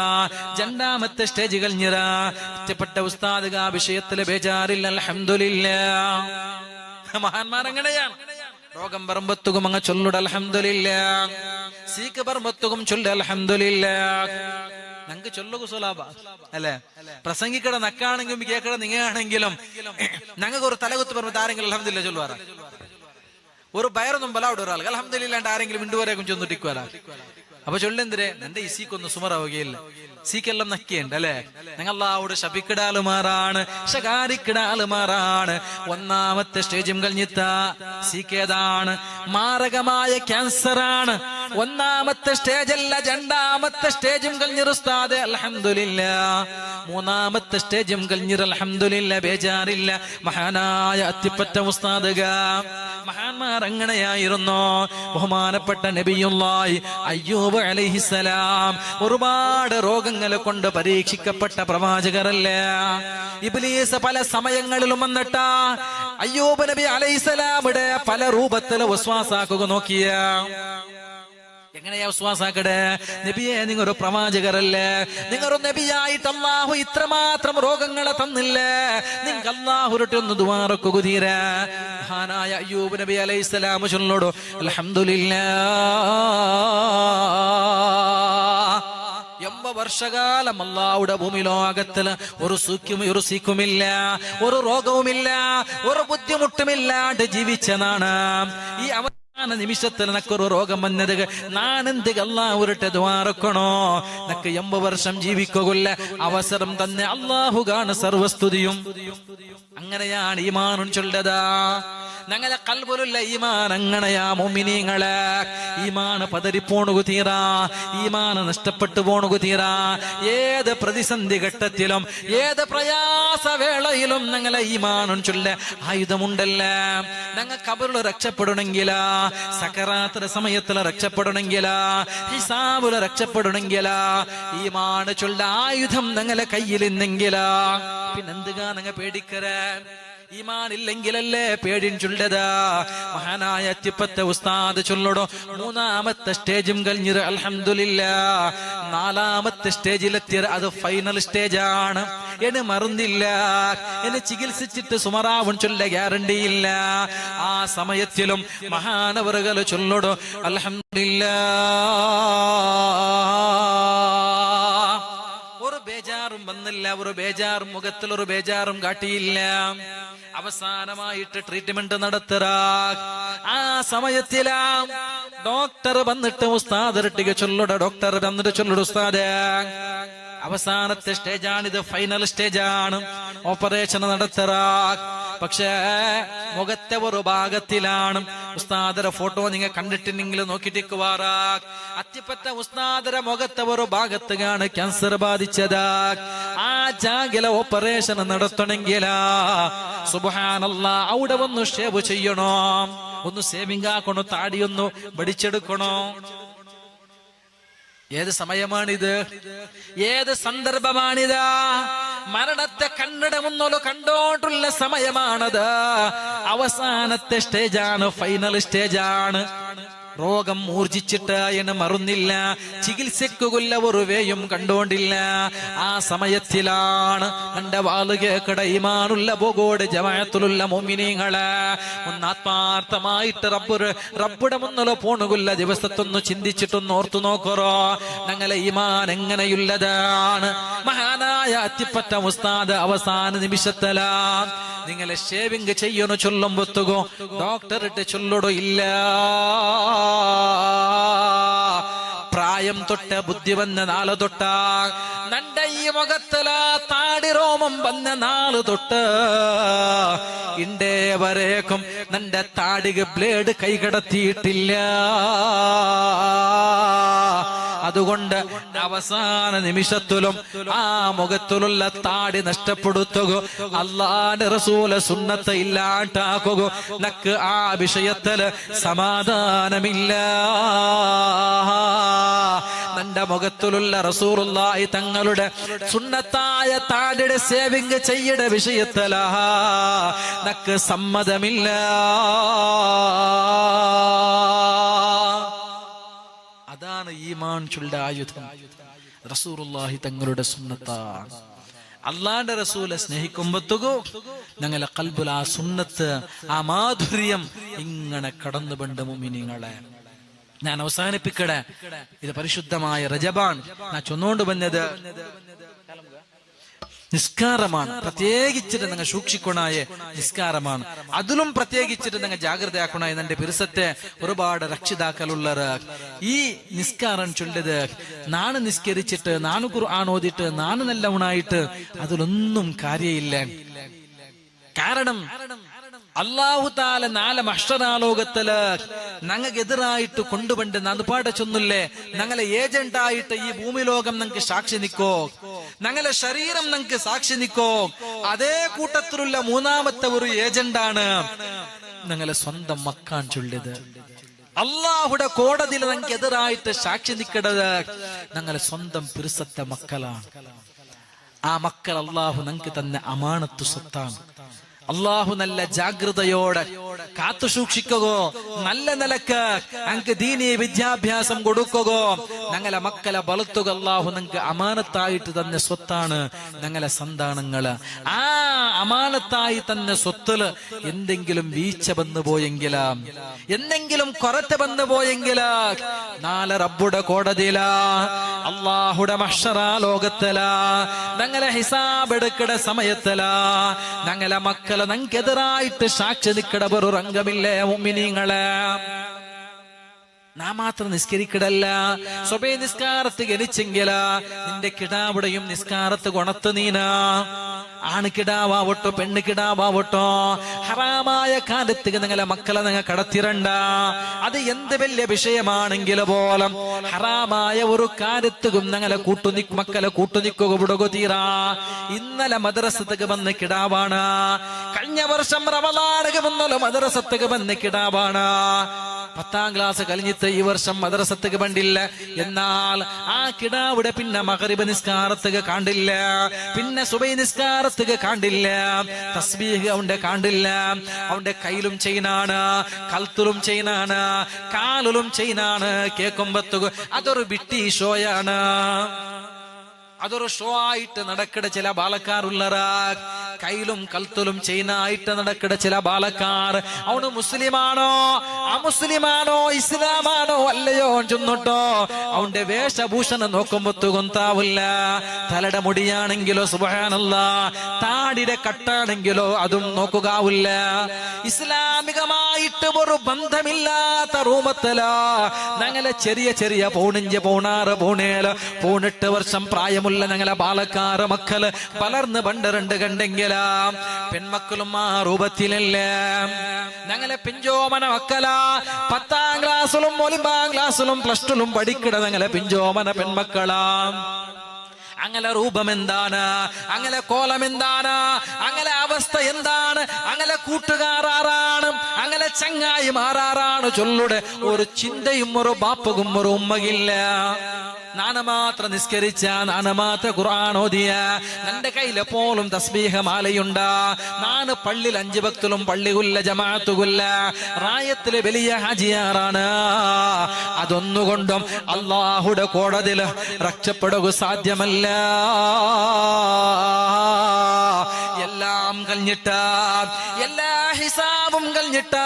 രണ്ടാമത്തെ സ്റ്റേജ് കഴിഞ്ഞിറ അത്തിപ്പറ്റ ഉസ്താദ് ആ വിഷയത്തില് ബേജാറില്ല അൽഹംദുലില്ലാഹ് മഹാന്മാർ അങ്ങനെയാണ് രോഗം പറമ്പത്തുകും അങ്ങ് ചൊല്ലുട അൽഹംദുലില്ലാഹ് സീക്ക് പറമ്പത്തുകും ചൊല്ലുക അൽഹംദുലില്ലാഹ് ഞങ്ങൾക്ക് ചൊല്ലുക സുലാഭ അല്ലെ പ്രസംഗിക്കട നക്കാണെങ്കിലും കേക്കട നിങ്ങയാണെങ്കിലും ഞങ്ങൾക്ക് ഒരു തലകുത്ത് പറഞ്ഞിട്ട് ആരെങ്കിലും അൽഹംദുലില്ലാഹ് ചൊല്ലുവാറ ഒരു ബയറൊന്നും ബലാവിടെ ഒരാൾക്ക് അൽഹംദുലില്ലാഹ് ആരെങ്കിലും ഇണ്ടുവരേക്കും ചൊന്നിട്ടിക്കുവാറ അപ്പൊ ചൊല്ലെന്തിരെ എന്റെ ഈ സീക്കൊന്നും സുമറാവുകയില്ല സീക്കെല്ലാം നക്കിയുണ്ട് അല്ലെ ഞങ്ങൾ അല്ലാഹുവോട് ശപിക്കിടാലുമാറാണ് ശകാരിക്കിടാലുമാറാണ് ഒന്നാമത്തെ സ്റ്റേജും കഴിഞ്ഞിത്ത സീക്കേതാണ് മാരകമായ ക്യാൻസർ ആണ് ഒന്നാമത്തെ സ്റ്റേജ് അല്ല രണ്ടാമത്തെ സ്റ്റേജും കഴിഞ്ഞിരു ഉസ്താദേ അൽഹംദുലില്ലാഹ് മൂന്നാമത്തെ സ്റ്റേജും കഴിഞ്ഞിരു അൽഹംദുലില്ലാഹ് ബേജാറില്ല മഹാനായ അത്തിപ്പറ്റ ഉസ്താദുക മഹാന്മാർ അങ്ങനെയായിരുന്നു ബഹുമാനപ്പെട്ട നബിയുള്ളാഹി അയ്യൂബ് അലൈഹിസ്സലാം ഒരുപാട് രോഗങ്ങളെ കൊണ്ട് പരീക്ഷിക്കപ്പെട്ട പ്രവാചകരല്ലേ ഇബ്ലീസ് പല സമയങ്ങളിലും വന്നിട്ട അയ്യൂബ് നബി അലൈഹിസ്സലാമിടെ പല രൂപത്തിൽ വസ്വാസാക്കുക നോക്കിയ എങ്ങനെയാ വിശ്വാസാക്കടെ നബിയെ നിങ്ങൊരു പ്രവാചകരല്ലേ നിങ്ങൊരു നബിയായിട്ട് അല്ലാഹു ഇത്രമാത്രം രോഗങ്ങളെ തന്നില്ലേ നിങ്ങൾക്ക് അല്ലാഹുവിനോട് ഒന്ന് ദുആറക്കുക തീരെ മഹാനായ അയ്യൂബ് നബി അലൈഹിസ്സലാം ചൊല്ലോടോ അൽഹംദുലില്ലാഹ് 80 വർഷകാലം അല്ലാഹുവിന്റെ ഭൂമി ലോകത്തിൽ ഒരു സീക്കുമില്ല ഒരു രോഗവുമില്ല ഒരു ബുദ്ധിമുട്ടുമില്ലാണ്ട് ജീവിച്ചതാണ് ഈ നിമിഷത്തിൽ നക്കൊരു രോഗം വന്നത് നാനെന്ത് അല്ലാഹുവിന്റെ ദ്വാരക്കണോ നക്ക് 80 വർഷം ജീവിക്കൊല്ല അവസരം തന്നെ അല്ലാഹു കാണ സർവസ്തുതിയും അങ്ങനെയാണ് ഈമാനും ചൊല്ലതാ ഞങ്ങളെ കൽബിലുള്ള ഈമാൻ അങ്ങനെയാ മുഅ്മിനീങ്ങളെ ഈമാൻ പതറിപ്പോണുകു തീരാ ഈമാൻ നഷ്ടപ്പെട്ടു പോണുകു തീരാ ഏത് പ്രതിസന്ധി ഘട്ടത്തിലും ഏത് പ്രയാസവേളയിലും ഞങ്ങളെ ഈമാനും ചൊല്ല ആയുധമുണ്ടല്ലേ ഞങ്ങൾ ഖബറിൽ രക്ഷപ്പെടണമെങ്കിലാ സക്കറാത്തിന്റെ സമയത്തിൽ രക്ഷപ്പെടണമെങ്കിലാ ഹിസാബിൽ രക്ഷപ്പെടണമെങ്കിലാ ഈമാൻ ചൊല്ല ആയുധം ഞങ്ങളെ കയ്യിൽ ഇന്നെങ്കിലാ പിന്നെന്തുകാ ഞങ്ങൾ പേടിക്കര ഈമാൻ ഇല്ലെങ്കിലല്ലേ പേടിൻ ചൊല്ലത്. മഹാനായ അത്തിപ്പത്തെ ഉസ്താദ് ചൊല്ലടോ, മൂന്നാമത്തെ സ്റ്റേജും കഴിഞ്ഞത് അൽഹംദുലില്ലാഹ്, നാലാമത്തെ സ്റ്റേജിലെത്തിയത് അത് ഫൈനൽ സ്റ്റേജാണ്. എന്നെ മറന്നില്ല, എന്നെ ചികിത്സിച്ചിട്ട് സുമറാവൻ ചൊല്ല ഗ്യാരണ്ടി ഇല്ല. ആ സമയത്തിലും മഹാനവറുകൾ ചൊല്ലടോ അൽഹംദുലില്ലാഹ്. ഒരു ബേജാറും വന്നില്ല, ഒരു ബേജാറും മുഖത്തിൽ ഒരു ബേജാറും കാട്ടിയില്ല. അവസാനമായിട്ട് ട്രീറ്റ്മെന്റ് നടത്തുക. ആ സമയത്തിലാ ഡോക്ടർ വന്നിട്ട് ഉസ്താദ് ചൊല്ലട, ഡോക്ടർ വന്നിട്ട് ചൊല്ലട ഉസ്താദ്, അവസാനത്തെ സ്റ്റേജാണിത്, ഫൈനൽ സ്റ്റേജാണ്, ഓപ്പറേഷൻ നടത്തുക. പക്ഷേ മുഖത്തെ ഒരു ഭാഗത്തിലാണ്. ഉസ്താദര ഫോട്ടോ നിങ്ങൾ കണ്ടിട്ടുണ്ടെങ്കിൽ നോക്കിട്ടിക്കുവാറാ. അത്തിപ്പറ്റ ഉസ്താദര മുഖത്തെ ഒരു ഭാഗത്താണ് ക്യാൻസർ ബാധിച്ചത്. ആ ജാഗില ഓപ്പറേഷൻ നടത്തണമെങ്കിലാ സുബ്ഹാനല്ലാഹ് അവിടെ ഒന്ന് ഷേവ് ചെയ്യണോ, ഒന്ന് സേവിംഗ് ആക്കണോ, താടിയൊന്ന് വടിച്ചെടുക്കണോ. ഏത് സമയമാണിത്, ഏത് സന്ദർഭമാണിത്? മരണത്തെ കണ്ണിട മുന്നോലോ കണ്ടോണ്ടുള്ള സമയമാണത്. അവസാനത്തെ സ്റ്റേജാണ്, ഫൈനൽ സ്റ്റേജാണ്. രോഗം മൂർജിച്ചിട്ട് എന്നെ മറന്നില്ല, ചികിത്സക്കുള്ള ഒരു വേയും കണ്ടോണ്ടില്ല. ആ സമയത്തിലാണ് എന്റെ വാല് കേക്കട ഈമാനുള്ള ബോഗോട് ജമാഅത്തുലുള്ള മുഅ്മിനീങ്ങളെ ഒന്ന് ആത്മാർത്ഥമായിട്ട് റബ്ബുടെ മുന്നിൽ പോണുകുള്ള ദിവസത്തൊന്ന് ചിന്തിച്ചിട്ടൊന്ന് ഓർത്തു നോക്കറോ, ഞങ്ങളെ ഈമാൻ എങ്ങനെയുള്ളതാണ്. മഹാനായ അത്തിപ്പറ്റ ഉസ്താദ് അവസാന നിമിഷത്തിലാ നിങ്ങളെ ഷേവിംഗ് ചെയ്യണു ചൊല്ലുമ്പൊത്തുകോ ഡോക്ടർ ഇട്ട് ചൊല്ലടോ ഇല്ല, പ്രായം തൊട്ട് ബുദ്ധി വന്ന നാള് തൊട്ടാ നന്റെ ഈ മുഖത്തില താടി രോമം വന്ന നാള് തൊട്ട് ഇണ്ടേ വരേക്കും നന്റെ താടിക ബ്ലേഡ് കൈകടത്തിയിട്ടില്ല. അതുകൊണ്ട് അവസാന നിമിഷത്തിലും ആ മുഖത്തിലുള്ള താടി നഷ്ടപ്പെടുത്തുക, അല്ലാഹുവിന്റെ റസൂല് സുന്നത്ത് ഇല്ലാണ്ടാക്കുക. നക്ക് ആ വിഷയത്തില് സമാധാനമില്ല. നന്റെ മുഖത്തിലുള്ള റസൂലുള്ളാഹി തങ്ങളുടെ സുന്നത്തായ താടിയുടെ സേവിംഗ് ചെയ്യട വിഷയത്തില നക്ക് സമ്മതമില്ല. അതാണ് ഈമാൻ ചൊല്ല ആയുധം. റസൂലുള്ളാഹി തങ്ങളുടെ സുന്നത്താണ്. അല്ലാഹുവിന്റെ റസൂലെ സ്നേഹിക്കുമ്പോഴത്തേക്കോ ഞങ്ങളെ ഖൽബിൽ ആ സുന്നത്ത്, ആ മാധുര്യം ഇങ്ങനെ കടന്നു പണ്ട് മുഅ്മിനീങ്ങളെ. ഞാൻ അവസാനിപ്പിക്കട്ടെ. ഇത് പരിശുദ്ധമായ റജബാണ്. ഞാൻ ചൊന്നുകൊണ്ട് വന്നത് നിസ്കാരമാണ്. പ്രത്യേകിച്ചിട്ട് നിങ്ങൾ സൂക്ഷിക്കണായ നിസ്കാരമാണ്. അതിലും പ്രത്യേകിച്ചിട്ട് നിങ്ങൾ ജാഗ്രതയാക്കണായ എന്റെ പിറുസത്തെ ഒരുപാട് രക്ഷിതാക്കളുള്ളവർ ഈ നിസ്കാരം ചൊല്ലത് നാണ് നിസ്കരിച്ചിട്ട് നാണ് ഖുർആൻ ഓതിട്ട് നാണ് നല്ലവണായിട്ട് അതിലൊന്നും കാര്യമില്ല. കാരണം അല്ലാഹു തആല നാളെ മഹ്ശറാലോകത്തില് ഞങ്ങൾക്കെതിരായിട്ട് കൊണ്ടുവണ്ട് നന്പാടെ ചൊന്നില്ലേ, ഞങ്ങളെ ഏജന്റ് ആയിട്ട് ഈ ഭൂമി ലോകം ഞങ്ങൾക്ക് സാക്ഷി നിക്കോ, ഞങ്ങളെ ശരീരം ഞങ്ങൾക്ക് സാക്ഷി നിക്കോ. അതേ കൂട്ടത്തിലുള്ള മൂന്നാമത്തെ ഒരു ഏജന്റാണ് ഞങ്ങളെ സ്വന്തം മക്കാൻ ചൊല്ലിയത്. അള്ളാഹുടെ കോടതിയിൽ ഞങ്ങൾക്ക് എതിരായിട്ട് സാക്ഷി നിൽക്കണത് ഞങ്ങളെ സ്വന്തം പിറുസത്തെ മക്കളാണ്. ആ മക്കൾ അള്ളാഹു ഞങ്ങൾക്ക് തന്നെ അമാനത്ത് സ്വത്താണ്. അള്ളാഹു നല്ല ജാഗ്രതയോടെ കാത്തു സൂക്ഷിക്കുകയോ നല്ല നിലക്ക് ഞങ്ങൾക്ക് ദീനീ വിദ്യാഭ്യാസം കൊടുക്കുകയോ ഞങ്ങളെ മക്കളെ വളർത്തുക. അള്ളാഹു ഞങ്ങൾക്ക് അമാനത്തായിട്ട് തന്നെ സ്വത്താണ് ഞങ്ങളെ സന്താനങ്ങള്. ആ അമാനത്തായി തന്നെ സ്വത്തില് എന്തെങ്കിലും വീഴ്ച വന്നു പോയെങ്കില, എന്തെങ്കിലും കൊറത്ത വന്നു പോയെങ്കില നാളെ റബ്ബുടെ കോടതിയിലാ, അള്ളാഹുടെ മഹ്ശറാ ലോകത്തിലാ, ഞങ്ങളെ ഹിസാബ് എടുക്കട സമയത്തിലാ ഞങ്ങളെ മക്കളെ ഞങ്ങൾക്കെതിരായിട്ട് സാക്ഷി നിൽക്കട ഒരു രംഗമില്ലേ മുഅ്മിനീങ്ങളെ. നാം മാത്രം നിസ്കരിക്കടല്ല, സ്വബേ നിസ്കാരത്ത് ഗണിച്ചെങ്കില നിന്റെ കിടാവുടെയും നിസ്കാരത്ത് കൊണത്ത് നീന. ആണ് കിടാവട്ടോ പെണ്ണ് കിടാവട്ടോ ഹറാമായ കാലത്ത് നിങ്ങളെ മക്കളെ നിങ്ങൾ കടത്തിരണ്ട. അത് എന്ത് വലിയ വിഷയമാണെങ്കിൽ പോലും ഹറാമായ ഒരു കാര്യത്തും ഞങ്ങളെ മക്കളെ കൂട്ടുനിക്കുക വിടുക തീരാ. ഇന്നലെ മദ്രസത്തേക്ക് വന്ന് കിടാവാണ്, കഴിഞ്ഞ വർഷം റമളാനിക്ക് വന്നല്ലോ മദ്രസത്തേക്ക് വന്ന് കിടാവാണ്. 10ാം ക്ലാസ് കഴിഞ്ഞിട്ട് ഈ വർഷം മദ്രസത്തേക്ക് പണ്ടില്ല. എന്നാൽ ആ കിടാവിടെ പിന്നെ മഗ്രിബ് നിസ്കാരത്തേക്ക് കാണ്ടില്ല, പിന്നെ സുബൈ നിസ്കാരത്തേക്ക് കാണ്ടില്ല, തസ്ബീഹ് അവന്റെ കാണ്ടില്ല. അവന്റെ കയ്യിലും ചെയിനാണ്, കൽത്തിലും ചെയിനാണ്, കാലിലും ചെയിനാണ്. കേൾക്കുമ്പത്തുക അതൊരു ബിട്ടി ഷോയാണ്, അതൊരു ഷോ ആയിട്ട് നടക്കട ചില ബാലക്കാരുള്ളറാ. കയ്യിലും കൽത്തിലും ചെയിനായിട്ട് നടക്കട ചില ബാലക്കാർ. അവന് മുസ്ലിമാണോ അമുസ്ലിമാണോ ഇസ്ലാമാണോ അല്ലയോ ചെന്നിട്ടോ അവന്റെ വേഷഭൂഷണം നോക്കുമ്പോ ഗൊന്താവില്ല. തലയുടെ മുടിയാണെങ്കിലോ സുബ്ഹാനല്ലാഹ്, താടിയുടെ കട്ടാണെങ്കിലോ അതും നോക്കുകാവില്ല. ഇസ്ലാമികമായിട്ട് ഒരു ബന്ധമില്ലാത്ത റൂമത്തല ഞങ്ങളെ ചെറിയ ചെറിയ 5 പൗണേല 18 വർഷം പ്രായമുള്ള ഞങ്ങളെ ബാലക്കാര മക്കള് വളർന്ന് 12 കണ്ടെങ്കിലാ പെൺമക്കളും ആ രൂപത്തിലല്ല. ഞങ്ങളെ പിഞ്ചോമന മക്കളാ 10ാം ക്ലാസ്സിലും 9ാം ക്ലാസ്സിലും +2ലും പഠിക്കണ ഞങ്ങളെ പിഞ്ചോമന പെൺമക്കളാ. അങ്ങനെ രൂപം എന്താണ്, അങ്ങനെ കോലം എന്താണ്, അങ്ങനെ അവസ്ഥ എന്താണ്, അങ്ങനെ കൂട്ടുകാർ ആരാണ്, അങ്ങനെ ചങ്ങായി മാറാറാണ് ചൊല്ലുടെ ഒരു ചിന്തയും ഒരു ബാപ്പകും ഒരു ഉമ്മകില്ല. നാന മാത്രം നിസ്കരിച്ച, നാന മാത്രം ഖുർആൻ ഓതിയ, നിന്റെ കയ്യിൽ എപ്പോഴും തസ്ബീഹ് മാലയുണ്ടാ. നാന് പള്ളിയിൽ 5 ഭക്തിലും പള്ളികുല്ല ജമാഅത്തുകുല്ല റായത്തില് വലിയ ഹാജിയാറാണ്. അതൊന്നുകൊണ്ടും അള്ളാഹുടെ കോടതിയിൽ രക്ഷപ്പെടുക സാധ്യമല്ല. എല്ലാം കഴിഞ്ഞിട്ട്, എല്ലാ ഹിസാബും കഴിഞ്ഞിട്ട്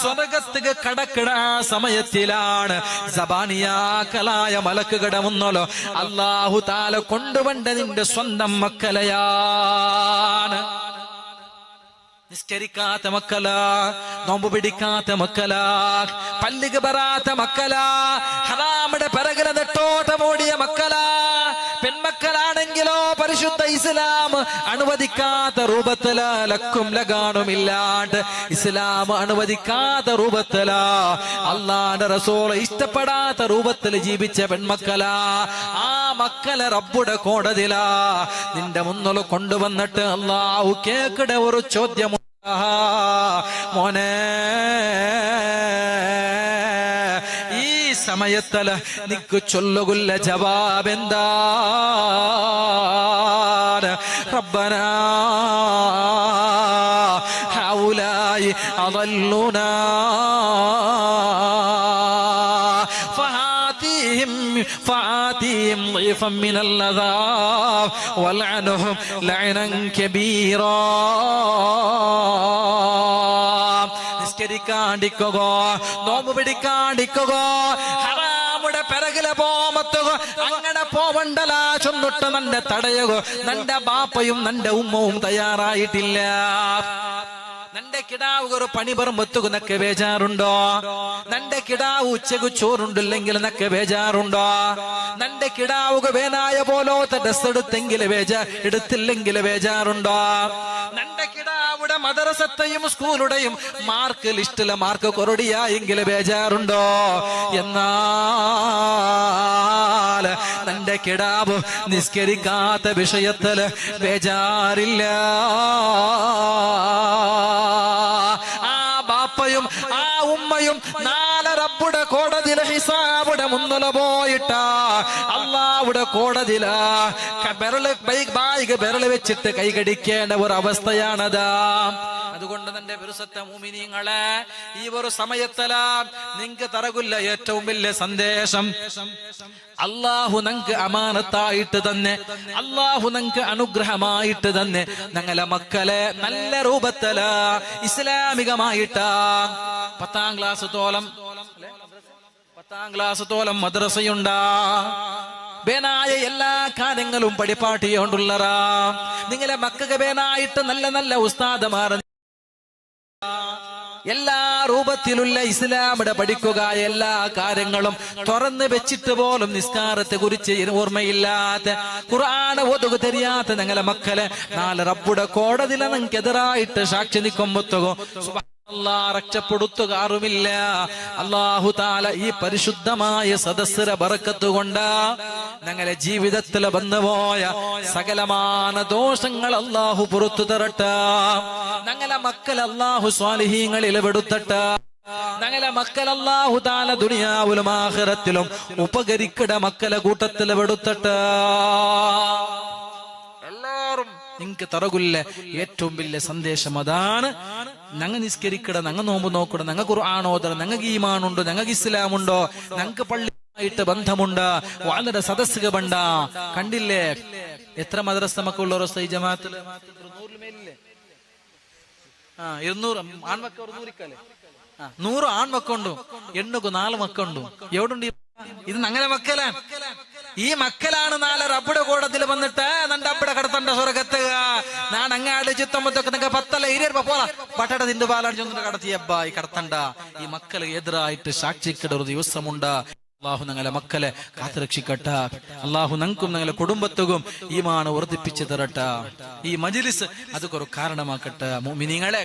സ്വർഗത്തേക്ക് കടക്കിട സമയത്തിലാണ് സബാനിയാക്കളായ മലക്ക് കിടമുന്നല്ലോ അല്ലാഹു തആല കൊണ്ടുവണ്ട നിന്റെ സ്വന്തം മക്കളെയാണ്. നിസ്കരിക്കാത്ത മക്കളാ, നോമ്പ് പിടിക്കാത്ത മക്കളാ, പള്ളിക്ക് വരാത്ത മക്കളാ, ഹറാമിന്റെ പിറകിലെ നെട്ടോട്ടമോടിയ മക്കളാ. പെൺമക്കളാണെങ്കിലോ പരിശുദ്ധ ഇസ്ലാം അനുവദിക്കാത്ത രൂപത്തില ലക്കും ലഗാണുമില്ലാണ്ട് ഇസ്ലാം അനുവദിക്കാത്ത രൂപത്തില അല്ലാഹുവിന്റെ റസൂൽ ഇഷ്ടപ്പെടാത്ത രൂപത്തിൽ ജീവിച്ച പെൺമക്കളാ. ആ മക്കളെ റബ്ബുടെ കോടതിയിലാ നിന്റെ മുന്നിൽ കൊണ്ടുവന്നിട്ട് അല്ലാഹു കേൾക്കട ഒരു ചോദ്യം, മോനെ ഈ സമയത്തല നിക്ക് ചൊല്ലുകുല്ല ജവാബ് എന്താ? റബ്ബനാ ഹൗലായി അദല്ലുനാ فآتهم ضيفا من العذاب والعنهم لعنا كبيرا. നിസ്കരിക്കാണ്ടിക്കുക, നോമ്പ് പിടിക്കാണ്ടിക്കുക, ഹറാമുടെ പിറകിലെ പോമത്തുക, അങ്ങനെ പോവണ്ടല ചൊന്നിട്ട് നന്റെ തടയുക. നന്റെ ബാപ്പയും നന്റെ ഉമ്മവും തയ്യാറായിട്ടില്ല. നന്റെ കിടാവ് ഒരു പണി പറമ്പത്തുക നക്ക് ബേജാറുണ്ടോ? നന്റെ കിടാവ് ഉച്ചക്ക് ചോറുണ്ടില്ലെങ്കിൽ നക്ക് ബേജാറുണ്ടോ? നന്റെ കിടാവുക വേനായ പോലോത്തെ ഡ്രസ് എടുത്തില്ലെങ്കിൽ ബേജാറുണ്ടോ? നന്റെ കിടാവുടെ മദ്രസത്തെയും സ്കൂളുടെയും മാർക്ക് ലിസ്റ്റിലെ മാർക്ക് കൊറടിയായെങ്കിൽ ബേജാറുണ്ടോ? എന്നാൽ നന്റെ കിടാവ് നിസ്കരിക്കാത്ത വിഷയത്തില് ബേജാറില്ല. ആ ബാപ്പയും ആ ഉമ്മയും നാളെ റബ്ബുടെ കോടതിയിലെ ഹിസാബുടെ മുന്നിൽ പോയിട്ടാ അള്ളാഹുടെ കോടതിയിലാ ബെരള് വെച്ചിട്ട് കൈകടിക്കേണ്ട ഒരു അവസ്ഥയാണത്. അതുകൊണ്ട് തന്റെ വിരുസത്തെ മുഅ്മിനീങ്ങളെ ഈ ഒരു സമയത്തല നിങ്ങക്ക് തറകുല്ല ഏറ്റവും വലിയ സന്ദേശം. അള്ളാഹു നങ്ങൾക്ക് അമാനത്തായിട്ട് തന്നെ, അള്ളാഹു നങ്ങൾക്ക് അനുഗ്രഹമായിട്ട് തന്നെ ഞങ്ങളെ മക്കളെ നല്ല രൂപത്തില ഇസ്ലാമികമായിട്ടാ 10ാം ക്ലാസ് മദ്രസയുണ്ടാ. ബേനായ എല്ലാ കാര്യങ്ങളും പഠിപ്പാട്ടിയോണ്ടുള്ളറാ. നിങ്ങളെ മക്കൾക്ക് ബേനായിട്ട് നല്ല നല്ല ഉസ്താദമാർ എല്ലാ രൂപത്തിലുള്ള ഇസ്ലാമിടെ പഠിക്കുക. എല്ലാ കാര്യങ്ങളും തുറന്ന് വെച്ചിട്ട് പോലും നിസ്കാരത്തെ കുറിച്ച് ഓർമ്മയില്ലാത്ത, ഖുർആൻ ഓതുക தெரியாത്ത ഞങ്ങളെ മക്കളെ നാളെ റബ്ബുടെ കോടതിയിലെ നിങ്ങൾക്കെതിരായിട്ട് സാക്ഷി നിൽക്കുമ്പോഴത്തോ അല്ലാഹ് രക്ഷപ്പെടുത്തുകാറുമില്ല. അല്ലാഹു തആല ഈ പരിശുദ്ധമായ സദസ്സിന്റെ ബറക്കത്ത് കൊണ്ട് ഞങ്ങളെ ജീവിതത്തിൽ വന്നുപോയ സകലമാന ദോഷങ്ങൾ അല്ലാഹു പുറത്തു തരട്ടെ. ഞങ്ങളെ മക്കൾ അല്ലാഹു സ്വാലിഹീങ്ങളിൽ പെടുത്തട്ടെ. ഞങ്ങളെ മക്കൾ അല്ലാഹു തആല ദുനിയാവിലും ആഖിറത്തിലും ഉപകരിക്കട മക്കളെ കൂട്ടത്തിൽ പെടുത്തട്ടെ. എല്ലാരും നിങ്ങക്ക് തറകുല്ല ഏറ്റവും വലിയ സന്ദേശം അതാണ്. ഞങ്ങ നിസ്കരിക്കട, ഞങ്ങ നോമ്പ് നോക്കട, ഞങ്ങ ഖുർആൻ ഓതണം, ഞങ്ങൾക്ക് ഈമാനുണ്ടോ, ഞങ്ങൾക്ക് ഇസ്ലാമുണ്ടോ, ഞങ്ങക്ക് പള്ളിയായിട്ട് ബന്ധമുണ്ട്, വളരെ സദസ്സുക ബണ്ട. കണ്ടില്ലേ എത്ര മദ്രസ മക്കുള്ളവരോ ഈ ജമാഅത്തിൽ? 100 മേലില്ലേ? 200 ആൺമക്ക 100 ആൺമക്കുണ്ടു, 4 മക്കുണ്ടു. എവിടുണ്ട് ഇത്? ഞങ്ങളെ മക്കളാണ്. ഈ മക്കളാണ് നാളെ റബ്ബിടെ കൂടത്തിൽ വന്നിട്ട് നന്റെ അബ്ബടെ കടത്തണ്ട സ്വർഗത്തുക. ഞാൻ അങ്ങാട് ചിത്തമ്പത്തൊക്കെ നിങ്ങൾ 10 ഇരുപ പോലാ പട്ടട തിന്റെ പാലാണ് ചൊന്നിട്ട് കടത്തിയബ്ബായി കടത്തണ്ട. ഈ മക്കള് എതിരായിട്ട് സാക്ഷിക്കട ഒരു ദിവസമുണ്ട്. അള്ളാഹു ഞങ്ങളെ മക്കളെ കാത്തുരക്ഷിക്കട്ടെ. അള്ളാഹു ഞങ്ങൾക്കും ഞങ്ങളെ കുടുംബത്തും ഈമാൻ വർദ്ധിപ്പിച്ചു തരട്ടെ. ഈ മജ്ലിസ് അതൊക്കെ ഒരു കാരണമാക്കട്ടെ. മുഅ്മിനീങ്ങളെ